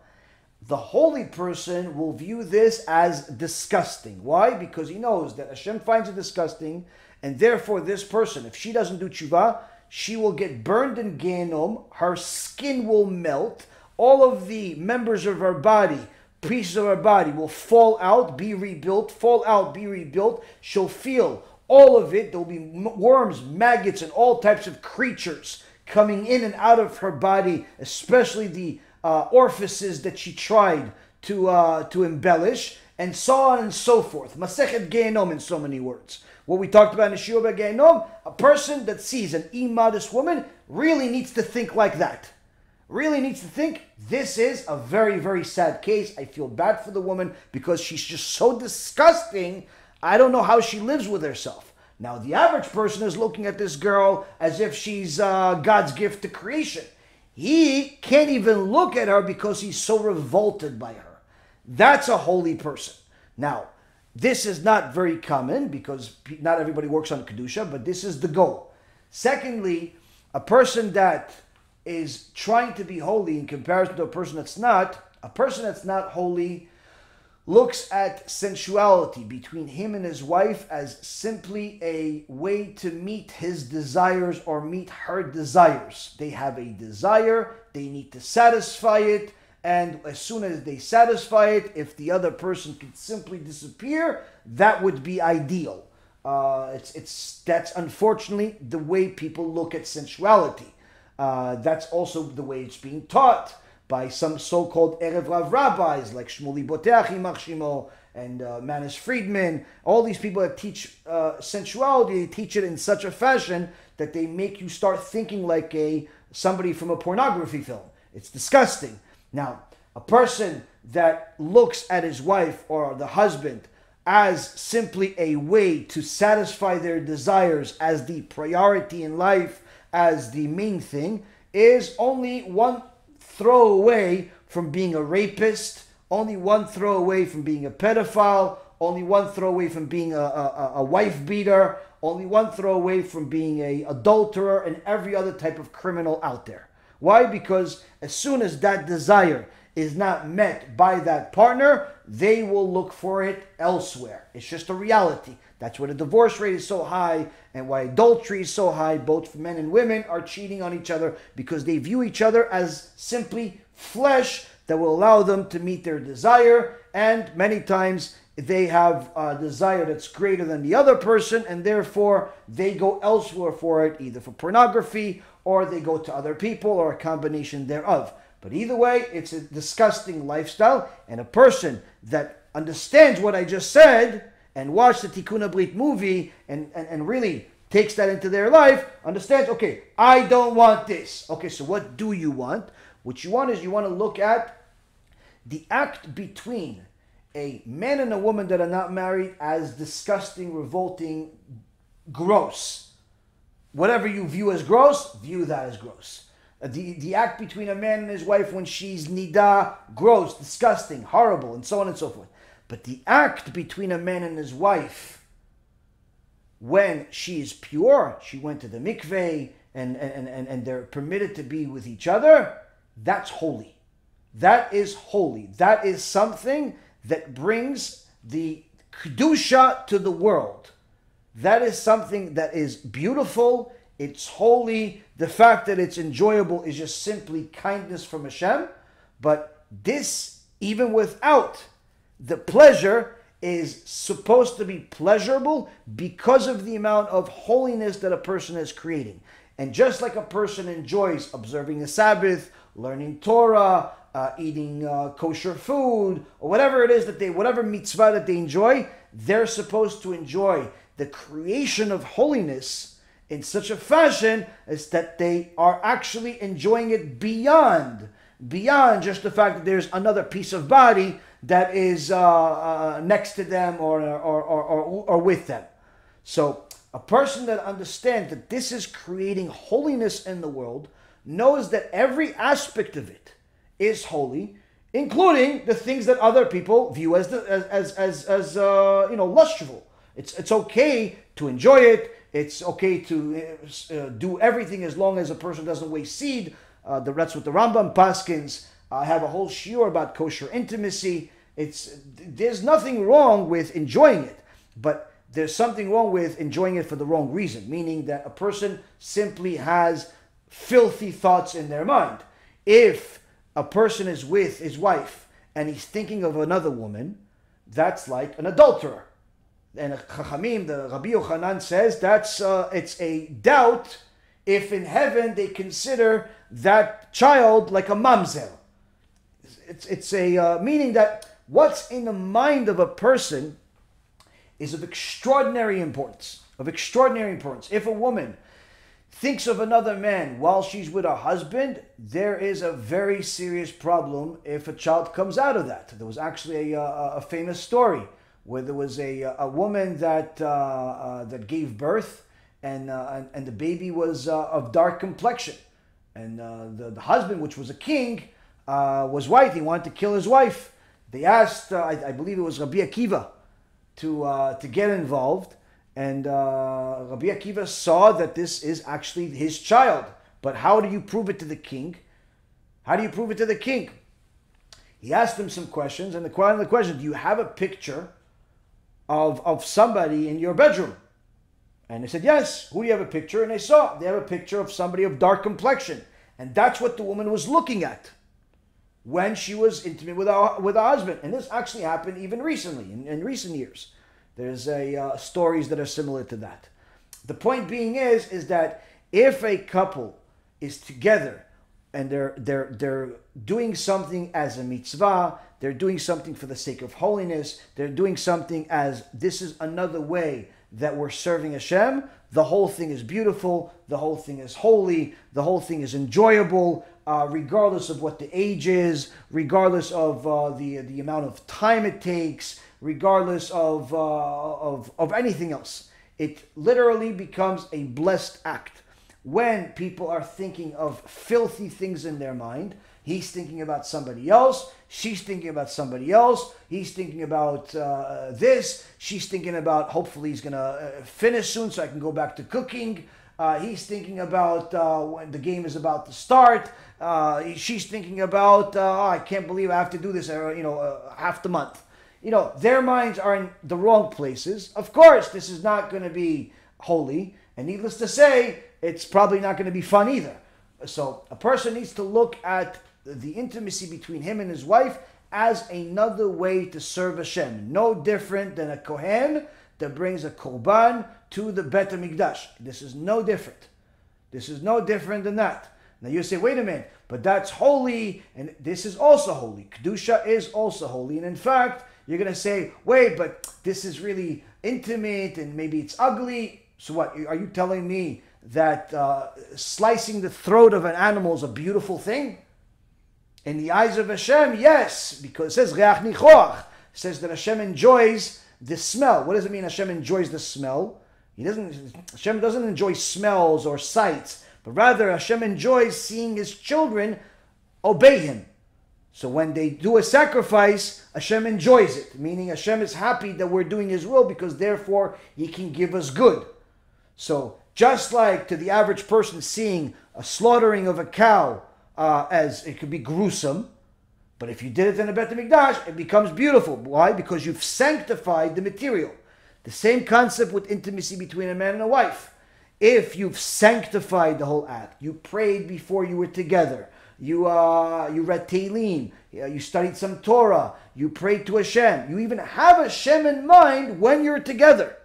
The holy person will view this as disgusting. Why? Because he knows that Hashem finds it disgusting, and therefore this person, if she doesn't do tshuva, she will get burned in Gehenom, her skin will melt, all of the members of her body, pieces of her body will fall out, be rebuilt, fall out, be rebuilt. She'll feel all of it. There will be worms, maggots, and all types of creatures coming in and out of her body, especially the orifices that she tried to embellish, and so on and so forth. Masechet Gehenom, in so many words. What we talked about in Yeshua Gehenom, a person that sees an immodest woman really needs to think like that. Really needs to think, this is a very, very sad case. I feel bad for the woman because she's just so disgusting. I don't know how she lives with herself. Now, the average person is looking at this girl as if she's God's gift to creation. He can't even look at her because he's so revolted by her. That's a holy person. Now, this is not very common because not everybody works on Kedusha, but this is the goal. Secondly, a person that is trying to be holy in comparison to a person that's not, holy looks at sensuality between him and his wife as simply a way to meet his desires or meet her desires. They have a desire, they need to satisfy it, and as soon as they satisfy it, if the other person could simply disappear, that would be ideal. That's unfortunately the way people look at sensuality. That's also the way it's being taught by some so-called Erev Rav rabbis like Shmuley Boteach Yimach Shimo and Manis Friedman. All these people that teach sensuality, they teach it in such a fashion that they make you start thinking like somebody from a pornography film. It's disgusting. Now, a person that looks at his wife or the husband as simply a way to satisfy their desires as the priority in life, as the main thing, is only one throw away from being a rapist, only one throw away from being a pedophile, only one throw away from being a wife beater, only one throw away from being a adulterer and every other type of criminal out there. Why? Because as soon as that desire is not met by that partner, they will look for it elsewhere. It's just a reality. That's why the divorce rate is so high and why adultery is so high. Both men and women are cheating on each other because they view each other as simply flesh that will allow them to meet their desire. And many times they have a desire that's greater than the other person, and therefore they go elsewhere for it, either for pornography or they go to other people or a combination thereof. But either way, it's a disgusting lifestyle, and a person that understands what I just said and watched the Tikkun HaBRIT movie and really takes that into their life, understands, okay, I don't want this. Okay, so what do you want? What you want is you want to look at the act between a man and a woman that are not married as disgusting, revolting, gross. Whatever you view as gross, view that as gross. The act between a man and his wife when she's nida, gross, disgusting, horrible, and so on and so forth. But the act between a man and his wife when she is pure, she went to the mikveh, and they're permitted to be with each other, that's holy. That is holy. That is something that brings the kedusha to the world. That is something that is beautiful. It's holy. The fact that it's enjoyable is just simply kindness from Hashem. But this, even without the pleasure, is supposed to be pleasurable because of the amount of holiness that a person is creating. And just like a person enjoys observing the Sabbath, learning Torah, eating kosher food, or whatever it is that whatever mitzvah that they enjoy, they're supposed to enjoy the creation of holiness in such a fashion as that they are actually enjoying it beyond just the fact that there's another piece of body that is next to them or with them. So a person that understands that this is creating holiness in the world knows that every aspect of it is holy, including the things that other people view as lustful. It's okay to enjoy it. It's okay to do everything as long as a person doesn't waste seed. That's what the Rambam paskins. I have a whole shiur about kosher intimacy. There's nothing wrong with enjoying it, but there's something wrong with enjoying it for the wrong reason, meaning that a person simply has filthy thoughts in their mind. If a person is with his wife and he's thinking of another woman, that's like an adulterer. And Chachamim, the Rabbi Yochanan says it's a doubt if in heaven they consider that child like a mamzer. It's a meaning that what's in the mind of a person is of extraordinary importance. If a woman thinks of another man while she's with her husband, there is a very serious problem if a child comes out of that. There was actually a famous story where there was a woman that gave birth, and the baby was of dark complexion, and the husband, which was a king, was white. He wanted to kill his wife. They asked, I believe it was Rabbi Akiva, to get involved, and Rabbi Akiva saw that this is actually his child. But how do you prove it to the king? How do you prove it to the king? He asked him some questions, and the question, do you have a picture of somebody in your bedroom? And he said, yes. Who do you have a picture? And they have a picture of somebody of dark complexion. And that's what the woman was looking at when she was intimate with her husband. And this actually happened even recently, in recent years. There's stories that are similar to that. The point being is that if a couple is together and they're doing something as a mitzvah, they're doing something for the sake of holiness, they're doing something as this is another way that we're serving Hashem, the whole thing is beautiful, the whole thing is holy, the whole thing is enjoyable, regardless of what the age is, regardless of the amount of time it takes, regardless of anything else. It literally becomes a blessed act. When people are thinking of filthy things in their mind, he's thinking about somebody else, she's thinking about somebody else, he's thinking about this, she's thinking about hopefully he's going to finish soon so I can go back to cooking, he's thinking about when the game is about to start, she's thinking about, I can't believe I have to do this half the month. Their minds are in the wrong places. Of course, this is not going to be holy, and needless to say, it's probably not going to be fun either. So a person needs to look at the intimacy between him and his wife as another way to serve Hashem. No different than a Kohen that brings a korban to the Bet HaMikdash. This is no different. This is no different than that. Now you say, wait a minute, but that's holy, and this is also holy. Kedusha is also holy. And in fact, you're going to say, wait, but this is really intimate, and maybe it's ugly. So what, are you telling me that slicing the throat of an animal is a beautiful thing? In the eyes of Hashem, yes, because it says Reach Nichoach. It says that Hashem enjoys the smell. What does it mean Hashem enjoys the smell? Hashem doesn't enjoy smells or sights, but rather Hashem enjoys seeing his children obey him. So when they do a sacrifice, Hashem enjoys it, meaning Hashem is happy that we're doing his will because therefore he can give us good. So just like to the average person seeing a slaughtering of a cow as it could be gruesome, but if you did it in a Bet HaMikdash, it becomes beautiful. Why? Because you've sanctified the material. The same concept with intimacy between a man and a wife. If you've sanctified the whole act, you prayed before you were together, you read Tehillim, you studied some Torah, you prayed to Hashem, you even have Hashem in mind when you're together.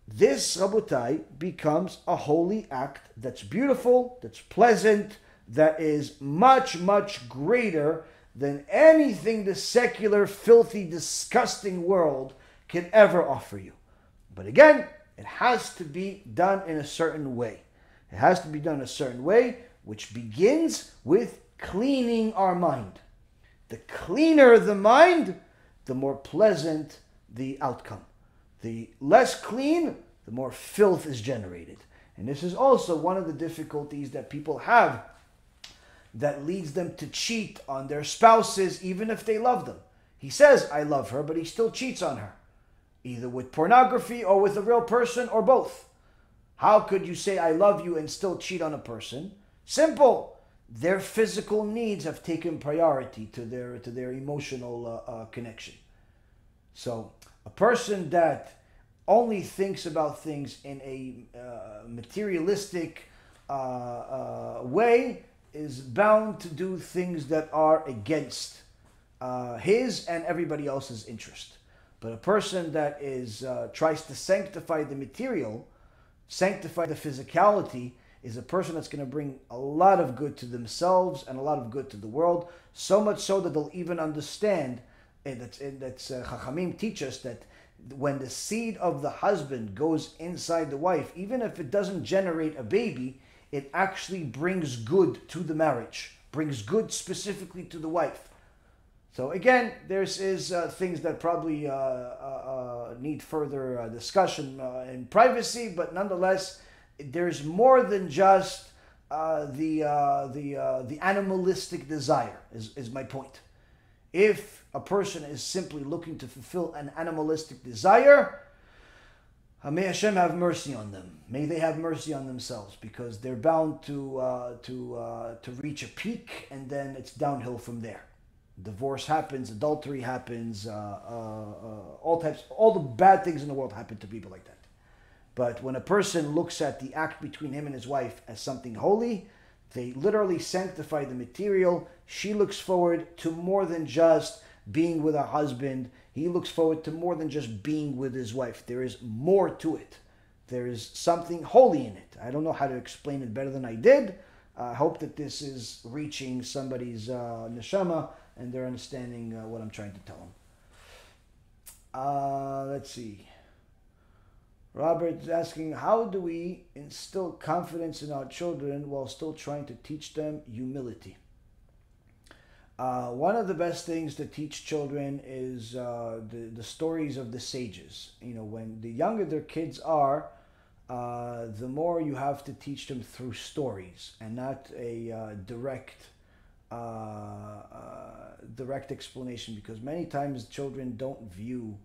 This, Rabotai, becomes a holy act that's beautiful, that's pleasant, that is much, much greater than anything the secular, filthy, disgusting world can ever offer you. But again, it has to be done in a certain way. It has to be done in a certain way, which begins with cleaning our mind. The cleaner the mind, the more pleasant the outcome. The less clean, the more filth is generated. And this is also one of the difficulties that people have that leads them to cheat on their spouses even if they love them. He says, I love her, but he still cheats on her. Either with pornography or with a real person or both. How could you say I love you and still cheat on a person? Simple. Their physical needs have taken priority to their emotional connection. So a person that only thinks about things in a materialistic way is bound to do things that are against his and everybody else's interest. But a person that tries to sanctify the material, sanctify the physicality, is a person that's going to bring a lot of good to themselves and a lot of good to the world. So much so that they'll even understand, and that's Chachamim teach us that when the seed of the husband goes inside the wife, even if it doesn't generate a baby, it actually brings good to the marriage, brings good specifically to the wife. So again, there's things that probably need further discussion in privacy, but nonetheless, there's more than just the animalistic desire, is my point. If a person is simply looking to fulfill an animalistic desire, May Hashem have mercy on them. May they have mercy on themselves, because they're bound to reach a peak, and then it's downhill from there. Divorce happens, adultery happens, all the bad things in the world happen to people like that. But when a person looks at the act between him and his wife as something holy, they literally sanctify the material. She looks forward to more than just being with her husband. He looks forward to more than just being with his wife. There is more to it. There is something holy in it. I don't know how to explain it better than I did. I hope that this is reaching somebody's neshama and they're understanding what I'm trying to tell them. Let's see. Robert is asking, how do we instill confidence in our children while still trying to teach them humility? One of the best things to teach children is the stories of the sages. You know, when the younger their kids are, the more you have to teach them through stories and not a direct explanation, because many times children don't view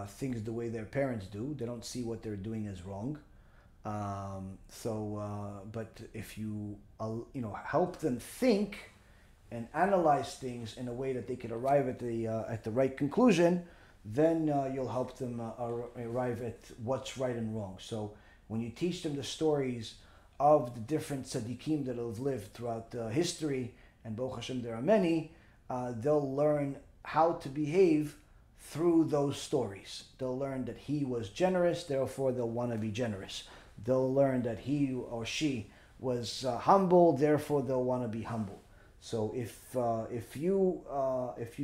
things the way their parents do. They don't see what they're doing as wrong. But if you help them think and analyze things in a way that they could arrive at the right conclusion, then you'll help them arrive at what's right and wrong. So when you teach them the stories of the different tzaddikim that have lived throughout history, and Baruch Hashem there are many, they'll learn how to behave through those stories. They'll learn that he was generous, therefore they'll want to be generous. They'll learn that he or she was humble, therefore they'll want to be humble. So if you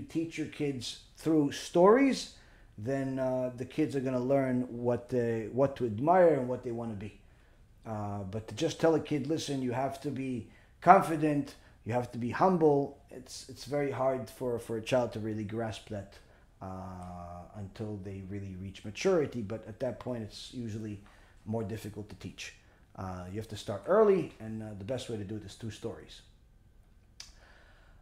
teach your kids through stories, then the kids are going to learn what to admire and what they want to be. But to just tell a kid, listen, you have to be confident, you have to be humble, it's very hard for a child to really grasp that until they really reach maturity. But at that point, it's usually more difficult to teach. You have to start early, and the best way to do it is through stories.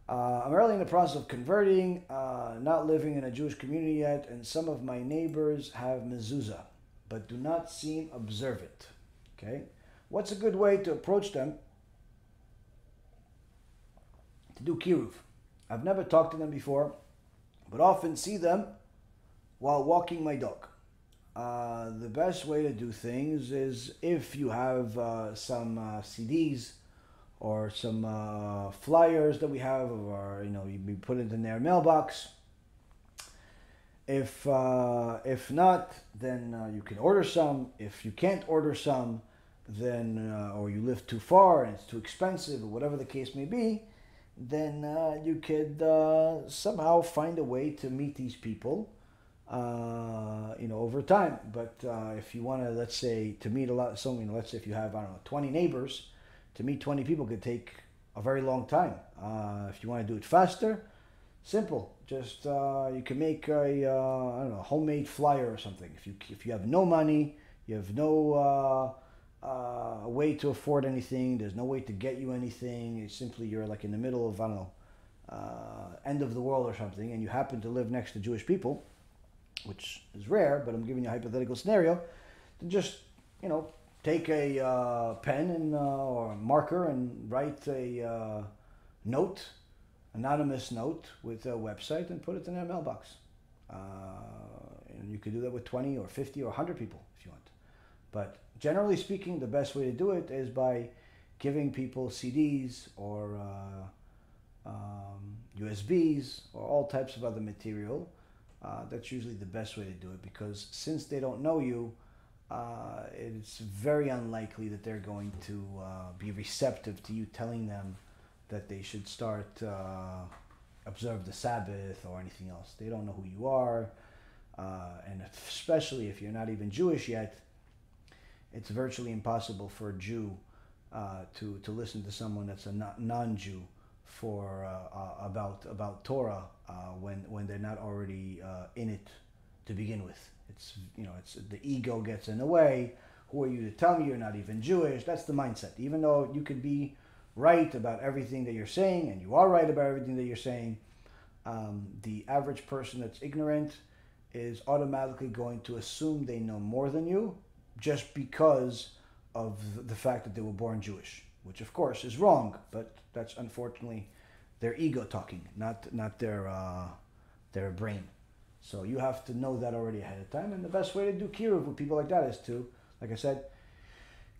I'm early in the process of converting, not living in a Jewish community yet, and some of my neighbors have mezuzah, but do not seem observant. Okay, what's a good way to approach them to do kiruv? I've never talked to them before, but often see them while walking my dog. The best way to do things is if you have some CDs or some flyers that we have, or you put it in their mailbox. If not, then you can order some. If you can't order some, then or you live too far and it's too expensive, or whatever the case may be, then you could somehow find a way to meet these people, over time. But if you want to, let's say, to meet let's say if you have, 20 neighbors, to meet 20 people could take a very long time. If you want to do it faster, simple. Just you can make a homemade flyer or something. If you have no money, you have no way to afford anything, there's no way to get you anything. It's simply you're like in the middle of end of the world or something, and you happen to live next to Jewish people, which is rare, but I'm giving you a hypothetical scenario. Then just take a pen and or a marker and write a note, anonymous note with a website, and put it in their mailbox. And you could do that with 20 or 50 or 100 people if you want. But generally speaking, the best way to do it is by giving people CDs or USBs or all types of other material. That's usually the best way to do it, because since they don't know you, it's very unlikely that they're going to be receptive to you telling them that they should start observe the Sabbath or anything else. They don't know who you are, and especially if you're not even Jewish yet, it's virtually impossible for a Jew to listen to someone that's a non-Jew for about Torah when they're not already in it to begin with. It's the ego gets in the way. Who are you to tell me you're not even Jewish? That's the mindset. Even though you could be right about everything that you're saying, and you are right about everything that you're saying, the average person that's ignorant is automatically going to assume they know more than you just because of the fact that they were born Jewish, which of course is wrong, but that's unfortunately their ego talking, not their brain. So you have to know that already ahead of time, and the best way to do kiruv with people like that is to, like I said,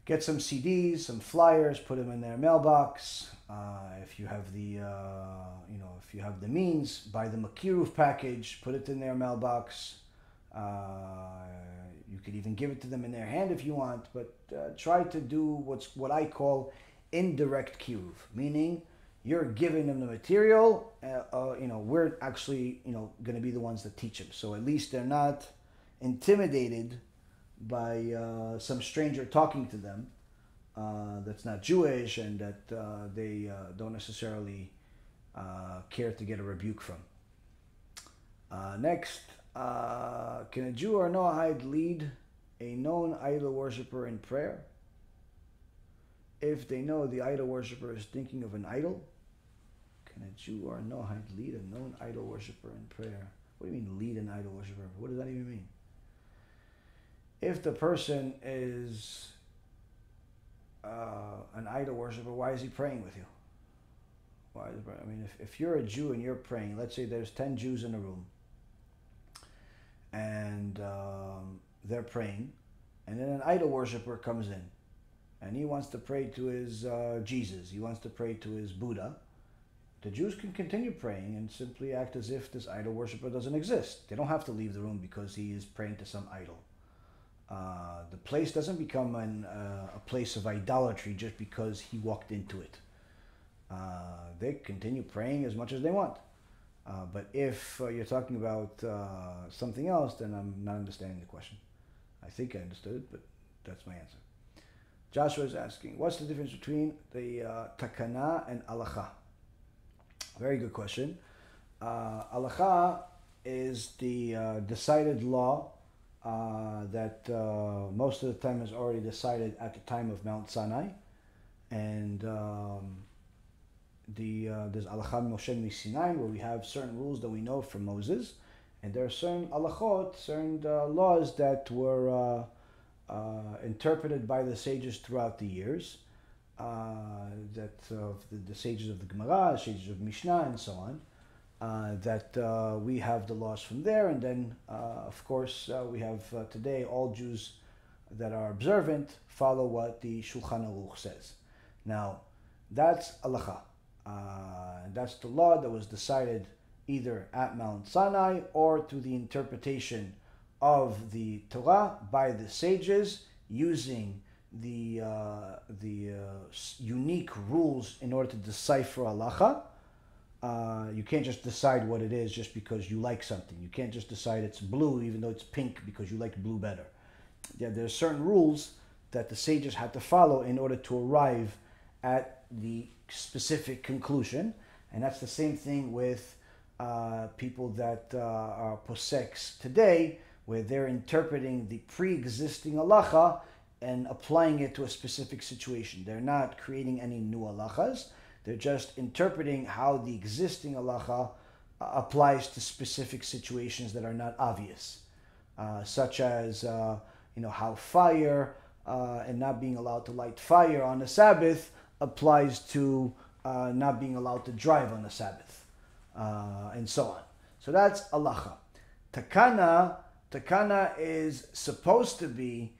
get some CDs, some flyers, put them in their mailbox. If you have the, if you have the means, buy them a kiruv package, put it in their mailbox. You could even give it to them in their hand if you want, but try to do what I call indirect kiruv, meaning you're giving them the material. We're actually, going to be the ones that teach them. So at least they're not intimidated by some stranger talking to them that's not Jewish and that they don't necessarily care to get a rebuke from. Next, can a Jew or Noahide lead a known idol worshiper in prayer if they know the idol worshiper is thinking of an idol? Can a Jew or a Noahide lead a known idol worshiper in prayer? What do you mean lead an idol worshiper? What does that even mean? If the person is an idol worshiper, why is he praying with you? Why is he praying? I mean, if you're a Jew and you're praying, let's say there's 10 Jews in a room, and they're praying, and then an idol worshiper comes in, and he wants to pray to his Jesus, he wants to pray to his Buddha. The Jews can continue praying and simply act as if this idol worshiper doesn't exist. They don't have to leave the room because he is praying to some idol. The place doesn't become a place of idolatry just because he walked into it. They continue praying as much as they want. But if you're talking about something else, then I'm not understanding the question. I think I understood it, but that's my answer. Joshua is asking, what's the difference between the Takana and Halacha? Very good question. Halacha is the decided law that most of the time is already decided at the time of Mount Sinai, and there's Halacha Moshe Sinai, where we have certain rules that we know from Moses, and there are certain halachot, certain laws that were interpreted by the sages throughout the years, the sages of the Gemara, the sages of Mishnah, and so on. That we have the laws from there, and then of course we have today all Jews that are observant follow what the Shulchan Aruch says. Now that's halacha, that's the law that was decided either at Mount Sinai or through the interpretation of the Torah by the sages using the unique rules in order to decipher halacha. You can't just decide what it is just because you like something. You can't just decide it's blue even though it's pink because you like blue better. Yeah, there's certain rules that the sages had to follow in order to arrive at the specific conclusion, and that's the same thing with people that are poseks today, where they're interpreting the pre-existing halacha and applying it to a specific situation. They're not creating any new halachas. They're just interpreting how the existing halacha applies to specific situations that are not obvious, such as how fire and not being allowed to light fire on the Sabbath applies to not being allowed to drive on the Sabbath, and so on. So that's halacha. Takana is supposed to be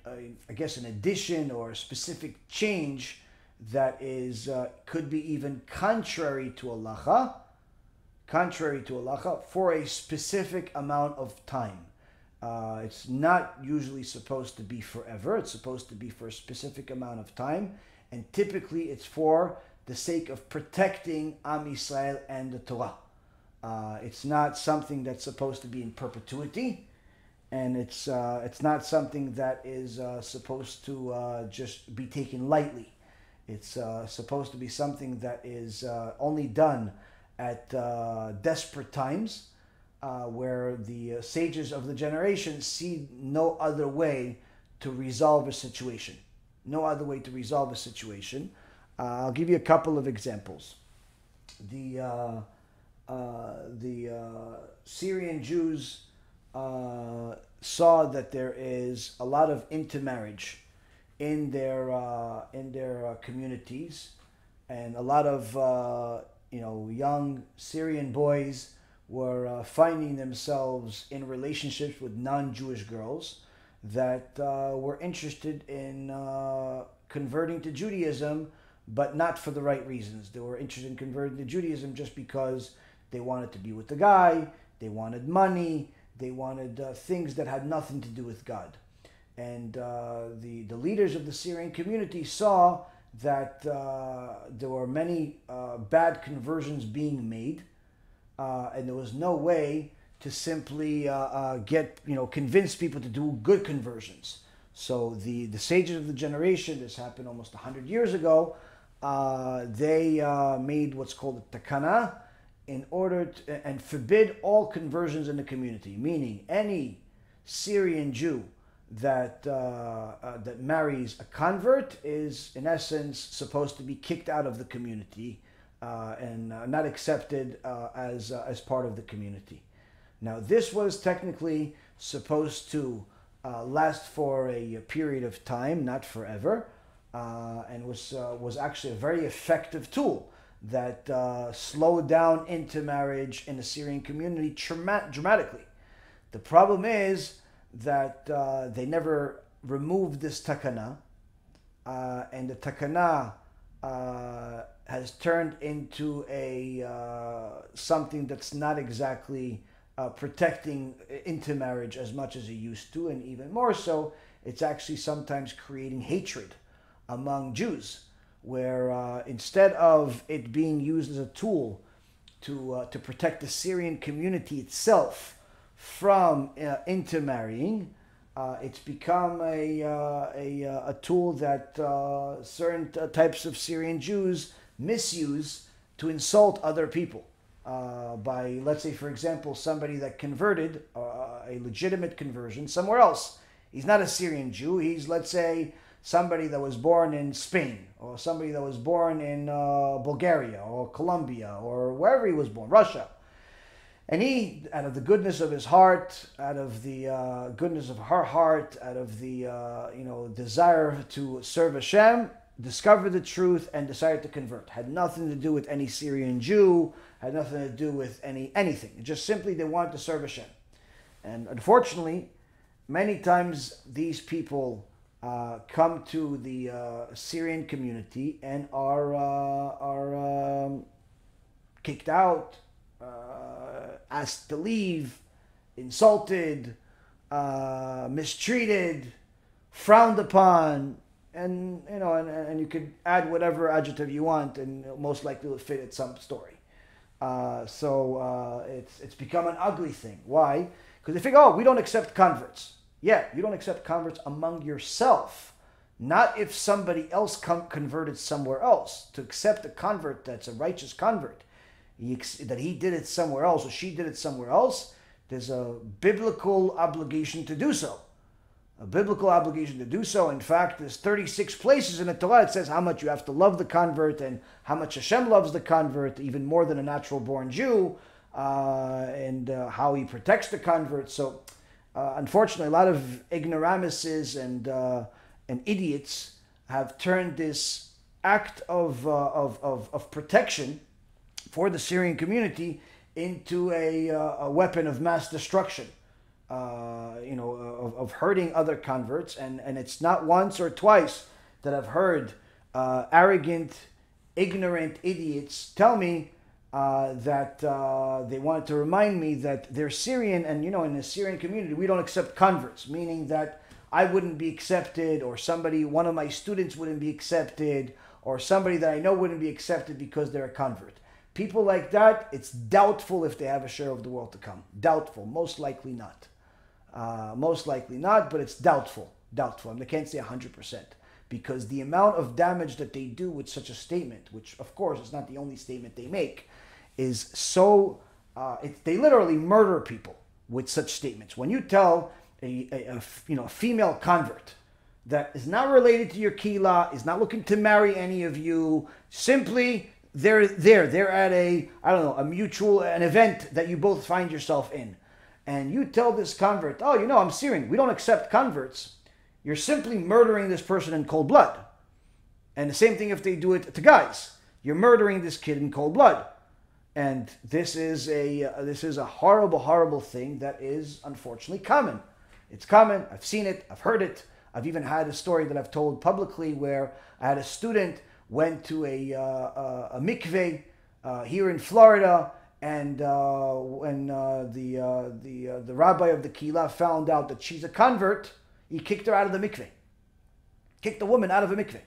I guess an addition or a specific change that is could be even contrary to halacha for a specific amount of time. It's not usually supposed to be forever. It's supposed to be for a specific amount of time, and typically it's for the sake of protecting Am Yisrael and the Torah. It's not something that's supposed to be in perpetuity. And it's not something that is supposed to just be taken lightly. It's supposed to be something that is only done at desperate times, where the sages of the generation see no other way to resolve a situation. No other way to resolve a situation. I'll give you a couple of examples. The the Syrian Jews saw that there is a lot of intermarriage in their communities, and a lot of young Syrian boys were finding themselves in relationships with non-Jewish girls that were interested in converting to Judaism, but not for the right reasons. They were interested in converting to Judaism just because they wanted to be with the guy, they wanted money, they wanted things that had nothing to do with God. And the leaders of the Syrian community saw that there were many bad conversions being made, and there was no way to simply convince people to do good conversions. So the sages of the generation, this happened almost 100 years ago, they made what's called a Takanah in order to, and forbid all conversions in the community, meaning any Syrian Jew that marries a convert is in essence supposed to be kicked out of the community and not accepted as part of the community. Now this was technically supposed to last for a period of time, not forever, and was actually a very effective tool that slowed down intermarriage in the Syrian community dramatically. The problem is that they never removed this Takanah, and the Takanah has turned into a something that's not exactly protecting intermarriage as much as it used to, and even more so, it's actually sometimes creating hatred among Jews, where instead of it being used as a tool to protect the Syrian community itself from intermarrying, it's become a tool that certain types of Syrian Jews misuse to insult other people. By, let's say, for example, somebody that converted, a legitimate conversion somewhere else. He's not a Syrian Jew. He's, let's say, somebody that was born in Spain, or somebody that was born in Bulgaria, or Colombia, or wherever he was born, Russia. And he, out of the goodness of his heart, out of the goodness of her heart, out of the desire to serve Hashem, discovered the truth and decided to convert. Had nothing to do with any Syrian Jew, had nothing to do with anything. Just simply they wanted to serve Hashem. And unfortunately, many times these people come to the Syrian community and are kicked out, asked to leave, insulted, mistreated, frowned upon, and you could add whatever adjective you want, and most likely will fit at some story. So it's become an ugly thing. Why? Because they think, oh, we don't accept converts. Yeah, you don't accept converts among yourself, not if somebody else converted somewhere else. To accept a convert that's a righteous convert, that he did it somewhere else or she did it somewhere else, there's a biblical obligation to do so. A biblical obligation to do so. In fact, there's 36 places in the Torah that says how much you have to love the convert and how much Hashem loves the convert, even more than a natural born Jew, and how he protects the convert. So unfortunately, a lot of ignoramuses and idiots have turned this act of protection for the Syrian community into a weapon of mass destruction, of hurting other converts. And it's not once or twice that I've heard arrogant, ignorant idiots tell me that they wanted to remind me that they're Syrian, and in the Syrian community we don't accept converts, meaning that I wouldn't be accepted, or one of my students wouldn't be accepted, or somebody that I know wouldn't be accepted because they're a convert. People like that, it's doubtful if they have a share of the world to come. Doubtful, most likely not. Most likely not, but it's doubtful. Doubtful. I can't say 100%, because the amount of damage that they do with such a statement, which of course is not the only statement they make, is so, they literally murder people with such statements. When you tell a female convert that is not related to your kehillah, is not looking to marry any of you, simply they're there. They're at a, I don't know, an event that you both find yourself in. And you tell this convert, oh, you know, I'm Syrian. We don't accept converts. You're simply murdering this person in cold blood. And the same thing if they do it to guys. You're murdering this kid in cold blood. And this is a horrible, horrible thing that is unfortunately common. It's common. I've seen it. I've heard it. I've even had a story that I've told publicly where I had a student went to a mikveh here in Florida, and when the rabbi of the kehillah found out that she's a convert, he kicked her out of the mikveh. Kicked the woman out of a mikveh.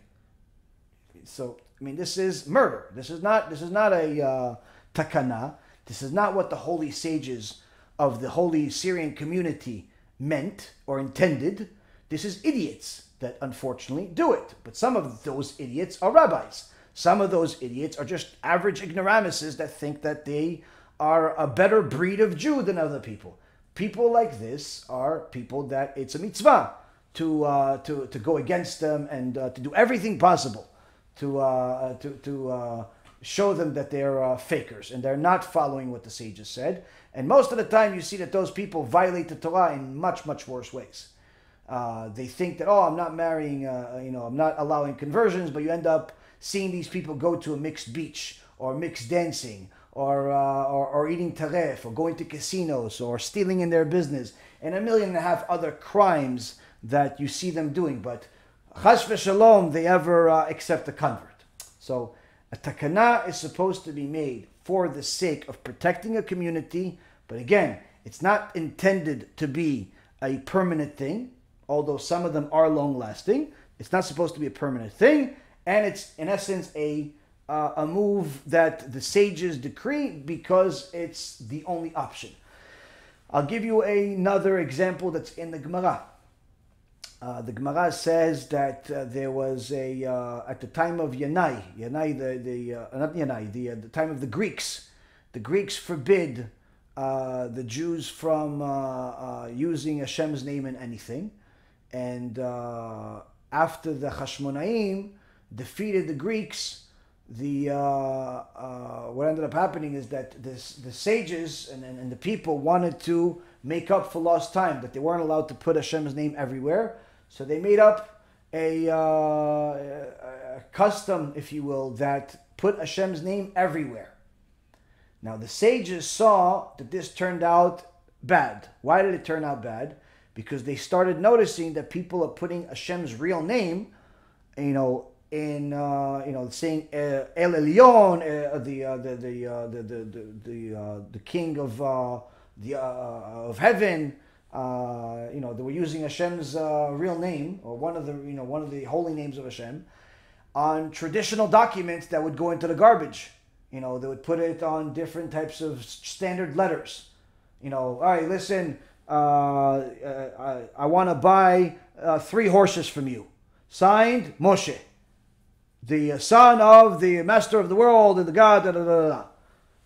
So I mean, this is murder. This is not a Takanah. This is not what the holy sages of the holy Syrian community meant or intended. This is idiots that unfortunately do it. But some of those idiots are rabbis. Some of those idiots are just average ignoramuses that think that they are a better breed of Jew than other people. People like this are people that it's a mitzvah to go against them and to do everything possible to show them that they're fakers and they're not following what the sages said. And most of the time you see that those people violate the Torah in much, much worse ways. They think that, oh, I'm not marrying, I'm not allowing conversions, but you end up seeing these people go to a mixed beach or mixed dancing or eating taref or going to casinos or stealing in their business and 1.5 million other crimes that you see them doing. But chas v'shalom, they ever accept a convert. So a takanah is supposed to be made for the sake of protecting a community. But again, it's not intended to be a permanent thing, although some of them are long-lasting. It's not supposed to be a permanent thing, and it's in essence a move that the sages decree because it's the only option. I'll give you another example that's in the Gemara. The Gemara says that there was at the time of Yanai, the time of the Greeks forbid the Jews from using Hashem's name in anything. And after the Hashmonaim defeated the Greeks, what ended up happening is that the sages and the people wanted to make up for lost time, that they weren't allowed to put Hashem's name everywhere. So they made up a custom, if you will, that put Hashem's name everywhere. Now the sages saw that this turned out bad. Why did it turn out bad? Because they started noticing that people are putting Hashem's real name, saying El Elyon, the king of heaven. They were using Hashem's real name, or one of the holy names of Hashem, on traditional documents that would go into the garbage. They would put it on different types of standard letters. All right, listen, I want to buy 3 horses from you. Signed, Moshe, the son of the master of the world and the God, da, da, da, da.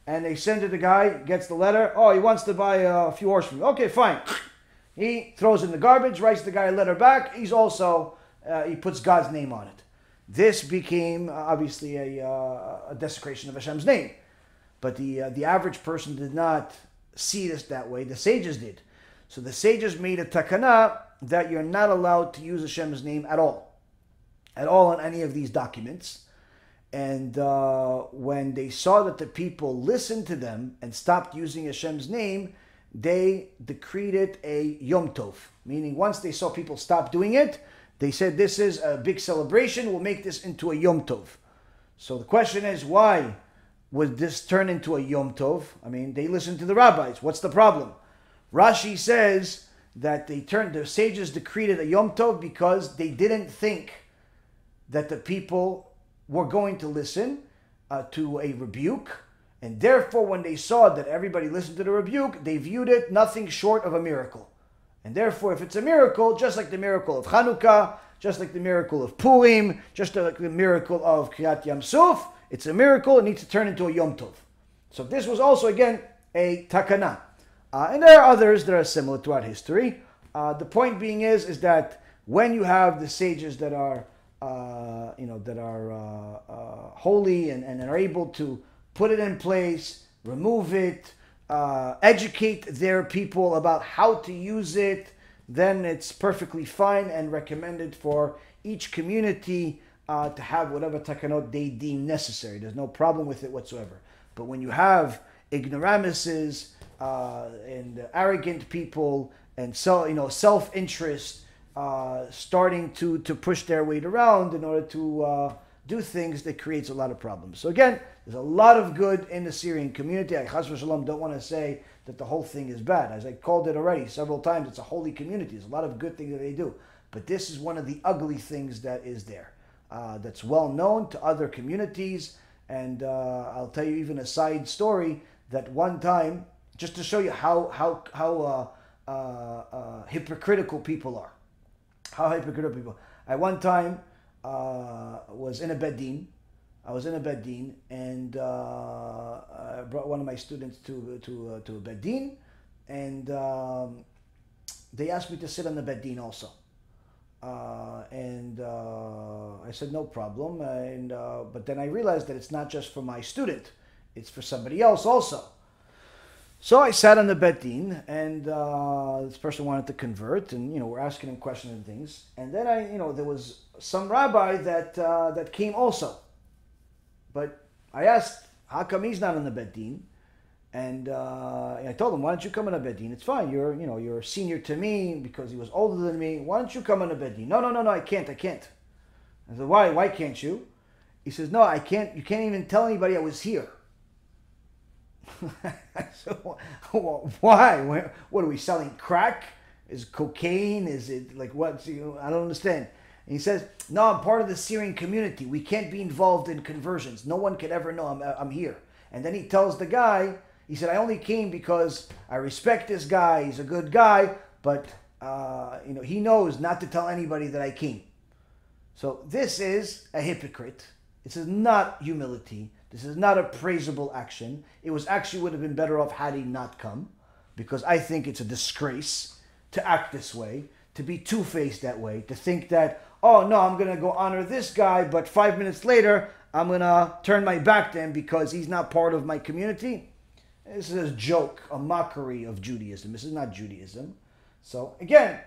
And they send it to the guy, gets the letter. Oh, he wants to buy a few horses from you. Okay, fine. He throws in the garbage, writes the guy a letter back. He's also, he puts God's name on it. This became obviously a desecration of Hashem's name. But the average person did not see this that way. The sages did. So the sages made a takanah that you're not allowed to use Hashem's name at all on any of these documents. And when they saw that the people listened to them and stopped using Hashem's name, they decreed it a Yom Tov. Meaning once they saw people stop doing it, they said, this is a big celebration, we'll make this into a Yom Tov. So the question is, why would this turn into a Yom Tov? I mean, they listened to the rabbis. What's the problem? Rashi says that the sages decreed it a Yom Tov because they didn't think that the people were going to listen to a rebuke. And therefore, when they saw that everybody listened to the rebuke, they viewed it nothing short of a miracle. And therefore, if it's a miracle, just like the miracle of Chanukah, just like the miracle of Purim, just like the miracle of Kriyat Yam Suf, it's a miracle, it needs to turn into a Yom Tov. So this was also, again, a Takanah. And there are others that are similar throughout history. The point being is that when you have the sages that are that are holy and are able to put it in place, remove it, educate their people about how to use it, then it's perfectly fine and recommended for each community to have whatever takanot they deem necessary. There's no problem with it whatsoever. But when you have ignoramuses and arrogant people and self-interest starting to push their weight around in order to do things, that creates a lot of problems. So again, there's a lot of good in the Syrian community. I chas v'shalom don't want to say that the whole thing is bad. As I called it already several times, it's a holy community. There's a lot of good things that they do. But this is one of the ugly things that is there. That's well known to other communities. And I'll tell you even a side story that one time, just to show you how hypocritical people are. How hypocritical people. I one time was in a bedin. I was in a bedin, and I brought one of my students to a bedin, and they asked me to sit on the bedin also. I said no problem, but then I realized that it's not just for my student, it's for somebody else also. So I sat on the bedin, and this person wanted to convert, and we're asking him questions and things. And then there was some rabbi that came also, but I asked, how come he's not on the bedin? And I told him, why don't you come on the bedin? It's fine. You're a senior to me because he was older than me. Why don't you come on the bedin? No, I can't. I said, why? Why can't you? He says, no, I can't. You can't even tell anybody I was here. So, why? What are we selling? Crack? Is it cocaine? Is it like what? I don't understand. And he says, no, I'm part of the Syrian community. We can't be involved in conversions. No one could ever know I'm here. And then he tells the guy, he said, I only came because I respect this guy. He's a good guy, but he knows not to tell anybody that I came. So this is a hypocrite. This is not humility. This is not a praisable action. It would have been better off had he not come, because I think it's a disgrace to act this way, to be two-faced that way, to think that, oh no, I'm going to go honor this guy, but 5 minutes later, I'm going to turn my back to him because he's not part of my community. This is a joke, a mockery of Judaism. This is not Judaism. So again,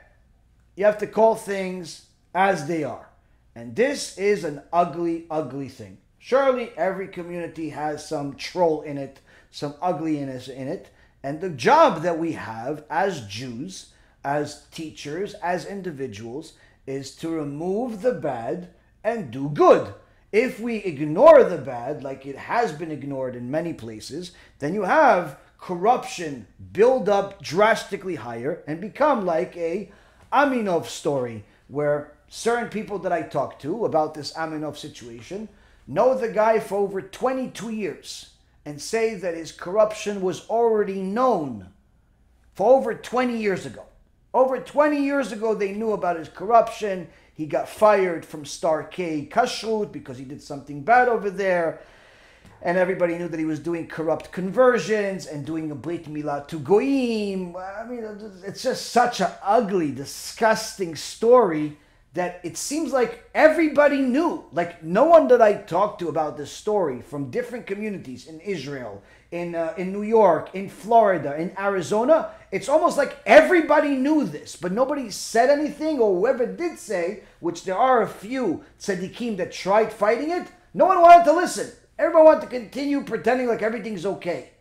you have to call things as they are. And this is an ugly, ugly thing. Surely every community has some troll in it, some ugliness in it. And the job that we have as Jews, as teachers, as individuals, is to remove the bad and do good. If we ignore the bad, like it has been ignored in many places, then you have corruption build up drastically higher and become like a Aminov story, where certain people that I talk to about this Aminov situation know the guy for over 22 years and say that his corruption was already known for over 20 years ago. Over 20 years ago, they knew about his corruption. He got fired from Star K Kashrut because he did something bad over there. And everybody knew that he was doing corrupt conversions and doing a Brit Milah to Goyim. I mean, it's just such an ugly, disgusting story that it seems like everybody knew. Like, no one that I talked to about this story from different communities in Israel, in New York, in Florida, in Arizona, it's almost like everybody knew this, but nobody said anything, or whoever did say, which there are a few tzaddikim that tried fighting it, no one wanted to listen. Everyone wanted to continue pretending like everything's okay.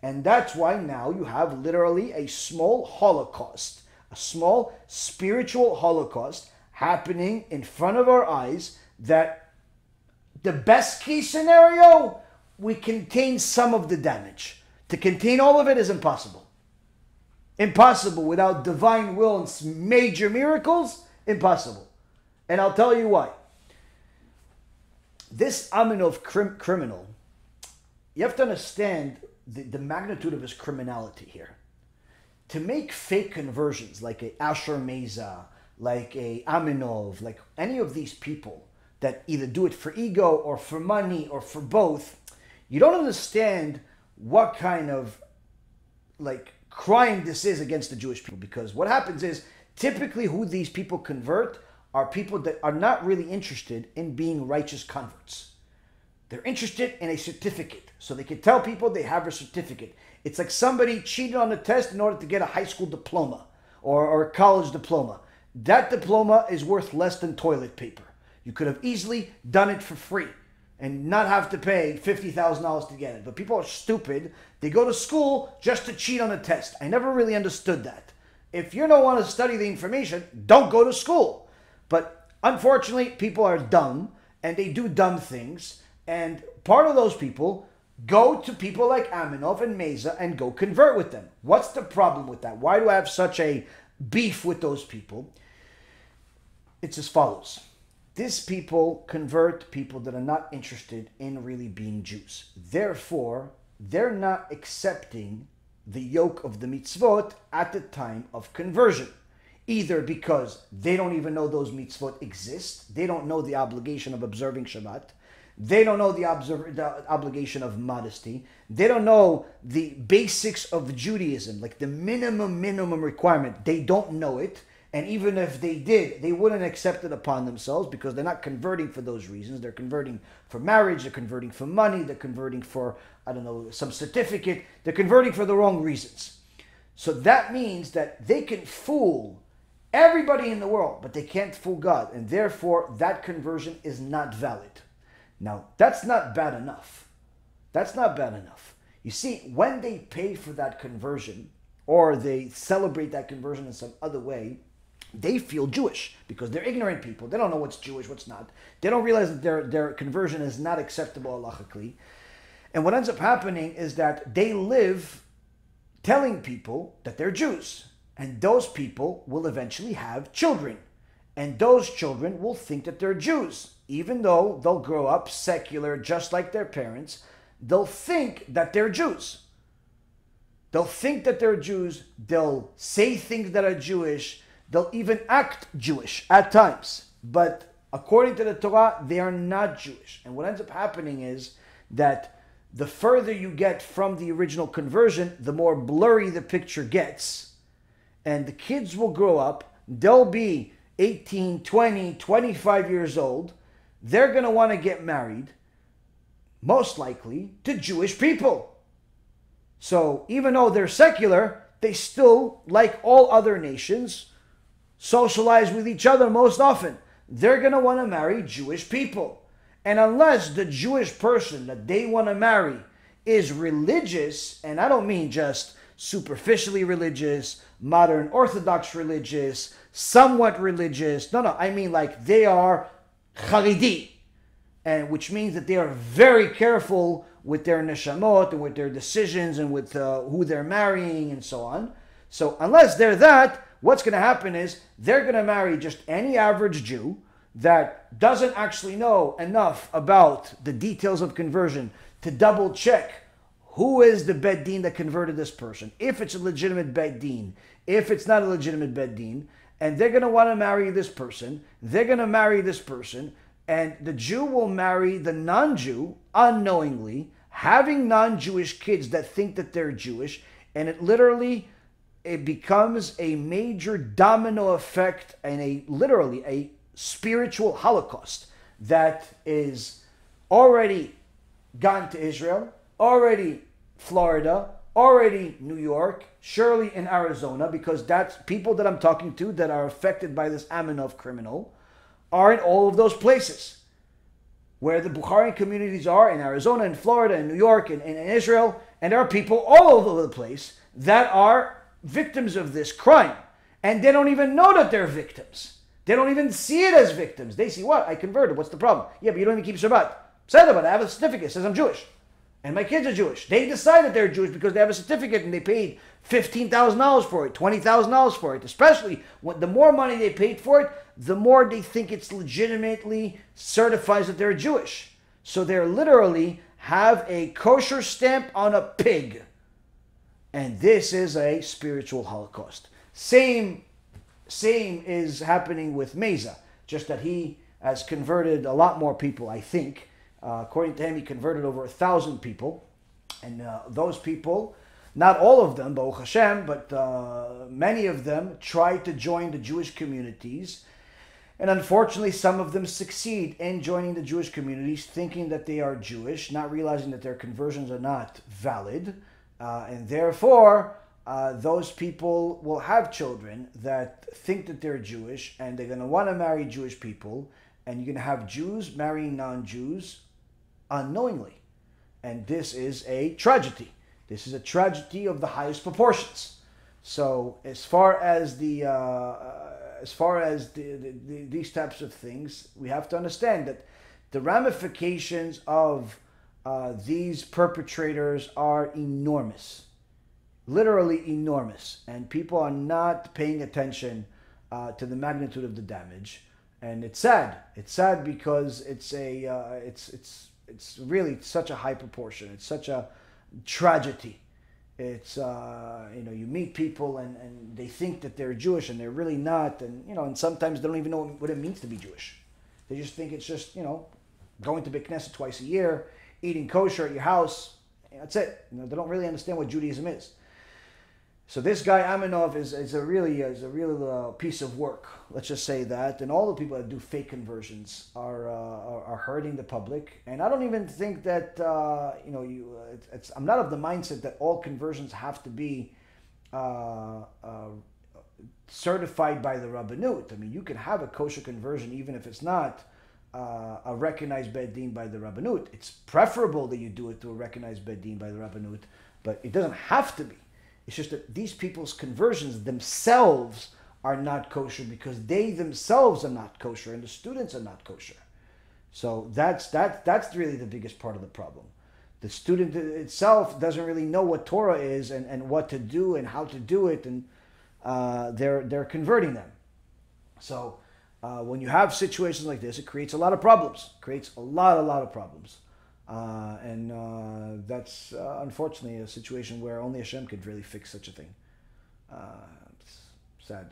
And that's why now you have literally a small Holocaust, a small spiritual Holocaust happening in front of our eyes, that the best case scenario, we contain some of the damage. To contain all of it is impossible. Impossible without divine will and major miracles, impossible. And I'll tell you why. This Aminov criminal, you have to understand the magnitude of his criminality here. To make fake conversions like a Asher Meza, like a Aminov, like any of these people that either do it for ego or for money or for both, you don't understand what kind of like crime this is against the Jewish people. Because what happens is, typically who these people convert are people that are not really interested in being righteous converts. They're interested in a certificate, so they can tell people they have a certificate. It's like somebody cheated on the test in order to get a high school diploma or a college diploma. That diploma is worth less than toilet paper. You could have easily done it for free and not have to pay $50,000 to get it. But people are stupid. They go to school just to cheat on the test. I never really understood that. If you don't want to study the information, don't go to school. But unfortunately, people are dumb and they do dumb things. And part of those people go to people like Aminov and Mesa and go convert with them. What's the problem with that? Why do I have such a beef with those people? It's as follows. These people convert people that are not interested in really being Jews. Therefore, they're not accepting the yoke of the mitzvot at the time of conversion. Either because they don't even know those mitzvot exist, they don't know the obligation of observing Shabbat, they don't know the obligation of modesty, they don't know the basics of Judaism, like the minimum requirement. They don't know it. And even if they did, they wouldn't accept it upon themselves because they're not converting for those reasons. They're converting for marriage, they're converting for money, they're converting for, I don't know, some certificate. They're converting for the wrong reasons. So that means that they can fool everybody in the world, but they can't fool God. And therefore, that conversion is not valid. Now, that's not bad enough. That's not bad enough. You see, when they pay for that conversion, or they celebrate that conversion in some other way, they feel Jewish because they're ignorant people. They don't know what's Jewish, what's not. They don't realize that their conversion is not acceptable halachically. And what ends up happening is that they live telling people that they're Jews. And those people will eventually have children. And those children will think that they're Jews. Even though they'll grow up secular just like their parents, they'll think that they're Jews. They'll think that they're Jews. They'll say things that are Jewish. They'll even act Jewish at times. But according to the Torah, they are not Jewish. And what ends up happening is that the further you get from the original conversion, the more blurry the picture gets. And the kids will grow up. They'll be 18, 20, 25 years old. They're going to want to get married, most likely, to Jewish people. So even though they're secular, they still, like all other nations, socialize with each other most often. They're going to want to marry Jewish people. And unless the Jewish person that they want to marry is religious, and I don't mean just superficially religious, modern Orthodox religious, somewhat religious. No, I mean like they are Haredi, and which means that they are very careful with their neshamot and with their decisions and with who they're marrying and so on. So unless they're that, what's going to happen is they're going to marry just any average Jew that doesn't actually know enough about the details of conversion to double check who is the Beit Din that converted this person, if it's a legitimate Beit Din, if it's not a legitimate Beit Din, and they're going to want to marry this person, they're going to marry this person, and the Jew will marry the non-Jew unknowingly, having non-Jewish kids that think that they're Jewish, and it becomes a major domino effect and literally a spiritual holocaust that is already gone to Israel, already Florida, already New York, surely in Arizona, because that's people that I'm talking to that are affected by this Aminov criminal are in all of those places where the Bukharian communities are, in Arizona, in Florida, in New York, and in Israel, and there are people all over the place that are victims of this crime, and they don't even know that they're victims. They don't even see it as victims. They see, what? I converted. What's the problem? Yeah, but you don't even keep Shabbat. Say that, but I have a certificate. It says I'm Jewish. And my kids are Jewish. They decide that they're Jewish because they have a certificate and they paid $15,000 for it, $20,000 for it. Especially when the more money they paid for it, the more they think it's legitimately certifies that they're Jewish. So they're literally have a kosher stamp on a pig. And this is a spiritual holocaust. Same is happening with Mesa, just that he has converted a lot more people, I think. According to him, he converted over 1,000 people. And those people, not all of them, Baruch Hashem, but many of them tried to join the Jewish communities. And unfortunately, some of them succeed in joining the Jewish communities, thinking that they are Jewish, not realizing that their conversions are not valid. And therefore, those people will have children that think that they're Jewish, and they're going to want to marry Jewish people. And you're going to have Jews marrying non-Jews unknowingly. And this is a tragedy. This is a tragedy of the highest proportions. So as far as these types of things, we have to understand that the ramifications of these perpetrators are enormous, literally enormous, and people are not paying attention to the magnitude of the damage. And it's sad. It's sad because it's really such a high proportion. It's such a tragedy. It's you meet people and they think that they're Jewish and they're really not, and and sometimes they don't even know what it means to be Jewish. They just think it's just going to Beit Knesset twice a year, eating kosher at your house. That's it. They don't really understand what Judaism is. So this guy Aminov is a real piece of work. Let's just say that. And all the people that do fake conversions are hurting the public. And I don't even think that I'm not of the mindset that all conversions have to be certified by the Rabbanut. I mean, you can have a kosher conversion even if it's not a recognized Beit Din by the Rabbanut. It's preferable that you do it to a recognized Beit Din by the Rabbanut, but it doesn't have to be. It's just that these people's conversions themselves are not kosher because they themselves are not kosher and the students are not kosher. So that's really the biggest part of the problem. The student itself doesn't really know what Torah is and what to do and how to do it, and they're converting them. So when you have situations like this, it creates a lot of problems. It creates a lot of problems. And that's unfortunately a situation where only Hashem could really fix such a thing. It's sad.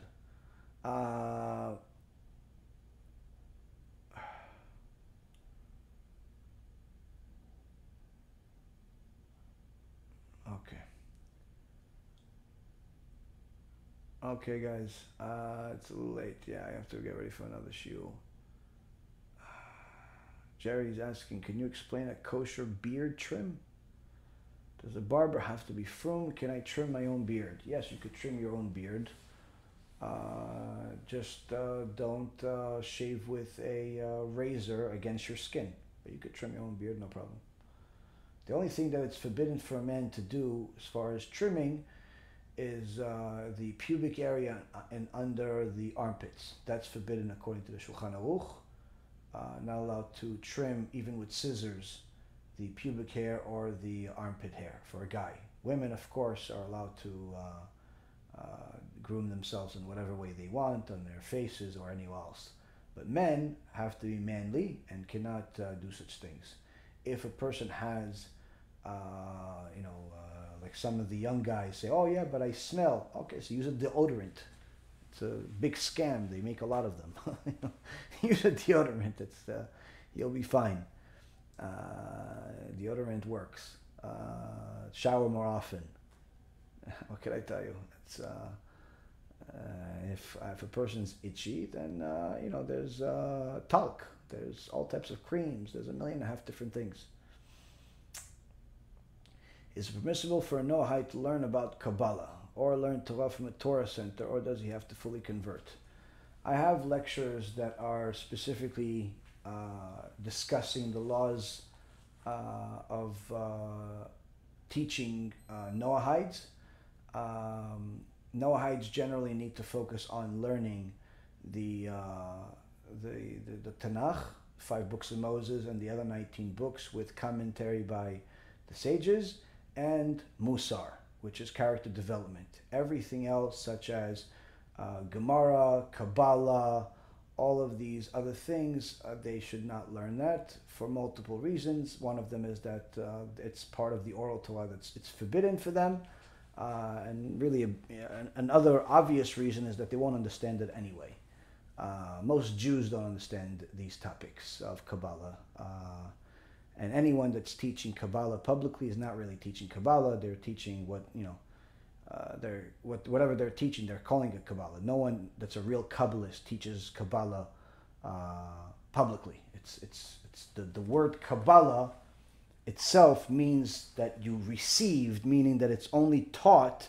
Okay, guys. It's a little late. Yeah, I have to get ready for another shiur. Jerry's asking, can you explain a kosher beard trim? Does a barber have to be frum? Can I trim my own beard? Yes, you could trim your own beard. Just don't shave with a razor against your skin. But you could trim your own beard, no problem. The only thing that it's forbidden for a man to do as far as trimming is the pubic area and under the armpits. That's forbidden according to the Shulchan Aruch. Not allowed to trim, even with scissors, the pubic hair or the armpit hair for a guy. Women, of course, are allowed to groom themselves in whatever way they want, on their faces or anywhere else. But men have to be manly and cannot do such things. If a person has, like some of the young guys say, oh yeah, but I smell. Okay, so use a deodorant. It's a big scam. They make a lot of them. Use a deodorant. You'll be fine. Deodorant works. Shower more often. What can I tell you? It's if a person's itchy, then there's talc. There's all types of creams. There's 1.5 million different things. Is it permissible for a Noahide to learn about Kabbalah or learn Torah from a Torah center, or does he have to fully convert? I have lectures that are specifically discussing the laws of teaching Noahides. Noahides generally need to focus on learning the Tanakh, 5 books of Moses, and the other 19 books with commentary by the sages, and Musar, which is character development. Everything else, such as Gemara, Kabbalah, all of these other things, they should not learn that for multiple reasons. One of them is that it's part of the oral Torah, it's forbidden for them. And really, another obvious reason is that they won't understand it anyway. Most Jews don't understand these topics of Kabbalah. And anyone that's teaching Kabbalah publicly is not really teaching Kabbalah. They're teaching whatever they're teaching, they're calling it Kabbalah. No one that's a real Kabbalist teaches Kabbalah publicly. It's the word Kabbalah itself means that you received, meaning that it's only taught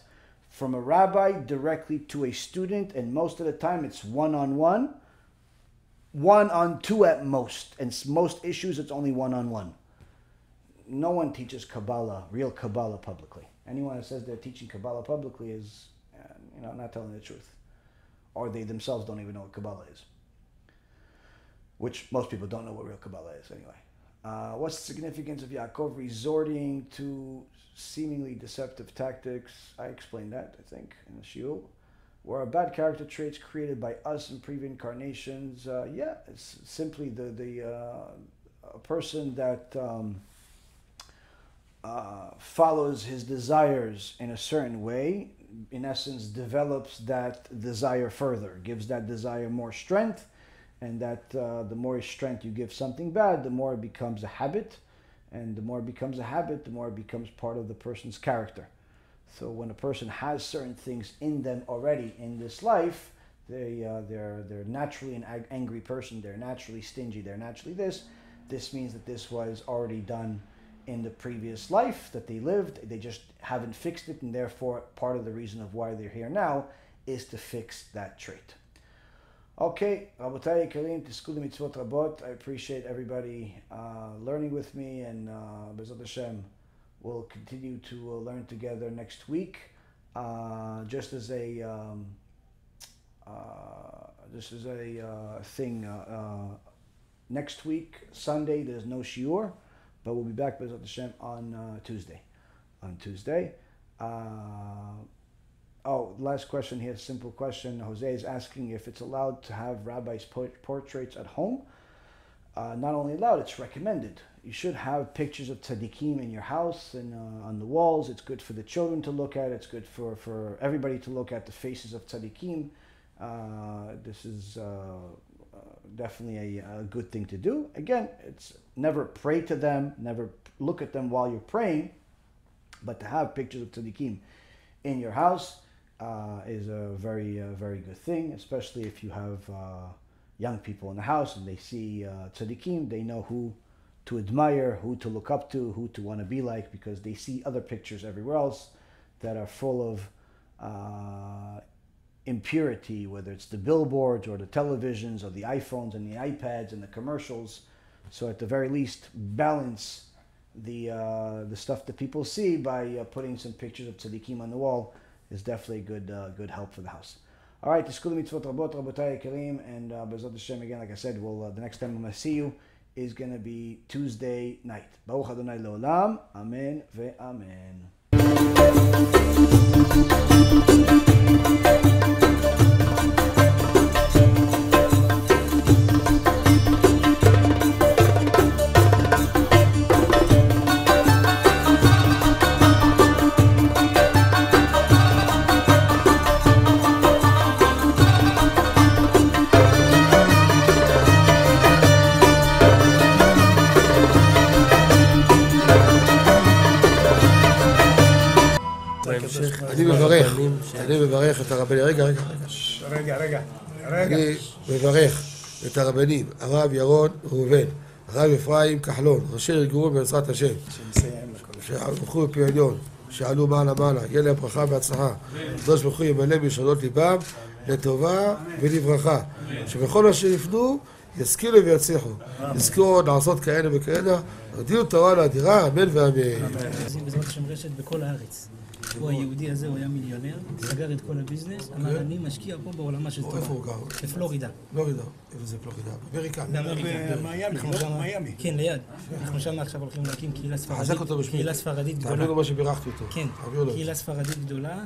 from a rabbi directly to a student, and most of the time it's one-on-one, 1-on-2 at most, and most issues it's only one-on-one. No one teaches Kabbalah, real Kabbalah, publicly. Anyone who says they're teaching Kabbalah publicly is, not telling the truth, or they themselves don't even know what Kabbalah is, which most people don't know what real Kabbalah is anyway. What's the significance of Yakov resorting to seemingly deceptive tactics? I explained that, I think, in the shiur. Were bad character traits created by us in previous incarnations? Yeah, it's simply a person that follows his desires in a certain way, in essence, develops that desire further, gives that desire more strength, and that the more strength you give something bad, the more it becomes a habit, and the more it becomes a habit, the more it becomes part of the person's character. So when a person has certain things in them already in this life, they're naturally an angry person, they're naturally stingy, they're naturally this. This means that this was already done in the previous life that they lived. They just haven't fixed it, and therefore part of the reason of why they're here now is to fix that trait. Okay, Rabotai Yekarim, Tiskul Mitzvot Rabot. I appreciate everybody learning with me, and B'ezrat Hashem, we'll continue to learn together next week. Just as a thing, next week, Sunday, there's no shiur, but we'll be back, B'ezrat Hashem, on Tuesday. Last question here, simple question. Jose is asking if it's allowed to have rabbis' portraits at home. Not only allowed, it's recommended. You should have pictures of tzaddikim in your house and on the walls. It's good for the children to look at. It's good for everybody to look at the faces of tzaddikim. This is definitely a good thing to do. Again, it's never pray to them, never look at them while you're praying, but to have pictures of tzaddikim in your house is a very, very good thing, especially if you have young people in the house and they see tzaddikim, they know who to admire, who to look up to, who to want to be like, because they see other pictures everywhere else that are full of impurity, whether it's the billboards or the televisions or the iPhones and the iPads and the commercials. So at the very least, balance the stuff that people see by putting some pictures of tzaddikim on the wall is definitely good help for the house. All right, Tiskul Mitzvot Rabot, Rabotai Yekarim, and B'ezrat Hashem, again, like I said, the next time I'm going to see you is going to be Tuesday night. Baruch Adonai Leolam, Amen ve'Amen.
אני מברך את הרבנים, רגע. אני מברך את הרבנים, הרב ירון ראובן, הרב אפרים כחלון, ראשי ארגון בעזרת השם, שהלכו בפי עליון, שעלו מעלה, יהיה להם ברכה והצלחה, הקדוש ברוך הוא ימלא בישועות ליבם לטובה ולברכה, שבכל מה שיפנו ישכילו ויצליחו, יזכרו לעשות כאלה וכאלה, הודיעו תורה לאדירה, אמן ואמן.
בעזרת השם רשת בכל הארץ. הוא היהודי הזה, הוא היה מיליונר, סגר את כל הביזנס, אמר אני משקיע פה בעולמה של תורה.
איפה הוא גר?
בפלורידה.
פלורידה, איפה זה פלורידה? באמריקה.
במיימי. כן, ליד. אנחנו שם עכשיו הולכים להקים קהילה ספרדית.
חזק אותו בשמי.
קהילה ספרדית גדולה.
תעבירו מה שבירכתי אותו.
כן, קהילה ספרדית גדולה.